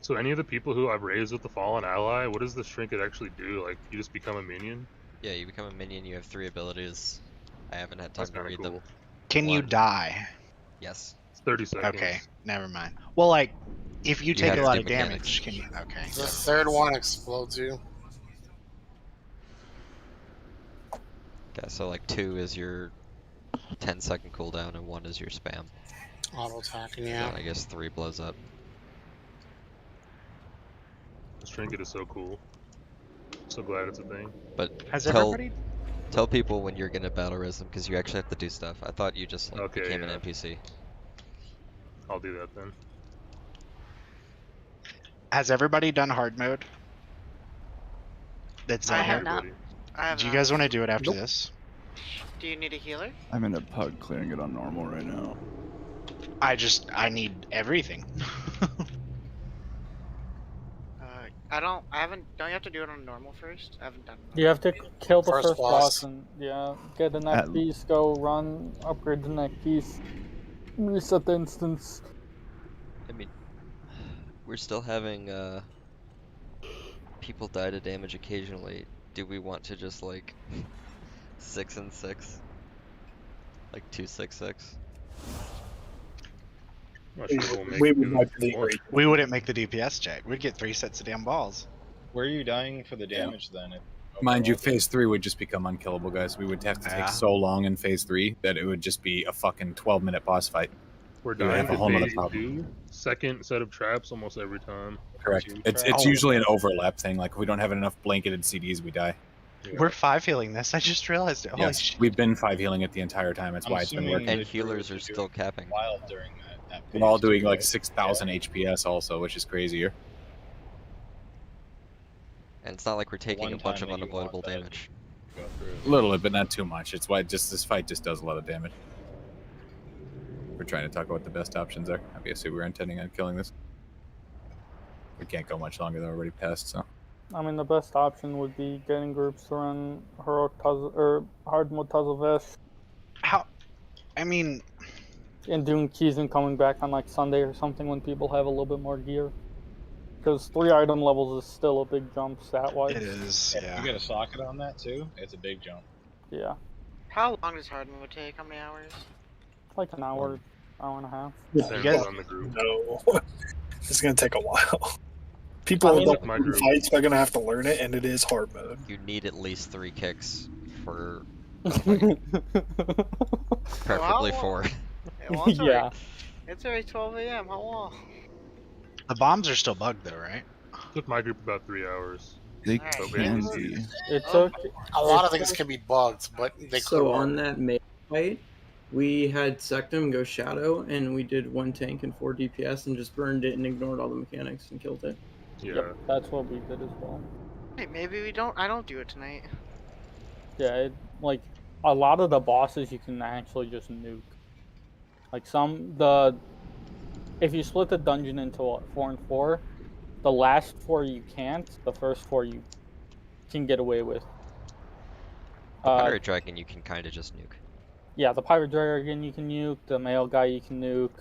So any of the people who I've raised with the Fallen Ally, what does this trinket actually do? Like, you just become a minion? Yeah, you become a minion, you have 3 abilities. I haven't had time That's to kinda read cool. them. Can you One- die? Yes. It's 30 seconds. Okay, never mind. Well, like, if you take have a to lot do of mechanics. damage, can you? Okay. The third one explodes you. Okay, so like 2 is your 10-second cooldown and 1 is your spam. Auto attacking, And yeah. then I guess 3 blows up. This trinket is so cool. So glad it's a thing. But Has tell everybody? tell people when you're gonna battle res them, because you actually have to do stuff. I thought you just like Okay, became yeah. an NPC. I'll do that then. Has everybody done hard mode? That's I on have here. not. I have Do you not. guys want to do it after this? Do you need a healer? I'm in a pug clearing it on normal right now. I need everything. I haven't. Don't you have to do it on normal first? I haven't done it. You have to kill the First first boss. boss and get the next piece, go run, upgrade the next piece, reset the instance. I mean, we're still having people die to damage occasionally. Do we want to just like 6 and 6? Like 2-6-6? Not sure we'll make We it would to like the the one. We wouldn't make the DPS check. We'd get 3 sets of damn balls. Where are you dying for the damage then? Mind you, phase 3 would just become unkillable, guys. We would have to Yeah. take so long in phase 3 that it would just be a fucking 12-minute boss fight. We're You would dying have a to whole nother phase problem. 2. Second set of traps almost every time. Correct. Two It's traps. usually an overlap thing. Like if we don't have enough blanketed CDs, we die. We're 5 healing this. I just realized it. Holy Yes, shit. we've been 5 healing it the entire time. That's I'm why it's been assuming working. And that healers you're are still capping. Wild during that We're all phase doing too, like right? 6,000 HPS also, which is crazier. And it's not like we're taking a One bunch time of that you want unavoidable that damage. Go through. A little bit, but not too much. It's why just this fight just does a lot of damage. We're trying to talk about what the best options are. Obviously, we're intending on killing this. We can't go much longer. They're already past, so. I mean, the best option would be getting groups to run heroic or hard mode Tazovesh How? I mean, and doing keys and coming back on like Sunday or something when people have a little bit more gear. Because 3 item levels is still a big jump stat-wise. it is. If Yeah. you get a socket on that too, it's a big jump. Yeah, How long does hard mode take? How many hours? like an hour, hour and a half. You Depends guys, on the group. No, it's gonna take a while. People I mean, that my do group. fights are gonna have to learn it, and it is hard mode. You need at least 3 kicks for Well, preferably 4. Well, it's Yeah. It's already 12 a.m. How long? The bombs are still bugged though, right? Took my group about 3 hours. They Alright, So can basically, be. It Um, took. a lot it of things took- can be bugged, but they So could on work. that May fight, we had Sectum go Shadow, and we did 1 tank and 4 DPS, and just burned it and ignored all the mechanics and killed it. yeah. Yep, that's what we did as well. Hey, maybe we don't. I don't do it tonight. Yeah, like a lot of the bosses you can actually just nuke. Like if you split the dungeon into what, 4 and 4, the last 4 you can't. The first 4 you can get away with. The Pirate Dragon you can kind of just nuke. Yeah, the Pirate Dragon you can nuke. The male guy you can nuke.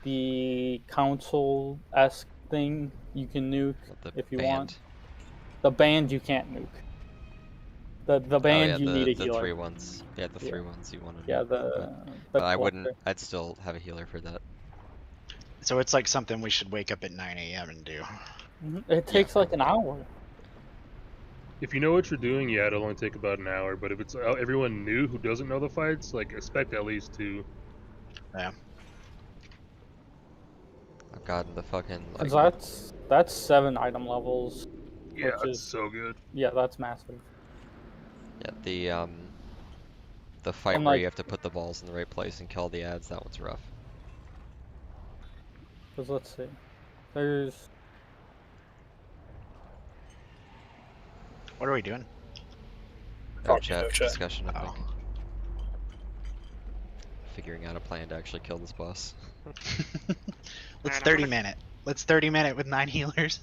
The council-esque thing you can nuke if you want. The band you can't nuke. The band you need a the healer. 3 ones. Yeah, the 3 ones you want to nuke. Yeah, but I wouldn't. I'd still have a healer for that. So it's like something we should wake up at 9 a.m. and do. It takes like an hour. If you know what you're doing, yeah, it'll only take about an hour. But if it's everyone new who doesn't know the fights, like expect at least 2. Yeah. I've gotten the fucking like. That's 7 item levels. Yeah, which that's is so good. Yeah, that's massive. Yeah, the fight And, where like- you have to put the balls in the right place and kill the ads. That one's rough. Because let's see, there's. What are we doing? No chat discussion. I Oh. think. Figuring out a plan to actually kill this boss. Let's 30 minute. Let's 30 minute with 9 healers.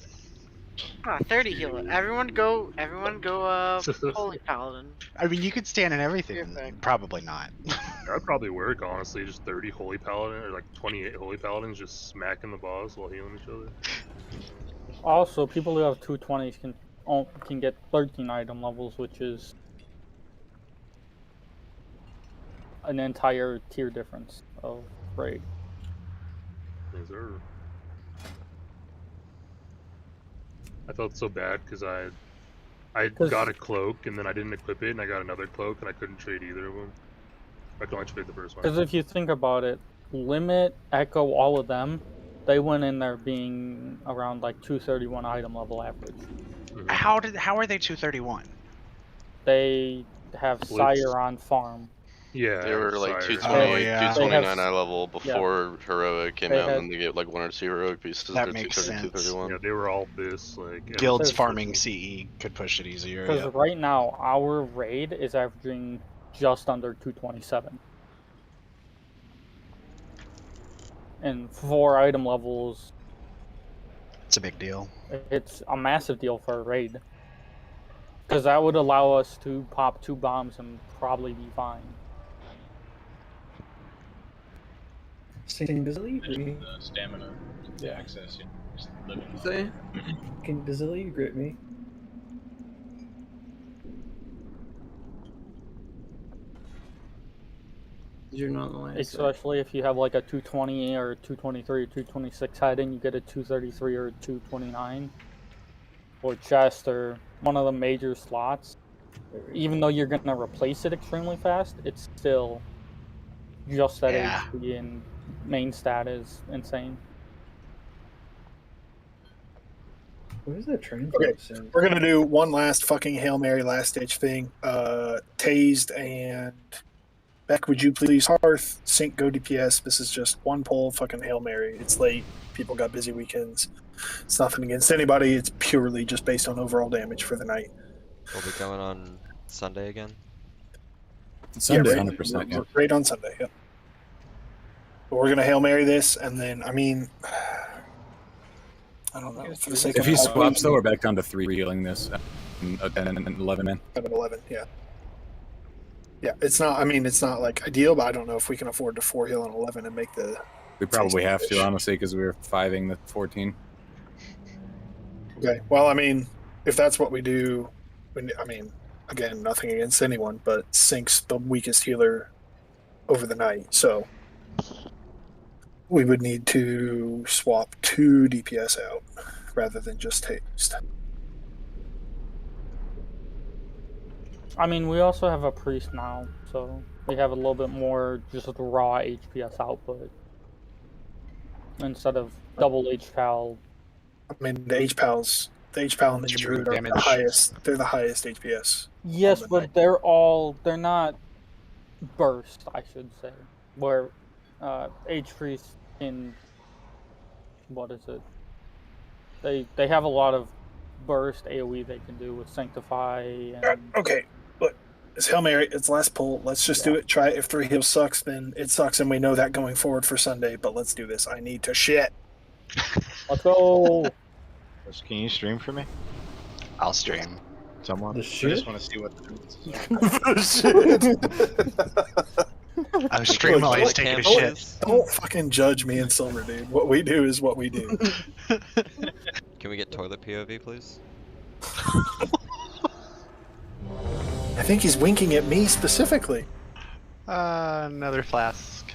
30 healer. Everyone go. Holy Paladin. I mean, you could stand in everything. Probably not. That'd probably work, honestly. Just 30 Holy Paladin, or like 28 Holy Paladins just smacking the boss while healing each other. Also, people who have 220s can get 13 item levels, which is an entire tier difference of raid. Yes, sir. I felt so bad because I got a cloak and then I didn't equip it, and I got another cloak and I couldn't trade either of them. I could only trade the first one. Because if you think about it, Limit, Echo, all of them, they went in there being around like 231 item level average. How are they 231? They have Sire on farm. Yeah, they were like Sire. 228, yeah. 229 eye level before heroic came They out, had- and then they get like 1 or 2 heroic pieces. That They're makes 230, sense. 231. Yeah, they were all this like Guilds yeah. farming CE could push it easier. Because Yeah. right now, our raid is averaging just under 227. And 4 item levels, It's a big deal. it's a massive deal for a raid. Because that would allow us to pop 2 bombs and probably be fine. Does Illy agree? The stamina, the access, just living. Say, does Illy agree with me? You're not on the line. Especially if you have like a 220 or 223 or 226 head and you get a 233 or 229. Or chest or one of the major slots. Even though you're going to replace it extremely fast, it's still just that Yeah. HP and main stat is insane. What is that train? Okay, we're gonna do one last fucking Hail Mary last stage thing. Tased and Beck, would you please Hearth, Sync, go DPS. This is just one pull, fucking Hail Mary. It's late. People got busy weekends. It's nothing against anybody. It's purely just based on overall damage for the night. We'll be going on Sunday again. Sunday, right, 100%. Yeah. Right on Sunday, yep. But we're gonna Hail Mary this, and then, I mean, I don't know. For the sake If of he time, swaps, though, we're back down to 3 healing this. 10 and 11 man. 11, yeah. Yeah, it's not, I mean, it's not like ideal, but I don't know if we can afford to 4 heal on 11 and make the. We probably have to, honestly, because we were 5ing the 14. Okay, well, I mean, if that's what we do, I mean, again, nothing against anyone, but Sync's the weakest healer over the night, so we would need to swap 2 DPS out rather than just Taste. I mean, we also have a priest now, so we have a little bit more just raw HPS output. instead of double H-Pal. I mean, the H-Pal and the True Druid are the damage. highest. They're the highest HPS. Yes, but they're not burst, I should say. Where H-Priest can, what is it? They have a lot of burst AoE they can do with Sanctify and Okay, look, it's Hail Mary. It's last pull. Let's just do it. Try it. If 3 heals sucks, then it sucks, and we know that going forward for Sunday. But let's do this. I need to shit. Let's go. Can you stream for me? I'll stream. Someone? The I shit? just want to see what the I'm streaming while he's taking a shit. Don't fucking judge me and Silver, dude. What we do is what we do. Can we get toilet POV, please? I think he's winking at me specifically. Another flask.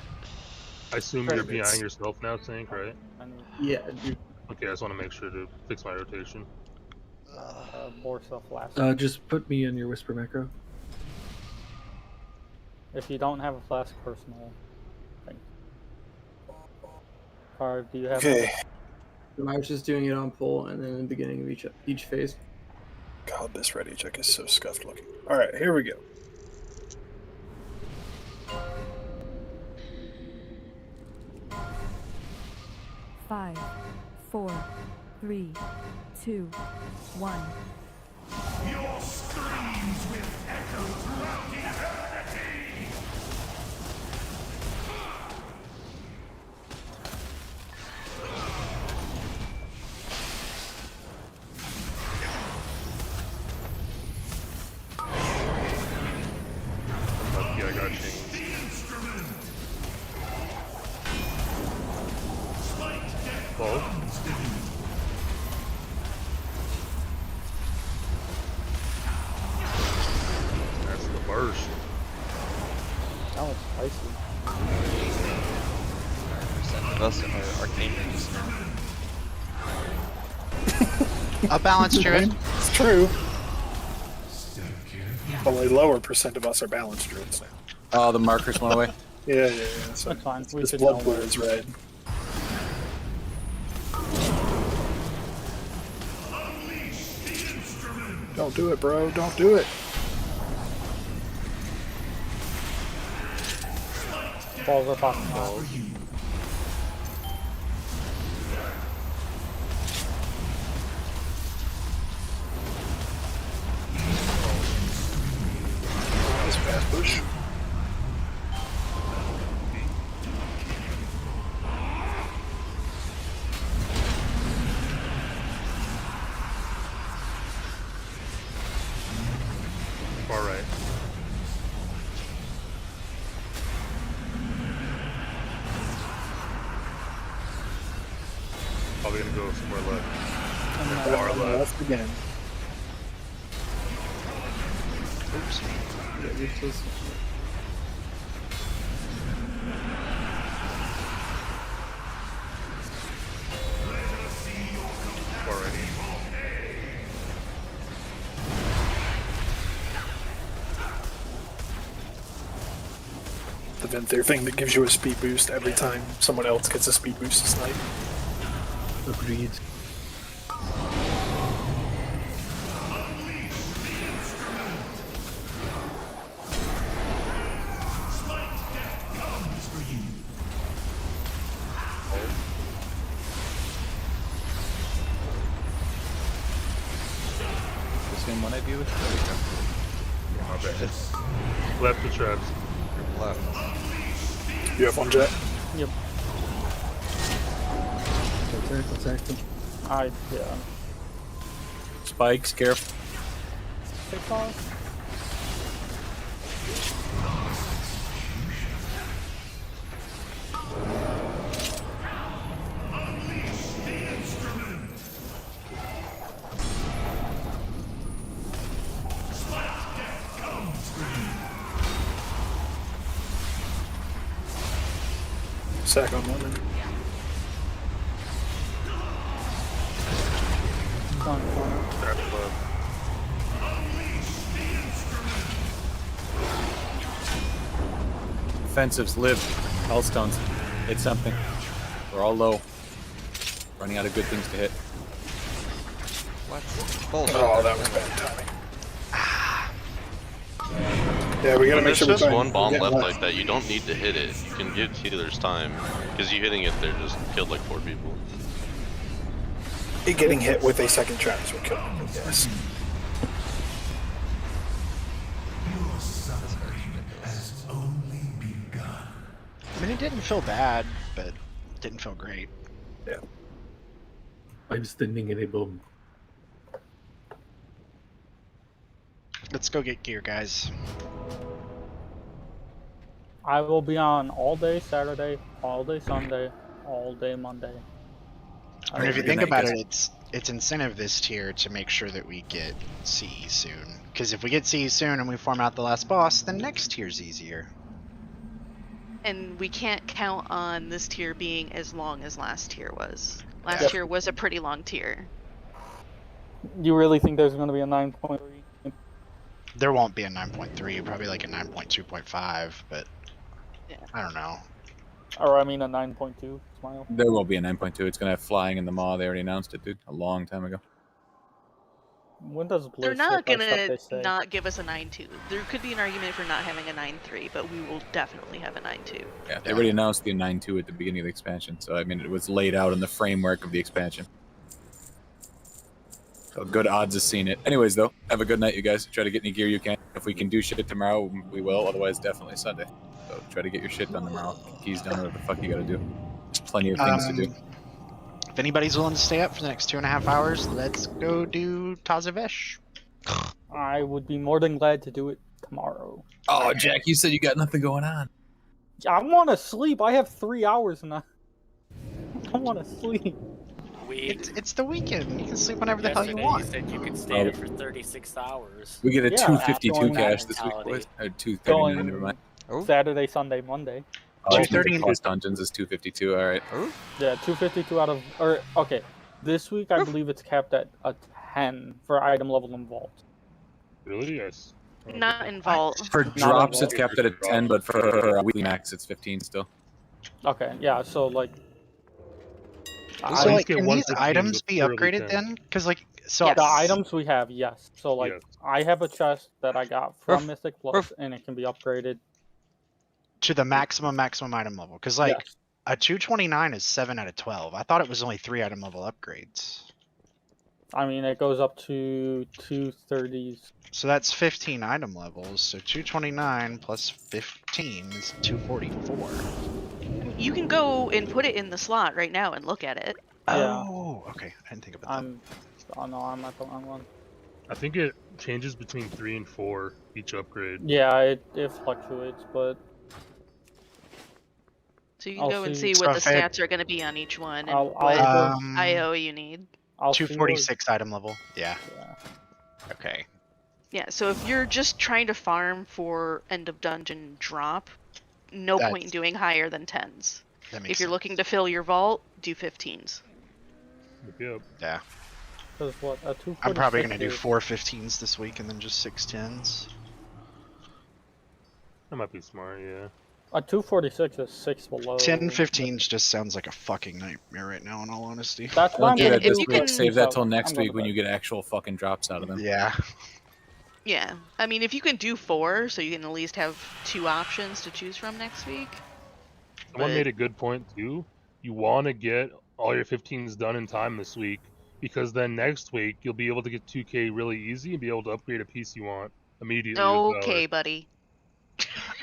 I assume you're behind yourself now, Tank, right? Yeah. Okay, I just want to make sure to fix my rotation. More stuff last. Just put me in your whisper macro. If you don't have a flask personal thing. Or do you have Okay. I was just doing it on pull and then in the beginning of each phase. God, this ready check is so scuffed looking. All right, here we go. Five, 4, 3, 2, 1. Your screams will echo throughout eternity! Lucky I got changed. Well, that's the burst. That was spicy. 9% of us are arcane mages. A balanced druid. It's true. Only lower percent of us are balanced druids now. Oh, the markers went away. Yeah. So That's fine. We this should blood know blue where is red. Don't do it, bro. Don't do it. Balls are popping out. Nice fast push. Far right. Probably gonna go somewhere left. Far left. Again. Oops. Yeah, you're supposed to. Far right. The Venthyr thing that gives you a speed boost every time someone else gets a speed boost to snipe. Agreed. The same one I do with? There we go. My bad. Left the traps. Left. You have one jet? Yep. Attack them. Yeah. Spikes, careful. Take off. Sack on one then. Trap left. Offensives live. Hellstones. Hit something. We're all low. Running out of good things to hit. What? Bullshit. Oh, that was bad timing. Yeah, we gotta When make there's sure we just try one and bomb get left left. like that, you don't need to hit it. You can give healers time. Because you hitting it there just killed like 4 people. It getting hit with a second trap is what killed me. Yes. I mean, it didn't feel bad, but it didn't feel great. Yeah. I'm standing in a boom. Let's go get gear, guys. I will be on all day Saturday, all day Sunday, all day Monday. I mean, if you Good think night, about guys. it, it's incentive this tier to make sure that we get CE soon. Because if we get CE soon and we farm out the last boss, then next tier's easier. And we can't count on this tier being as long as last tier was. Last Yeah. tier was a pretty long tier. You really think there's going to be a 9.3? There won't be a 9.3, probably like a 9.2.5, but yeah. I don't know. Or I mean a 9.2. Smile. There will be a 9.2. It's going to have flying in the maw. They already announced it, dude, a long time ago. When does They're Blizz not hit by stuff gonna they say? not give us a 9.2. There could be an argument for not having a 9.3, but we will definitely have a 9.2. Yeah, they already announced the 9.2 at the beginning of the expansion, so I mean, it was laid out in the framework of the expansion. So good odds of seeing it. Anyways, though, have a good night, you guys. Try to get any gear you can. If we can do shit tomorrow, we will. Otherwise, definitely Sunday. So try to get your shit done tomorrow. Keys done, whatever the fuck you gotta do. There's plenty of things to do. If anybody's willing to stay up for the next 2.5 hours, let's go do Tazavesh. I would be more than glad to do it tomorrow. Oh, Jack, you said you got nothing going on. I want to sleep. I have 3 hours now. I want to sleep. It's the weekend. You can sleep whenever the hell you Yesterday want. you said you could stay up for 36 hours. We get a Yeah, 252 going cash this week, mentality. boys. Or 239, never mind. Saturday, Sunday, Monday. Oh, 230 plus dungeons is 252. All right. Yeah, 252 out of okay. This week I believe it's capped at a 10 for item level in vault. Really? Yes. Not in vault. For drops, it's capped at a 10, but for weekly max, it's 15 still. Okay, yeah. So like, So like, can these items be upgraded then? Because like, so the items we have, yes. So like, I have a chest that I got from Mystic Plus, and it can be upgraded to the maximum item level. Because like, a 229 is 7 out of 12. I thought it was only 3 item level upgrades. I mean, it goes up to 230s. So that's 15 item levels. So 229 plus 15 is 244. You can go and put it in the slot right now and look at it. Oh, okay. I didn't think about that. Oh no, I'm at the wrong one. I think it changes between 3 and 4 each upgrade. Yeah, it fluctuates, but So you can go and see what the stats are going to be on each one and what IO you need. 246 item level. Yeah. Okay. Yeah, so if you're just trying to farm for end of dungeon drop, no point in doing higher than 10s. If you're looking to fill your vault, do 15s. Yep. Yeah. Because what, a 246 I'm probably going to do 4 15s this week and then just 6 10s. That might be smart, yeah. A 246 is 6 below. 10 15s just sounds like a fucking nightmare right now, in all honesty. That's Don't do that this week. Save that till next week when you get actual fucking drops out of them. Yeah. Yeah, I mean, if you can do 4, so you can at least have 2 options to choose from next week. Someone made a good point too. You want to get all your 15s done in time this week, because then next week you'll be able to get 2K really easy and be able to upgrade a piece you want immediately. Okay, buddy.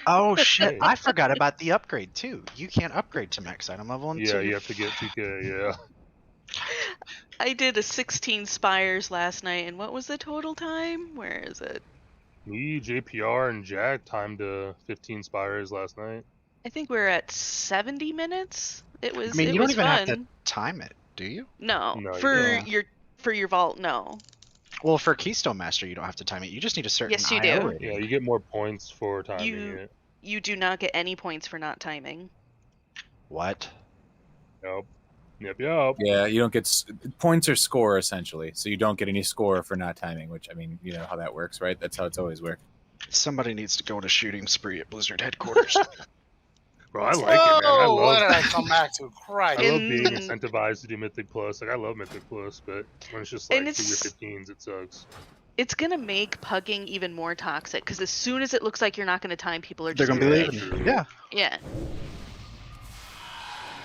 Oh shit, I forgot about the upgrade too. You can't upgrade to max item level until Yeah, you have to get 2K, yeah. I did a 16 spires last night, and what was the total time? Where is it? Me, JPR, and Jack timed 15 spires last night. I think we were at 70 minutes. It was. I mean, it you was don't even fun. have to time it, do you? No, No, you for don't. your vault, no. Well, for Keystone Master, you don't have to time it. You just need a certain Yes, you IO do. rating. Yeah, you get more points for timing You it. you do not get any points for not timing. What? Yep. Yep. Yeah, you don't get points or score essentially, so you don't get any score for not timing. Which I mean, you know how that works, right? That's how it's always worked. Somebody needs to go on a shooting spree at Blizzard headquarters. Bro, I like it, man. I Oh, what love. did I come back to? Christ. I love being incentivized to do Mythic Plus. Like I love Mythic Plus, but when it's just like And do your it's 15s, it sucks. it's gonna make pugging even more toxic because as soon as it looks like you're not gonna time, people are They're just gonna be leave. leaving. Yeah. Yeah.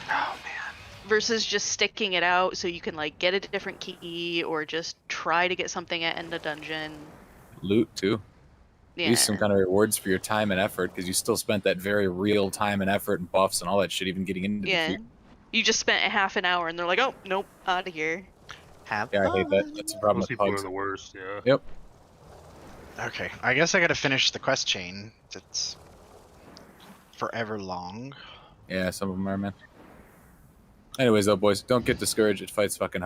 Oh man. Versus just sticking it out so you can like get a different key or just try to get something at end of dungeon. Loot too. Yeah. Use some kind of rewards for your time and effort because you still spent that very real time and effort and buffs and all that shit, even getting into Yeah. defeat. You just spent a half an hour and they're like, oh nope, out of here. Have Yeah, I hate that. That's the problem Most with people pugs. are the worst. Yeah. Yep. Okay, I guess I gotta finish the quest chain. It's forever long. Yeah, some of them are, man. Anyways, though, boys, don't get discouraged. It fights fucking hard.